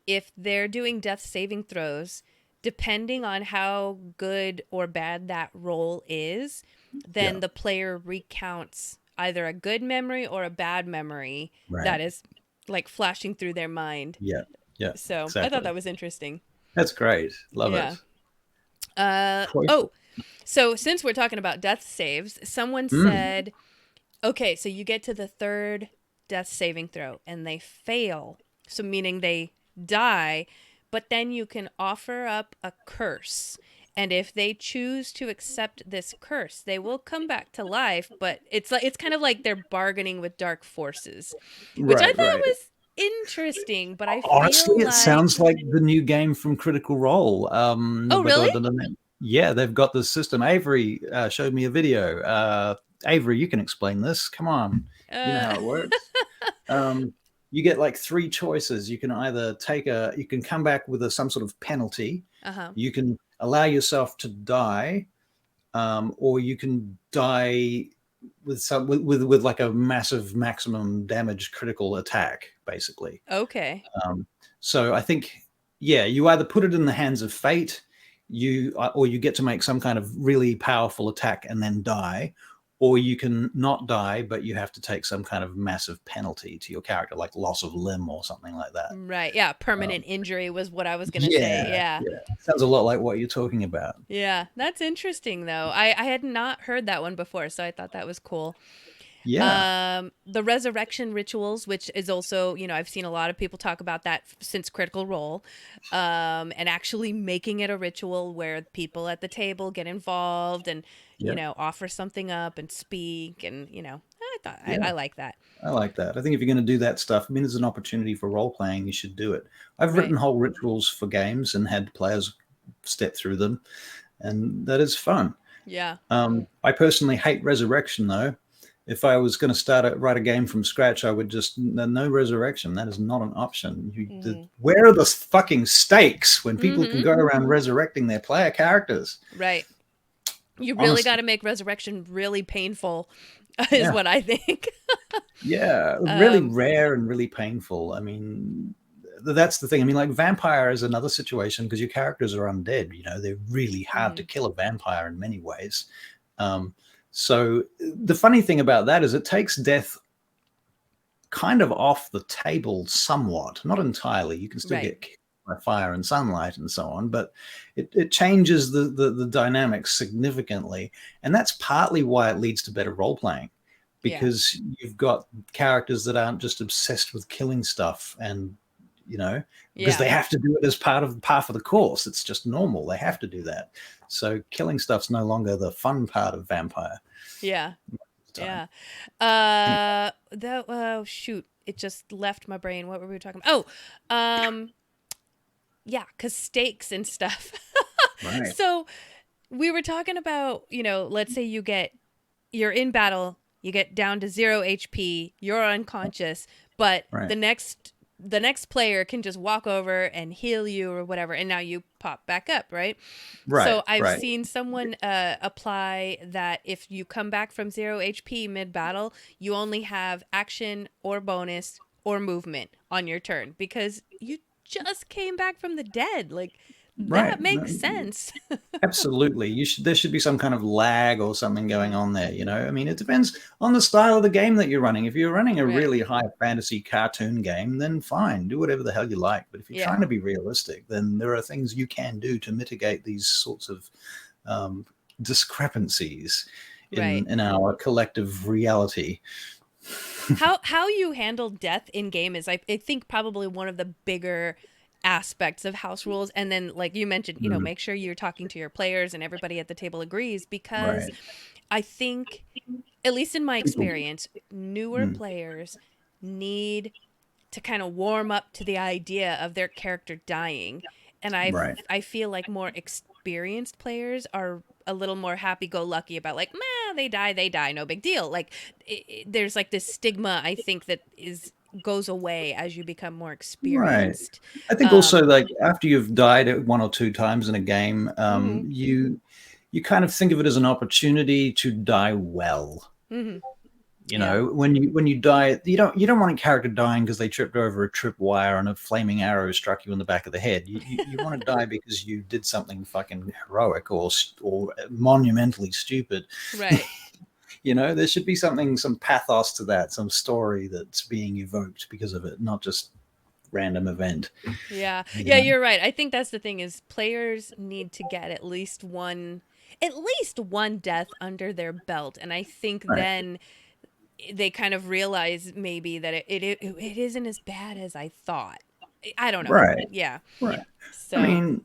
if they're doing death saving throws, depending on how good or bad that roll is, then the player recounts either a good memory or a bad memory that is like flashing through their mind.
Yeah.
So
exactly.
I thought that was interesting.
That's great. Love
it. So since we're talking about death saves, someone said, okay, so you get to the 3rd death saving throw and they fail. So meaning they die, but then you can offer up a curse. And if they choose to accept this curse, they will come back to life, but it's kind of like they're bargaining with dark forces, which I thought was interesting, but I
honestly
feel
it sounds like the new game from Critical Role.
Oh, really?
Yeah, they've got the system. Avery showed me a video. Avery, you can explain this. Come on. You know how it works. You get like 3 choices. You can either you can come back with some sort of penalty. You can allow yourself to die, or you can die with like a massive maximum damage critical attack, basically.
Okay.
So I think, you either put it in the hands of fate, or you get to make some kind of really powerful attack and then die, or you can not die, but you have to take some kind of massive penalty to your character, like loss of limb or something like that.
Right. Yeah. Permanent injury was what I was going to say. Yeah.
Sounds a lot like what you're talking about.
Yeah. That's interesting, though. I had not heard that one before, so I thought that was cool.
Yeah.
The resurrection rituals, which is also, I've seen a lot of people talk about that since Critical Role, and actually making it a ritual where people at the table get involved and, offer something up and speak. And, I like that.
I like that. I think if you're going to do that stuff, there's an opportunity for role playing, you should do it. I've written whole rituals for games and had players step through them, and that is fun.
Yeah.
I personally hate resurrection, though. If I was going to write a game from scratch, I would just no resurrection. That is not an option. Where are the fucking stakes when people can go around resurrecting their player characters?
Right. You really got to make resurrection really painful, is what I think.
Yeah, really rare and really painful. I mean, that's the thing. I mean, like vampire is another situation because your characters are undead. You know, they're really hard to kill a vampire in many ways. So the funny thing about that is it takes death kind of off the table somewhat, not entirely. You can still get killed by fire and sunlight and so on, but it changes the dynamics significantly. And that's partly why it leads to better role playing, because you've got characters that aren't just obsessed with killing stuff and, you know, because they have to do it as part of the course. It's just normal. They have to do that. So killing stuff's no longer the fun part of vampire.
Yeah. Yeah. Shoot, it just left my brain. What were we talking about? Yeah, because stakes and stuff.
Right.
So we were talking about, you know, let's say you're in battle, you get down to 0 HP, you're unconscious, but the next player can just walk over and heal you or whatever, and now you pop back up, right? So I've seen someone apply that if you come back from 0 HP mid-battle, you only have action or bonus or movement on your turn because you just came back from the dead. Like, that makes sense.
Absolutely. There should be some kind of lag or something going on there, you know? I mean, it depends on the style of the game that you're running. If you're running a really high fantasy cartoon game, then fine, do whatever the hell you like. But if you're trying to be realistic, then there are things you can do to mitigate these sorts of discrepancies in our collective reality.
How you handle death in game is, I think, probably one of the bigger aspects of house rules. And then, like you mentioned, you know, make sure you're talking to your players and everybody at the table agrees, because I think, at least in my experience, newer players need to kind of warm up to the idea of their character dying. And I feel like more experienced players are a little more happy-go-lucky about, like, man, they die, no big deal. Like, there's like this stigma, I think, that goes away as you become more experienced.
I think also, like, after you've died 1 or 2 times in a game, you kind of think of it as an opportunity to die well. You know, when you die, you don't want a character dying because they tripped over a tripwire and a flaming arrow struck you in the back of the head. You want to die because you did something fucking heroic or monumentally stupid.
Right.
You know, there should be some pathos to that, some story that's being evoked because of it, not just random event.
Yeah, you're right. I think that's the thing, is players need to get at least one death under their belt, and I think then they kind of realize maybe that it isn't as bad as I thought. I don't know.
Right.
Yeah.
Right.
So,
I mean,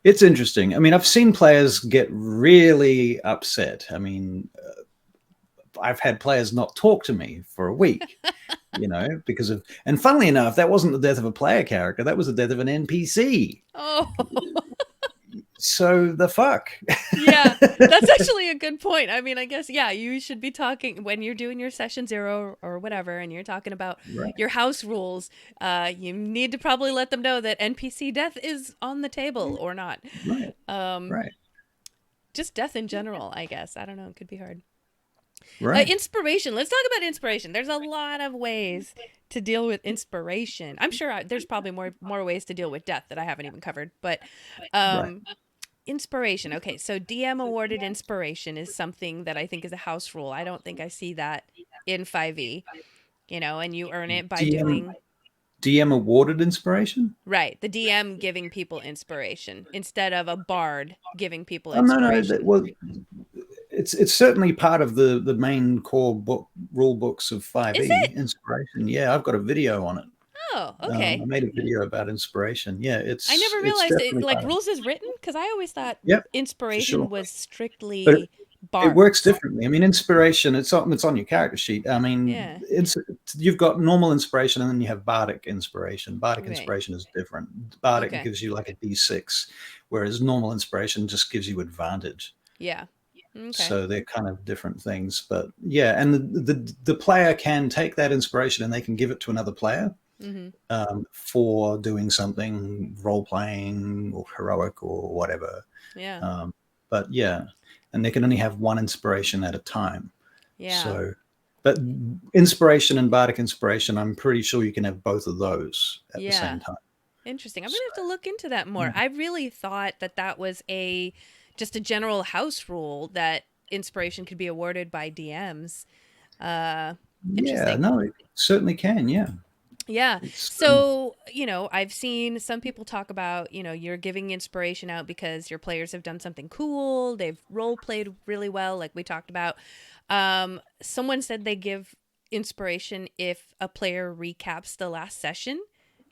it's interesting. I mean, I've seen players get really upset. I mean, I've had players not talk to me for a week, you know, because of, and funnily enough, that wasn't the death of a player character. That was the death of an NPC.
Oh.
So the fuck.
Yeah, that's actually a good point. I mean, I guess, you should be talking when you're doing your session 0 or whatever, and you're talking about your house rules. You need to probably let them know that NPC death is on the table or not.
Right.
Just death in general, I guess. I don't know. It could be hard.
Right.
Inspiration. Let's talk about inspiration. There's a lot of ways to deal with inspiration. I'm sure there's probably more ways to deal with death that I haven't even covered. But inspiration. Okay, so DM awarded inspiration is something that I think is a house rule. I don't think I see that in 5e. You know, and you earn it by doing...
DM awarded inspiration?
Right. The DM giving people inspiration instead of a bard giving people inspiration.
No. Well, it's certainly part of the main core rule books of 5e.
Is it?
Inspiration. Yeah, I've got a video on it.
Oh, okay.
I made a video about inspiration. Yeah,
I never realized it. Like, rules is written, because I always thought inspiration was strictly bard.
It works differently. I mean, inspiration, it's on your character sheet. I mean, you've got normal inspiration and then you have bardic inspiration. Bardic inspiration is different. Bardic gives you like a d6, whereas normal inspiration just gives you advantage.
Yeah. Okay.
So they're kind of different things. But yeah, and the player can take that inspiration and they can give it to another player for doing something, role-playing or heroic or whatever.
Yeah.
But yeah, and they can only have one inspiration at a time.
Yeah.
So, But inspiration and bardic inspiration, I'm pretty sure you can have both of those at the same time.
Interesting. I'm gonna have to look into that more. I really thought that was just a general house rule that inspiration could be awarded by DMs.
Yeah,
Interesting.
no, it certainly can. Yeah.
Yeah. So, I've seen some people talk about, you're giving inspiration out because your players have done something cool. They've role played really well, like we talked about. Someone said they give inspiration if a player recaps the last session.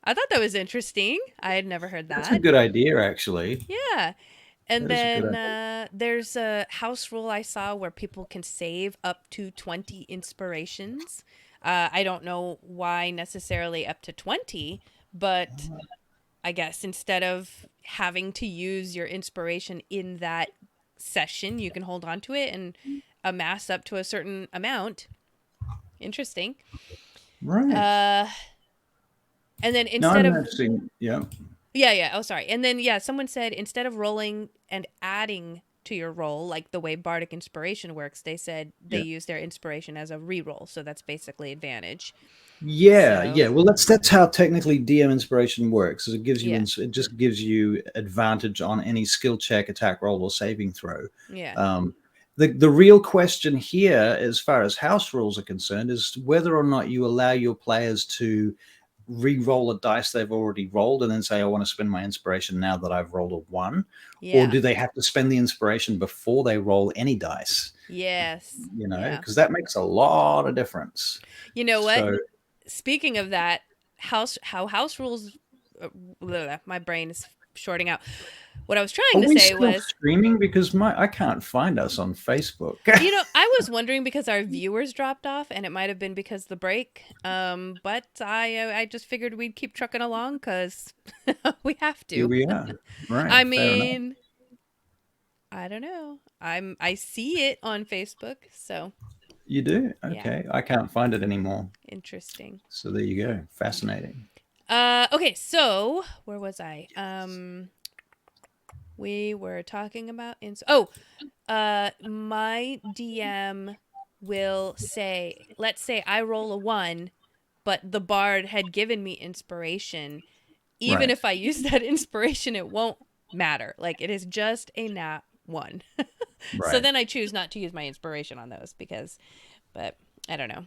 I thought that was interesting. I had never heard that.
That's a good idea, actually.
Yeah. And
That is a good
then there's a house rule I saw where people can save up to 20 inspirations. I don't know why necessarily up to 20, but I guess instead of having to use your inspiration in that session, you can hold on to it and amass up to a certain amount. Interesting.
Right.
And then instead of
yeah.
Yeah. Oh, sorry. And then someone said instead of rolling and adding to your roll, like the way bardic inspiration works, they said they use their inspiration as a reroll, so that's basically advantage.
Yeah. Well, that's how technically DM inspiration works. Is it gives you it just gives you advantage on any skill check, attack roll, or saving throw.
Yeah.
The real question here, as far as house rules are concerned, is whether or not you allow your players to re-roll a dice they've already rolled and then say, I want to spend my inspiration now that I've rolled a 1. Or do they have to spend the inspiration before they roll any dice?
Yes.
Because that makes a lot of difference.
You know what? Speaking of that, how house rules, my brain is shorting out. What I was trying to say was
streaming because I can't find us on Facebook.
I was wondering because our viewers dropped off, and it might have been because of the break. But I just figured we'd keep trucking along because we have to.
Here we are. Right.
I mean, I don't know. I see it on Facebook, so.
You do? Okay. Yeah. I can't find it anymore.
Interesting.
So there you go. Fascinating.
Okay, so where was I? We were talking about my DM will say, let's say I roll a 1, but the bard had given me inspiration. Even if I use that inspiration, it won't matter. Like, it is just a nat 1. So then I choose not to use my inspiration on those but I don't know.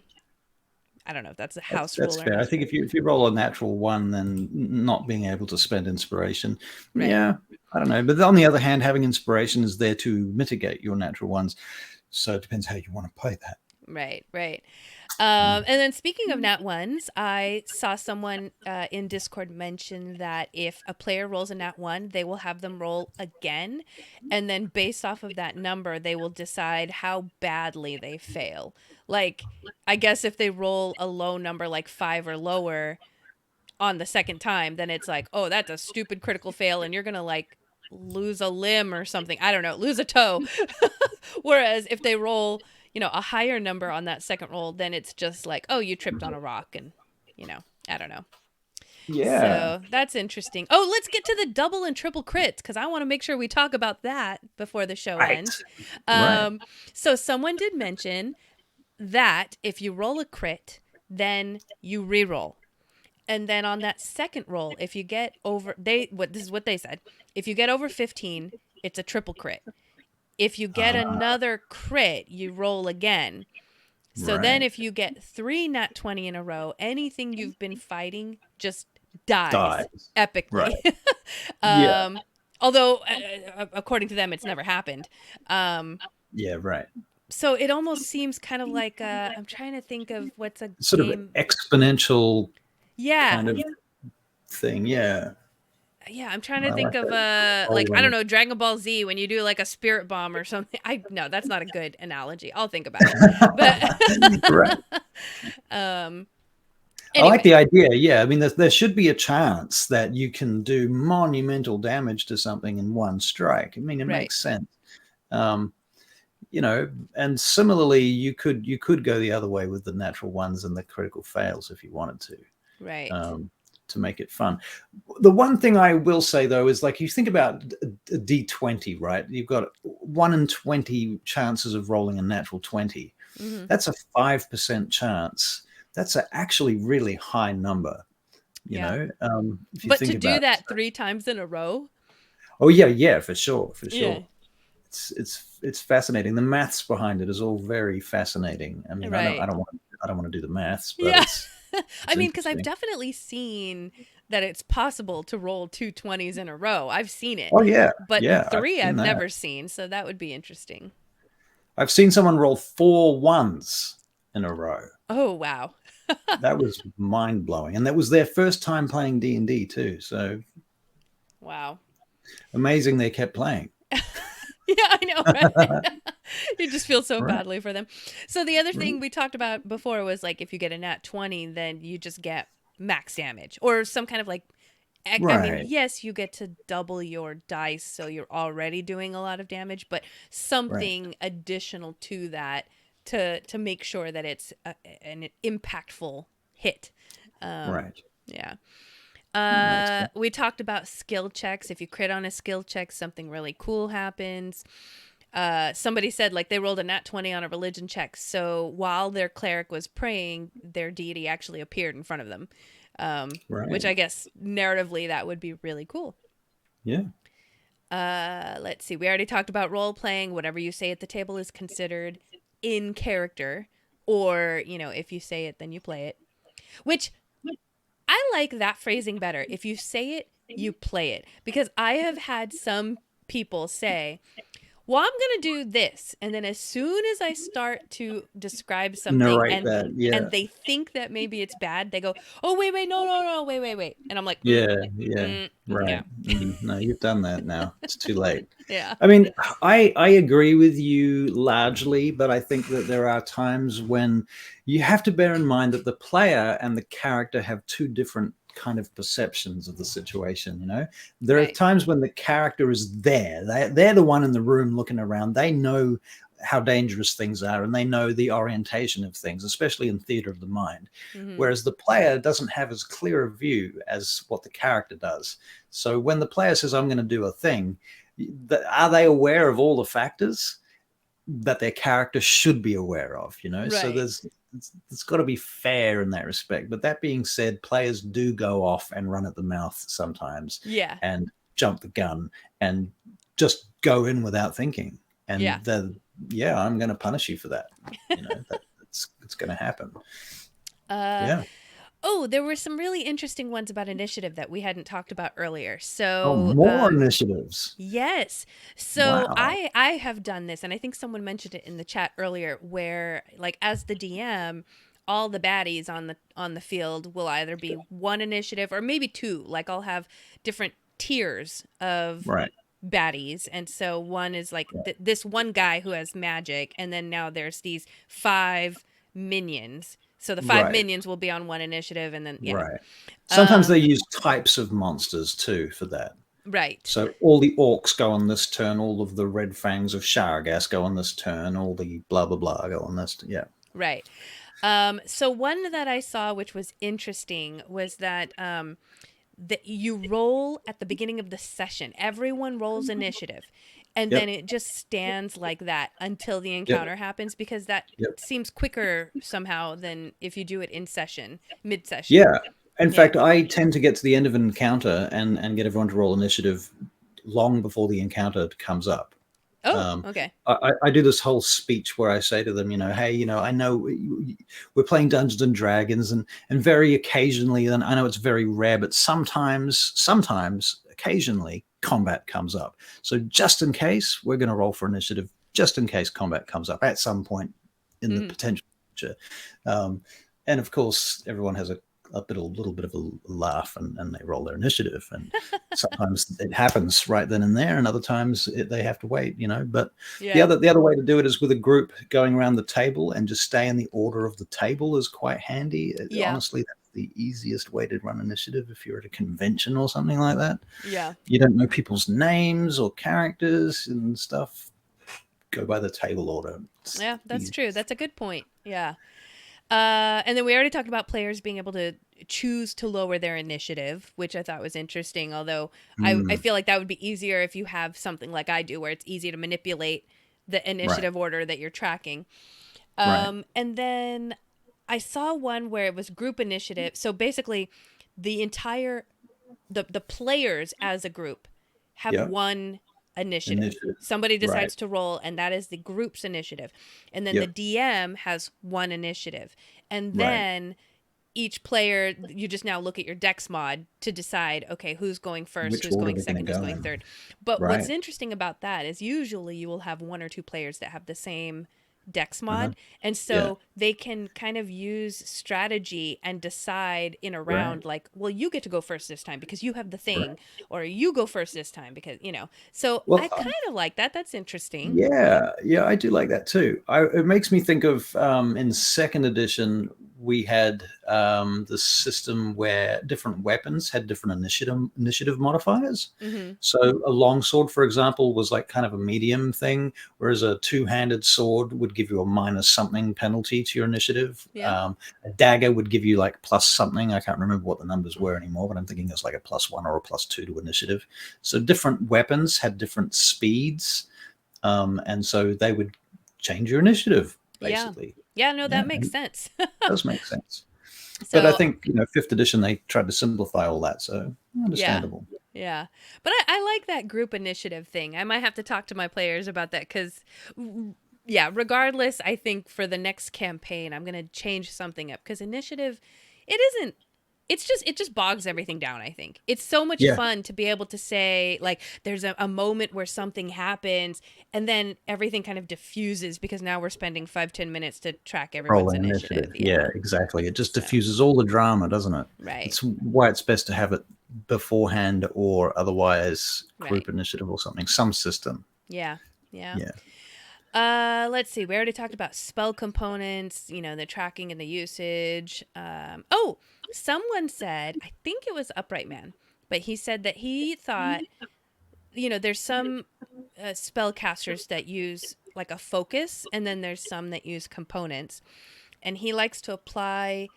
I don't know if that's a house rule.
That's fair. I think if you roll a natural 1, then not being able to spend inspiration. Right. Yeah, I don't know. But on the other hand, having inspiration is there to mitigate your natural ones. So it depends how you want to play that.
Right. And then speaking of nat 1s, I saw someone in Discord mention that if a player rolls a nat 1, they will have them roll again. And then based off of that number, they will decide how badly they fail. Like, I guess if they roll a low number like 5 or lower on the second time, then it's like, oh, that's a stupid critical fail and you're going to like lose a limb or something. I don't know, lose a toe. Whereas if they roll, a higher number on that second roll, then it's just like, oh, you tripped on a rock and, I don't know.
Yeah.
So that's interesting. Oh, let's get to the double and triple crits because I want to make sure we talk about that before the show ends. So someone did mention that if you roll a crit, then you re-roll. And then on that second roll, if you get over, this is what they said. If you get over 15, it's a triple crit. If you get another crit, you roll again. So then if you get 3 nat 20 in a row, anything you've been fighting just dies. Epically.
Right.
Although, according to them, it's never happened.
Yeah, right.
So it almost seems kind of like I'm trying to think of what's a
sort
game.
of an exponential kind of thing. Yeah.
Yeah, I'm trying to think of I don't know, Dragon Ball Z when you do like a spirit bomb or something. No, that's not a good analogy. I'll think about it. But
right.
Anyway.
I like the idea. Yeah, I mean, there should be a chance that you can do monumental damage to something in one strike. I mean, it makes sense. And similarly, you could go the other way with the natural ones and the critical fails if you wanted to.
Right.
To make it fun. The one thing I will say though is like you think about a D20, right? You've got 1 in 20 chances of rolling a natural 20. That's a 5% chance. That's actually really high number. You know, if you
But
think
to do
about
that 3 times in a row?
Oh yeah, for sure.
Yeah.
It's fascinating. The maths behind it is all very fascinating. I mean,
Right.
I don't want to do the maths, but
Yeah.
it's
I mean, because I've
interesting.
definitely seen that it's possible to roll 2 20s in a row. I've seen it.
Oh yeah,
But
yeah, I've
3
seen
I've
that.
never seen, so that would be interesting.
I've seen someone roll 4 1s in a row.
Oh, wow.
That was mind blowing, and that was their first time playing D&D too. So
Wow.
amazing they kept playing.
Yeah, I know, right? You just feel so
Right.
badly for them. So the other thing we talked about before was like if you get a nat 20, then you just get max damage or some kind of like I mean,
Right.
yes, you get to double your dice, so you're already doing a lot of damage, but something additional to that to make sure that it's an impactful hit.
Right.
Yeah.
Makes sense.
We talked about skill checks. If you crit on a skill check, something really cool happens. Somebody said like they rolled a nat 20 on a religion check, so while their cleric was praying, their deity actually appeared in front of them. Which I guess narratively that would be really cool.
Yeah.
Let's see. We already talked about role playing. Whatever you say at the table is considered in character, or if you say it, then you play it. Which I like that phrasing better. If you say it, you play it, because I have had some people say, well, I'm going to do this. And then as soon as I start to describe something
Narrate that, yeah.
and they think that maybe it's bad, they go, oh, wait, no, wait. And I'm like,
Yeah,
yeah.
right. No, you've done that now. It's too late.
Yeah.
I mean, I agree with you largely, but I think that there are times when you have to bear in mind that the player and the character have 2 different kind of perceptions of the situation. There are times when the character is there. They're the one in the room looking around. They know how dangerous things are, and they know the orientation of things, especially in theater of the mind. Whereas the player doesn't have as clear a view as what the character does. So when the player says, I'm going to do a thing, are they aware of all the factors that their character should be aware of? So it's got to be fair in that respect. But that being said, players do go off and run at the mouth sometimes, and jump the gun and just go in without thinking. And I'm going to punish you for that. It's going to happen.
Oh, there were some really interesting ones about initiative that we hadn't talked about earlier. So
more initiatives.
Yes. So
Wow.
I have done this, and I think someone mentioned it in the chat earlier, where like as the DM, all the baddies on the field will either be 1 initiative or maybe 2. Like I'll have different tiers of baddies, and so one is like this one guy who has magic, and then now there's these 5 minions. So the 5 minions will be on 1 initiative, and then
Right. Sometimes they use types of monsters too for that.
Right.
So all the orcs go on this turn, all of the red fangs of Sharagas go on this turn, all the blah blah blah go on this. Yeah.
Right. So one that I saw, which was interesting, was that that you roll at the beginning of the session. Everyone rolls initiative. And then it just stands like that until the encounter happens, because that seems quicker somehow than if you do it in session, mid-session.
Yeah. In fact, I tend to get to the end of an encounter and get everyone to roll initiative long before the encounter comes up.
Oh, okay.
I do this whole speech where I say to them, hey, I know we're playing Dungeons and Dragons, and very occasionally, and I know it's very rare, but sometimes, occasionally, combat comes up. So just in case, we're going to roll for initiative, just in case combat comes up at some point in the potential future. And of course, everyone has a little bit of a laugh, and they roll their initiative, and sometimes it happens right then and there, and other times they have to wait, but the other way to do it is with a group going around the table, and just stay in the order of the table is quite handy. Honestly, that's the easiest way to run initiative if you're at a convention or something like that. You don't know people's names or characters and stuff, go by the table order.
That's true. That's a good point. And then we already talked about players being able to choose to lower their initiative, which I thought was interesting. Although I feel like that would be easier if you have something like I do, where it's easy to manipulate the initiative order that you're tracking. And then I saw one where it was group initiative. So basically, the entire the players as a group have one initiative. Somebody decides to roll, and that is the group's initiative. And then the DM has one initiative. And then each player, you just now look at your dex mod to decide, okay, who's going first,
Which
who's
order
going
they're gonna
second, who's
go
going
in.
third. But what's interesting about that is usually you will have one or two players that have the same dex mod, and so they can kind of use strategy and decide in a round, like, well, you get to go first this time because you have the thing, or you go first this time because, you know. So
Well,
I kind of like that. That's interesting.
Yeah, I do like that too. It makes me think of in second edition we had the system where different weapons had different initiative modifiers.
Mm-hmm.
So a longsword, for example, was like kind of a medium thing, whereas a two-handed sword would give you a minus something penalty to your initiative.
Yeah.
A dagger would give you like plus something. I can't remember what the numbers were anymore, but I'm thinking it's like a +1 or a +2 to initiative. So different weapons had different speeds. And so they would change your initiative, basically.
Yeah, no, that makes sense.
Does make sense.
So,
but I think, 5th edition, they tried to simplify all that, so understandable.
Yeah. But I like that group initiative thing. I might have to talk to my players about that because, yeah, regardless, I think for the next campaign, I'm going to change something up because initiative, it just bogs everything down, I think. It's so much fun to be able to say, like, there's a moment where something happens and then everything kind of diffuses because now we're spending 5-10 minutes to track everyone's initiative.
Yeah, exactly. It just diffuses all the drama, doesn't it?
Right.
It's why it's best to have it beforehand or otherwise group initiative or something, some system.
Yeah.
Yeah.
Let's see. We already talked about spell components, the tracking and the usage. Someone said, I think it was Upright Man, but he said that he thought, there's some spellcasters that use like a focus, and then there's some that use components. And he likes to apply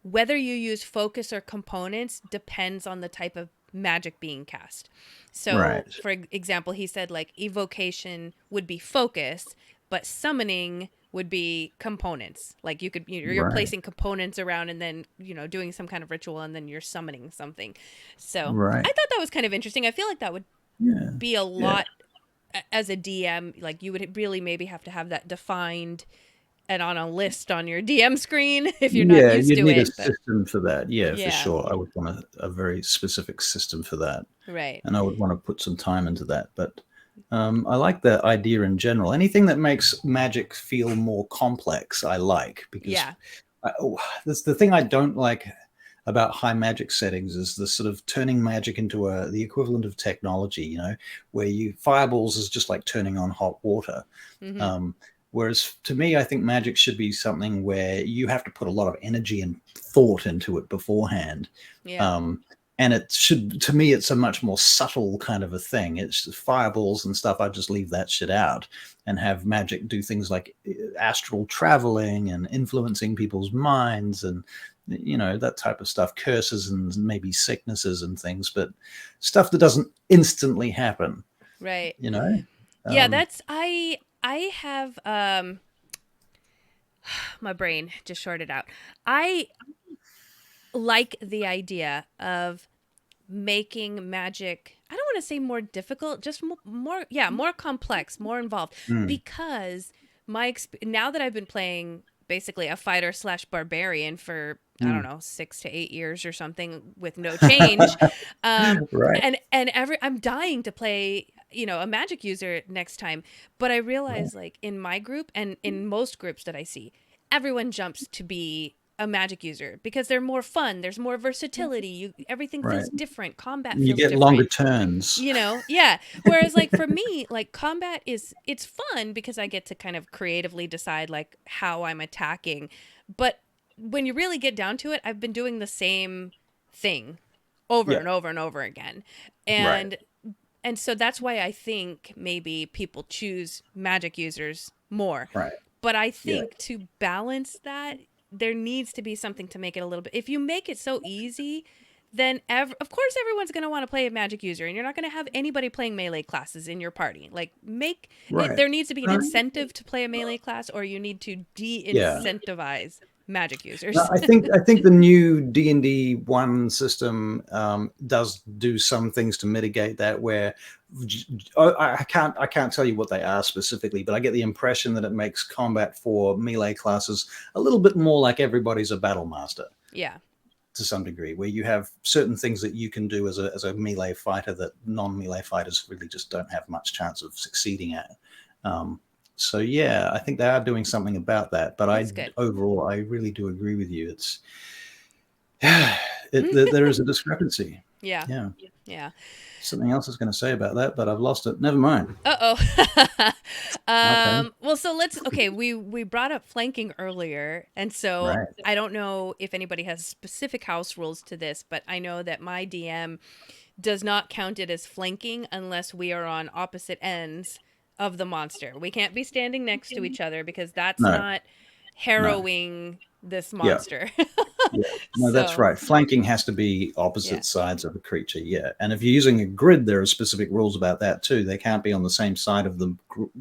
whether you use focus or components depends on the type of magic being cast. So, for example, he said like evocation would be focus, but summoning would be components. Like you're placing components around and then, doing some kind of ritual and then you're summoning something. So I thought that was kind of interesting. I feel like that would be a lot as a DM. Like you would really maybe have to have that defined and on a list on your DM screen if you're not used to it.
Yeah, you'd need a system for that. Yeah, for sure. I would want a very specific system for that.
Right.
And I would want to put some time into that. But I like the idea in general. Anything that makes magic feel more complex, I like. Because that's the thing I don't like about high magic settings is the sort of turning magic into the equivalent of technology, where fireballs is just like turning on hot water.
Mm-hmm.
Whereas to me, I think magic should be something where you have to put a lot of energy and thought into it beforehand.
Yeah.
And to me, it's a much more subtle kind of a thing. It's fireballs and stuff. I just leave that shit out and have magic do things like astral traveling and influencing people's minds and, that type of stuff, curses and maybe sicknesses and things, but stuff that doesn't instantly happen.
Right.
Yeah,
I have my brain just shorted out. I like the idea of making magic, I don't want to say more difficult, just more complex, more involved, because now that I've been playing basically a fighter / barbarian for I don't know 6 to 8 years or something with no change, and I'm dying to play a magic user next time, but I realize like in my group and in most groups that I see, everyone jumps to be a magic user because they're more fun. There's more versatility. Everything feels different. Combat feels
you get
different.
longer turns.
Yeah. Whereas like for me, like combat it's fun because I get to kind of creatively decide like how I'm attacking. But when you really get down to it, I've been doing the same thing over and over and over again. And so that's why I think maybe people choose magic users more.
Right.
But I think to balance that, there needs to be something to make it a little bit. If you make it so easy then of course everyone's going to want to play a magic user, and you're not going to have anybody playing melee classes in your party. Like, there needs to be an incentive to play a melee class, or you need to de-incentivize magic users.
I think the new D&D 1 system does do some things to mitigate that, where I can't tell you what they are specifically, but I get the impression that it makes combat for melee classes a little bit more like everybody's a battle master.
Yeah.
To some degree, where you have certain things that you can do as a melee fighter that non-melee fighters really just don't have much chance of succeeding at. So yeah, I think they are doing something about that. But overall, I really do agree with you. It's there is a discrepancy.
Yeah.
Something else I was going to say about that, but I've lost it. Never mind.
Okay. Well, so we brought up flanking earlier, and so I don't know if anybody has specific house rules to this, but I know that my DM does not count it as flanking unless we are on opposite ends of the monster. We can't be standing next to each other, because that's not harrowing this monster.
No, that's right. Flanking has to be opposite sides of a creature. Yeah. And if you're using a grid, there are specific rules about that too. They can't be on the same side of the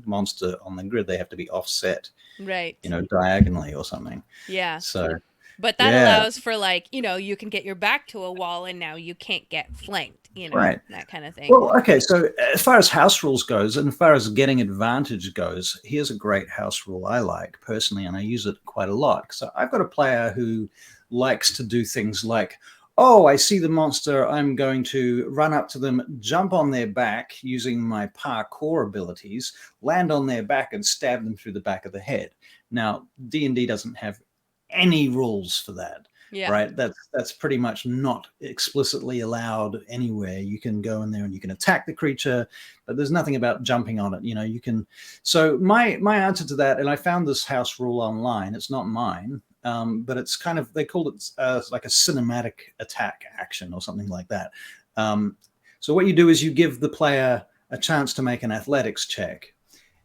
monster on the grid. They have to be offset,
right?
Diagonally or something.
Yeah.
So,
but that allows for, like, you can get your back to a wall and now you can't get flanked, that kind of thing.
Well, okay. So as far as house rules goes, and as far as getting advantage goes, here's a great house rule I like personally, and I use it quite a lot. So I've got a player who likes to do things like, oh, I see the monster, I'm going to run up to them, jump on their back using my parkour abilities, land on their back and stab them through the back of the head. Now, D&D doesn't have any rules for that. Right? That's pretty much not explicitly allowed anywhere. You can go in there and you can attack the creature, but there's nothing about jumping on it. You can. So my answer to that, and I found this house rule online. It's not mine, but it's kind of, they called it like a cinematic attack action or something like that. So what you do is you give the player a chance to make an athletics check.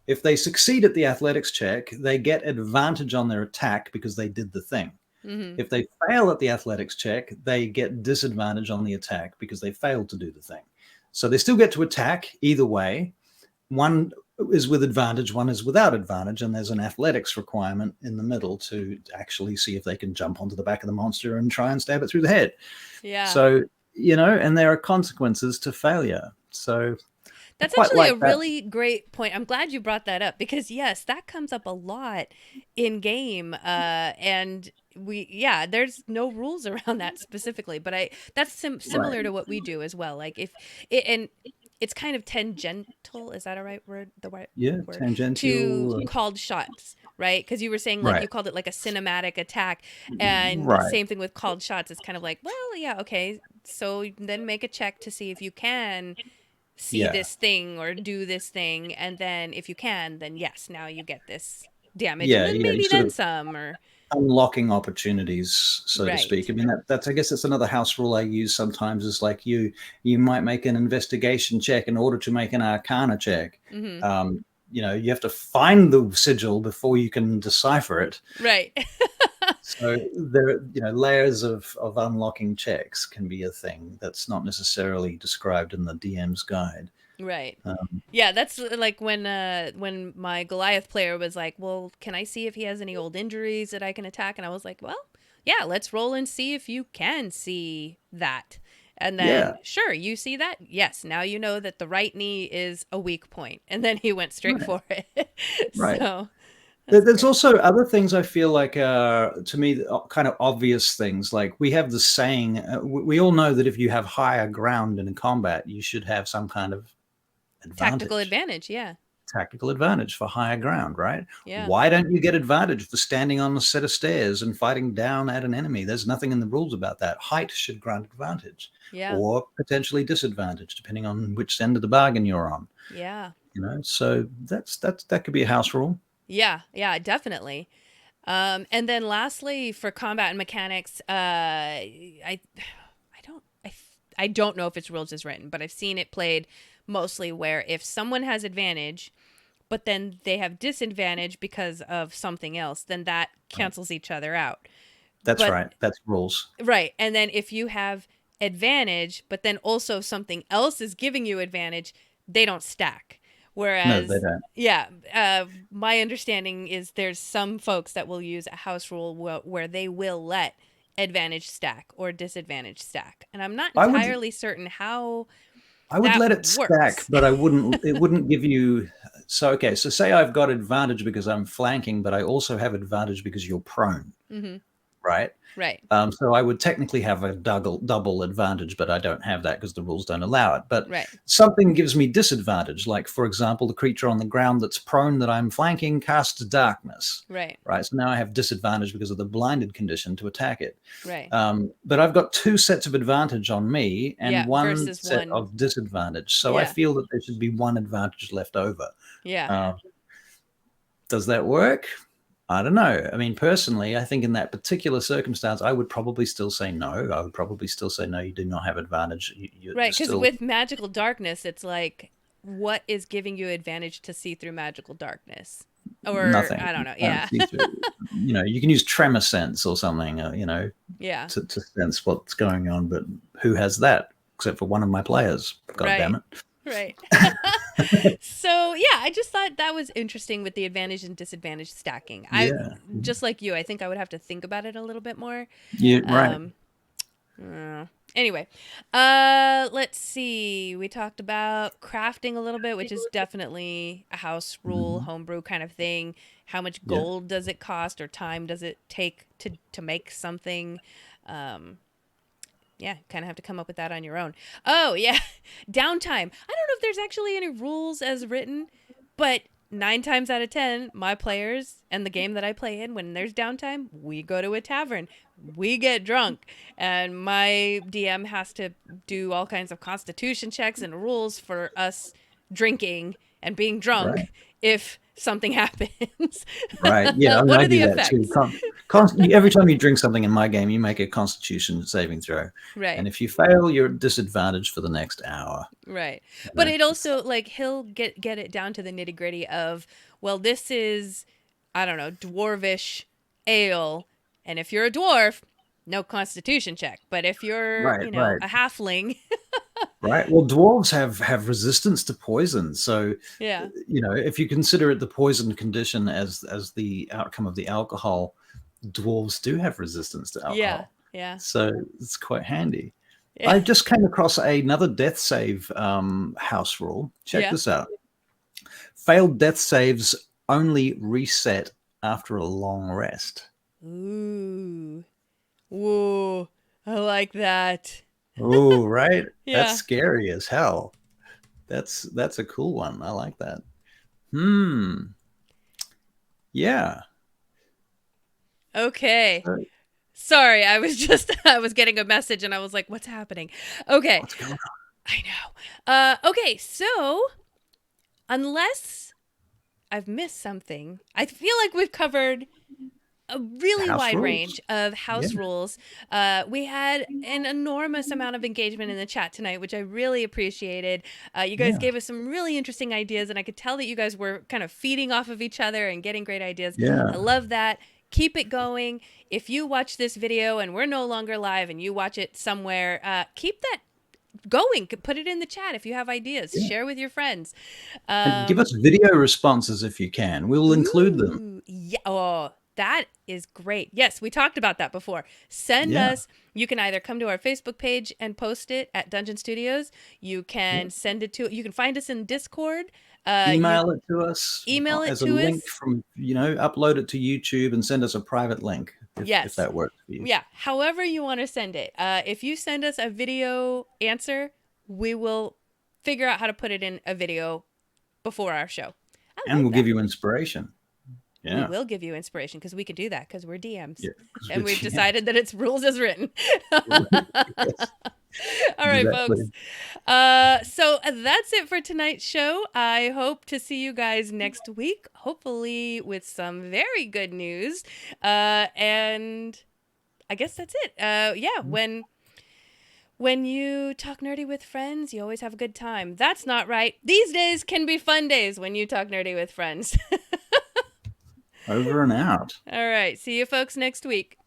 If they succeed at the athletics check, they get advantage on their attack because they did the thing. Mm-hmm. If they fail at the athletics check, they get disadvantage on the attack because they failed to do the thing. So they still get to attack either way. One is with advantage, one is without advantage, and there's an athletics requirement in the middle to actually see if they can jump onto the back of the monster and try and stab it through the head. Yeah. So, and there are consequences to failure. So
that's actually a really great point. I'm glad you brought that up, because yes, that comes up a lot in game, and there's no rules around that specifically, but that's similar to what we do as well. Like it's kind of tangential. Is that a right word? The right word?
Tangential
to called shots, right? Because you were saying you called it like a cinematic attack, and the same thing with called shots. It's kind of like, well, yeah, okay. So then make a check to see if you can see this thing or do this thing, and then if you can, then yes, now you get this damage, and then maybe then some, or
unlocking opportunities, so to speak. I mean, that's I guess that's another house rule I use sometimes, is like you might make an investigation check in order to make an arcana check. Mm-hmm. You have to find the sigil before you can decipher it.
Right.
So there, layers of unlocking checks can be a thing that's not necessarily described in the DM's guide.
Right. Yeah, that's like when my Goliath player was like, well, can I see if he has any old injuries that I can attack? And I was like, well, yeah, let's roll and see if you can see that. And then, sure, you see that? Yes, now you know that the right knee is a weak point. And then he went straight for it.
Right.
So
there's also other things I feel like, to me, kind of obvious things. Like we have the saying, we all know that if you have higher ground in a combat, you should have some kind of
tactical advantage,
tactical advantage for higher ground, right?
Yeah.
Why don't you get advantage for standing on a set of stairs and fighting down at an enemy? There's nothing in the rules about that. Height should grant advantage, or potentially disadvantage, depending on which end of the bargain you're on.
Yeah.
So that could be a house rule.
Yeah, definitely. And then lastly, for combat and mechanics, I don't know if it's rules as written, but I've seen it played mostly where if someone has advantage, but then they have disadvantage because of something else, then that cancels each other out.
That's right. That's rules.
Right. And then if you have advantage, but then also something else is giving you advantage, they don't stack. Whereas,
No, they don't.
yeah, my understanding is there's some folks that will use a house rule where they will let advantage stack or disadvantage stack, and I'm not entirely certain how.
I would
that
let it stack,
works.
but I wouldn't. It wouldn't give you. So okay, so say I've got advantage because I'm flanking, but I also have advantage because you're prone,
Mm-hmm.
right?
Right.
So I would technically have a double advantage, but I don't have that because the rules don't allow it. But
Right.
something gives me disadvantage, like for example, the creature on the ground that's prone that I'm flanking casts darkness.
Right.
Right. So now I have disadvantage because of the blinded condition to attack it.
Right.
But I've got 2 sets of advantage on me and
Yeah,
one
versus
set
one.
of disadvantage. So I
Yeah.
feel that there should be 1 advantage left over.
Yeah.
Does that work? I don't know. I mean, personally, I think in that particular circumstance, I would probably still say no. I would probably still say no, you do not have advantage.
Right, because with magical darkness, it's like, what is giving you advantage to see through magical darkness? Or,
nothing.
I don't know, yeah.
You can use tremor sense or something,
yeah.
to sense what's going on, but who has that except for one of my players? God damn it.
Right. So, yeah, I just thought that was interesting with the advantage and disadvantage stacking. Just like you, I think I would have to think about it a little bit more.
Yeah, right.
Anyway, let's see. We talked about crafting a little bit, which is definitely a house rule, homebrew kind of thing. How much gold does it cost or time does it take to make something? Yeah, kind of have to come up with that on your own. Oh, yeah. Downtime. I don't know if there's actually any rules as written, but 9 times out of 10, my players and the game that I play in, when there's downtime, we go to a tavern. We get drunk. And my DM has to do all kinds of constitution checks and rules for us drinking and being drunk if something happens.
Right. Yeah.
What
I
are
do
the
that
effects?
too. Every time you drink something in my game, you make a Constitution saving throw.
Right.
And if you fail, you're at disadvantage for the next hour.
Right. But it also, like, he'll get it down to the nitty gritty of, well, this is, I don't know, dwarvish ale. And if you're a dwarf, no Constitution check. But if you're, a halfling.
Right. Well, dwarves have resistance to poison. So,
yeah.
If you consider it the poison condition as the outcome of the alcohol, dwarves do have resistance to alcohol.
Yeah. Yeah.
So it's quite handy.
Yeah.
I just came across another death save house rule. Check this out. Failed death saves only reset after a long rest.
Ooh. Whoa. I like that.
Oh, right.
Yeah.
That's scary as hell. That's a cool one. I like that. Yeah.
Okay. Sorry, I was getting a message and I was like, what's happening? Okay.
What's going on?
I know. Okay, so unless I've missed something, I feel like we've covered a really
House
wide
rules.
range of house rules. We had an enormous amount of engagement in the chat tonight, which I really appreciated. You guys gave us some really interesting ideas, and I could tell that you guys were kind of feeding off of each other and getting great ideas.
Yeah.
I love that. Keep it going. If you watch this video and we're no longer live and you watch it somewhere, keep that going. Put it in the chat if you have ideas. Share with your friends.
And give us video responses if you can. We'll include them.
Yeah. Oh, that is great. Yes, we talked about that before. Send us. You can either come to our Facebook page and post it at Dungeon Studios. You can send it to. You can find us in Discord.
Email it to us.
Email it
as
to
a link
us.
from upload it to YouTube and send us a private link if that works for you.
Yeah, however you want to send it. If you send us a video answer, we will figure out how to put it in a video before our show.
And we'll give you inspiration. Yeah.
We will give you inspiration because we can do that because we're DMs.
Yeah,
and we've
DMs.
decided that it's rules as written. All right,
Exactly.
folks. So that's it for tonight's show. I hope to see you guys next week, hopefully with some very good news. And I guess that's it. When you talk nerdy with friends, you always have a good time. That's not right. These days can be fun days when you talk nerdy with friends.
Over and out.
All right. See you folks next week.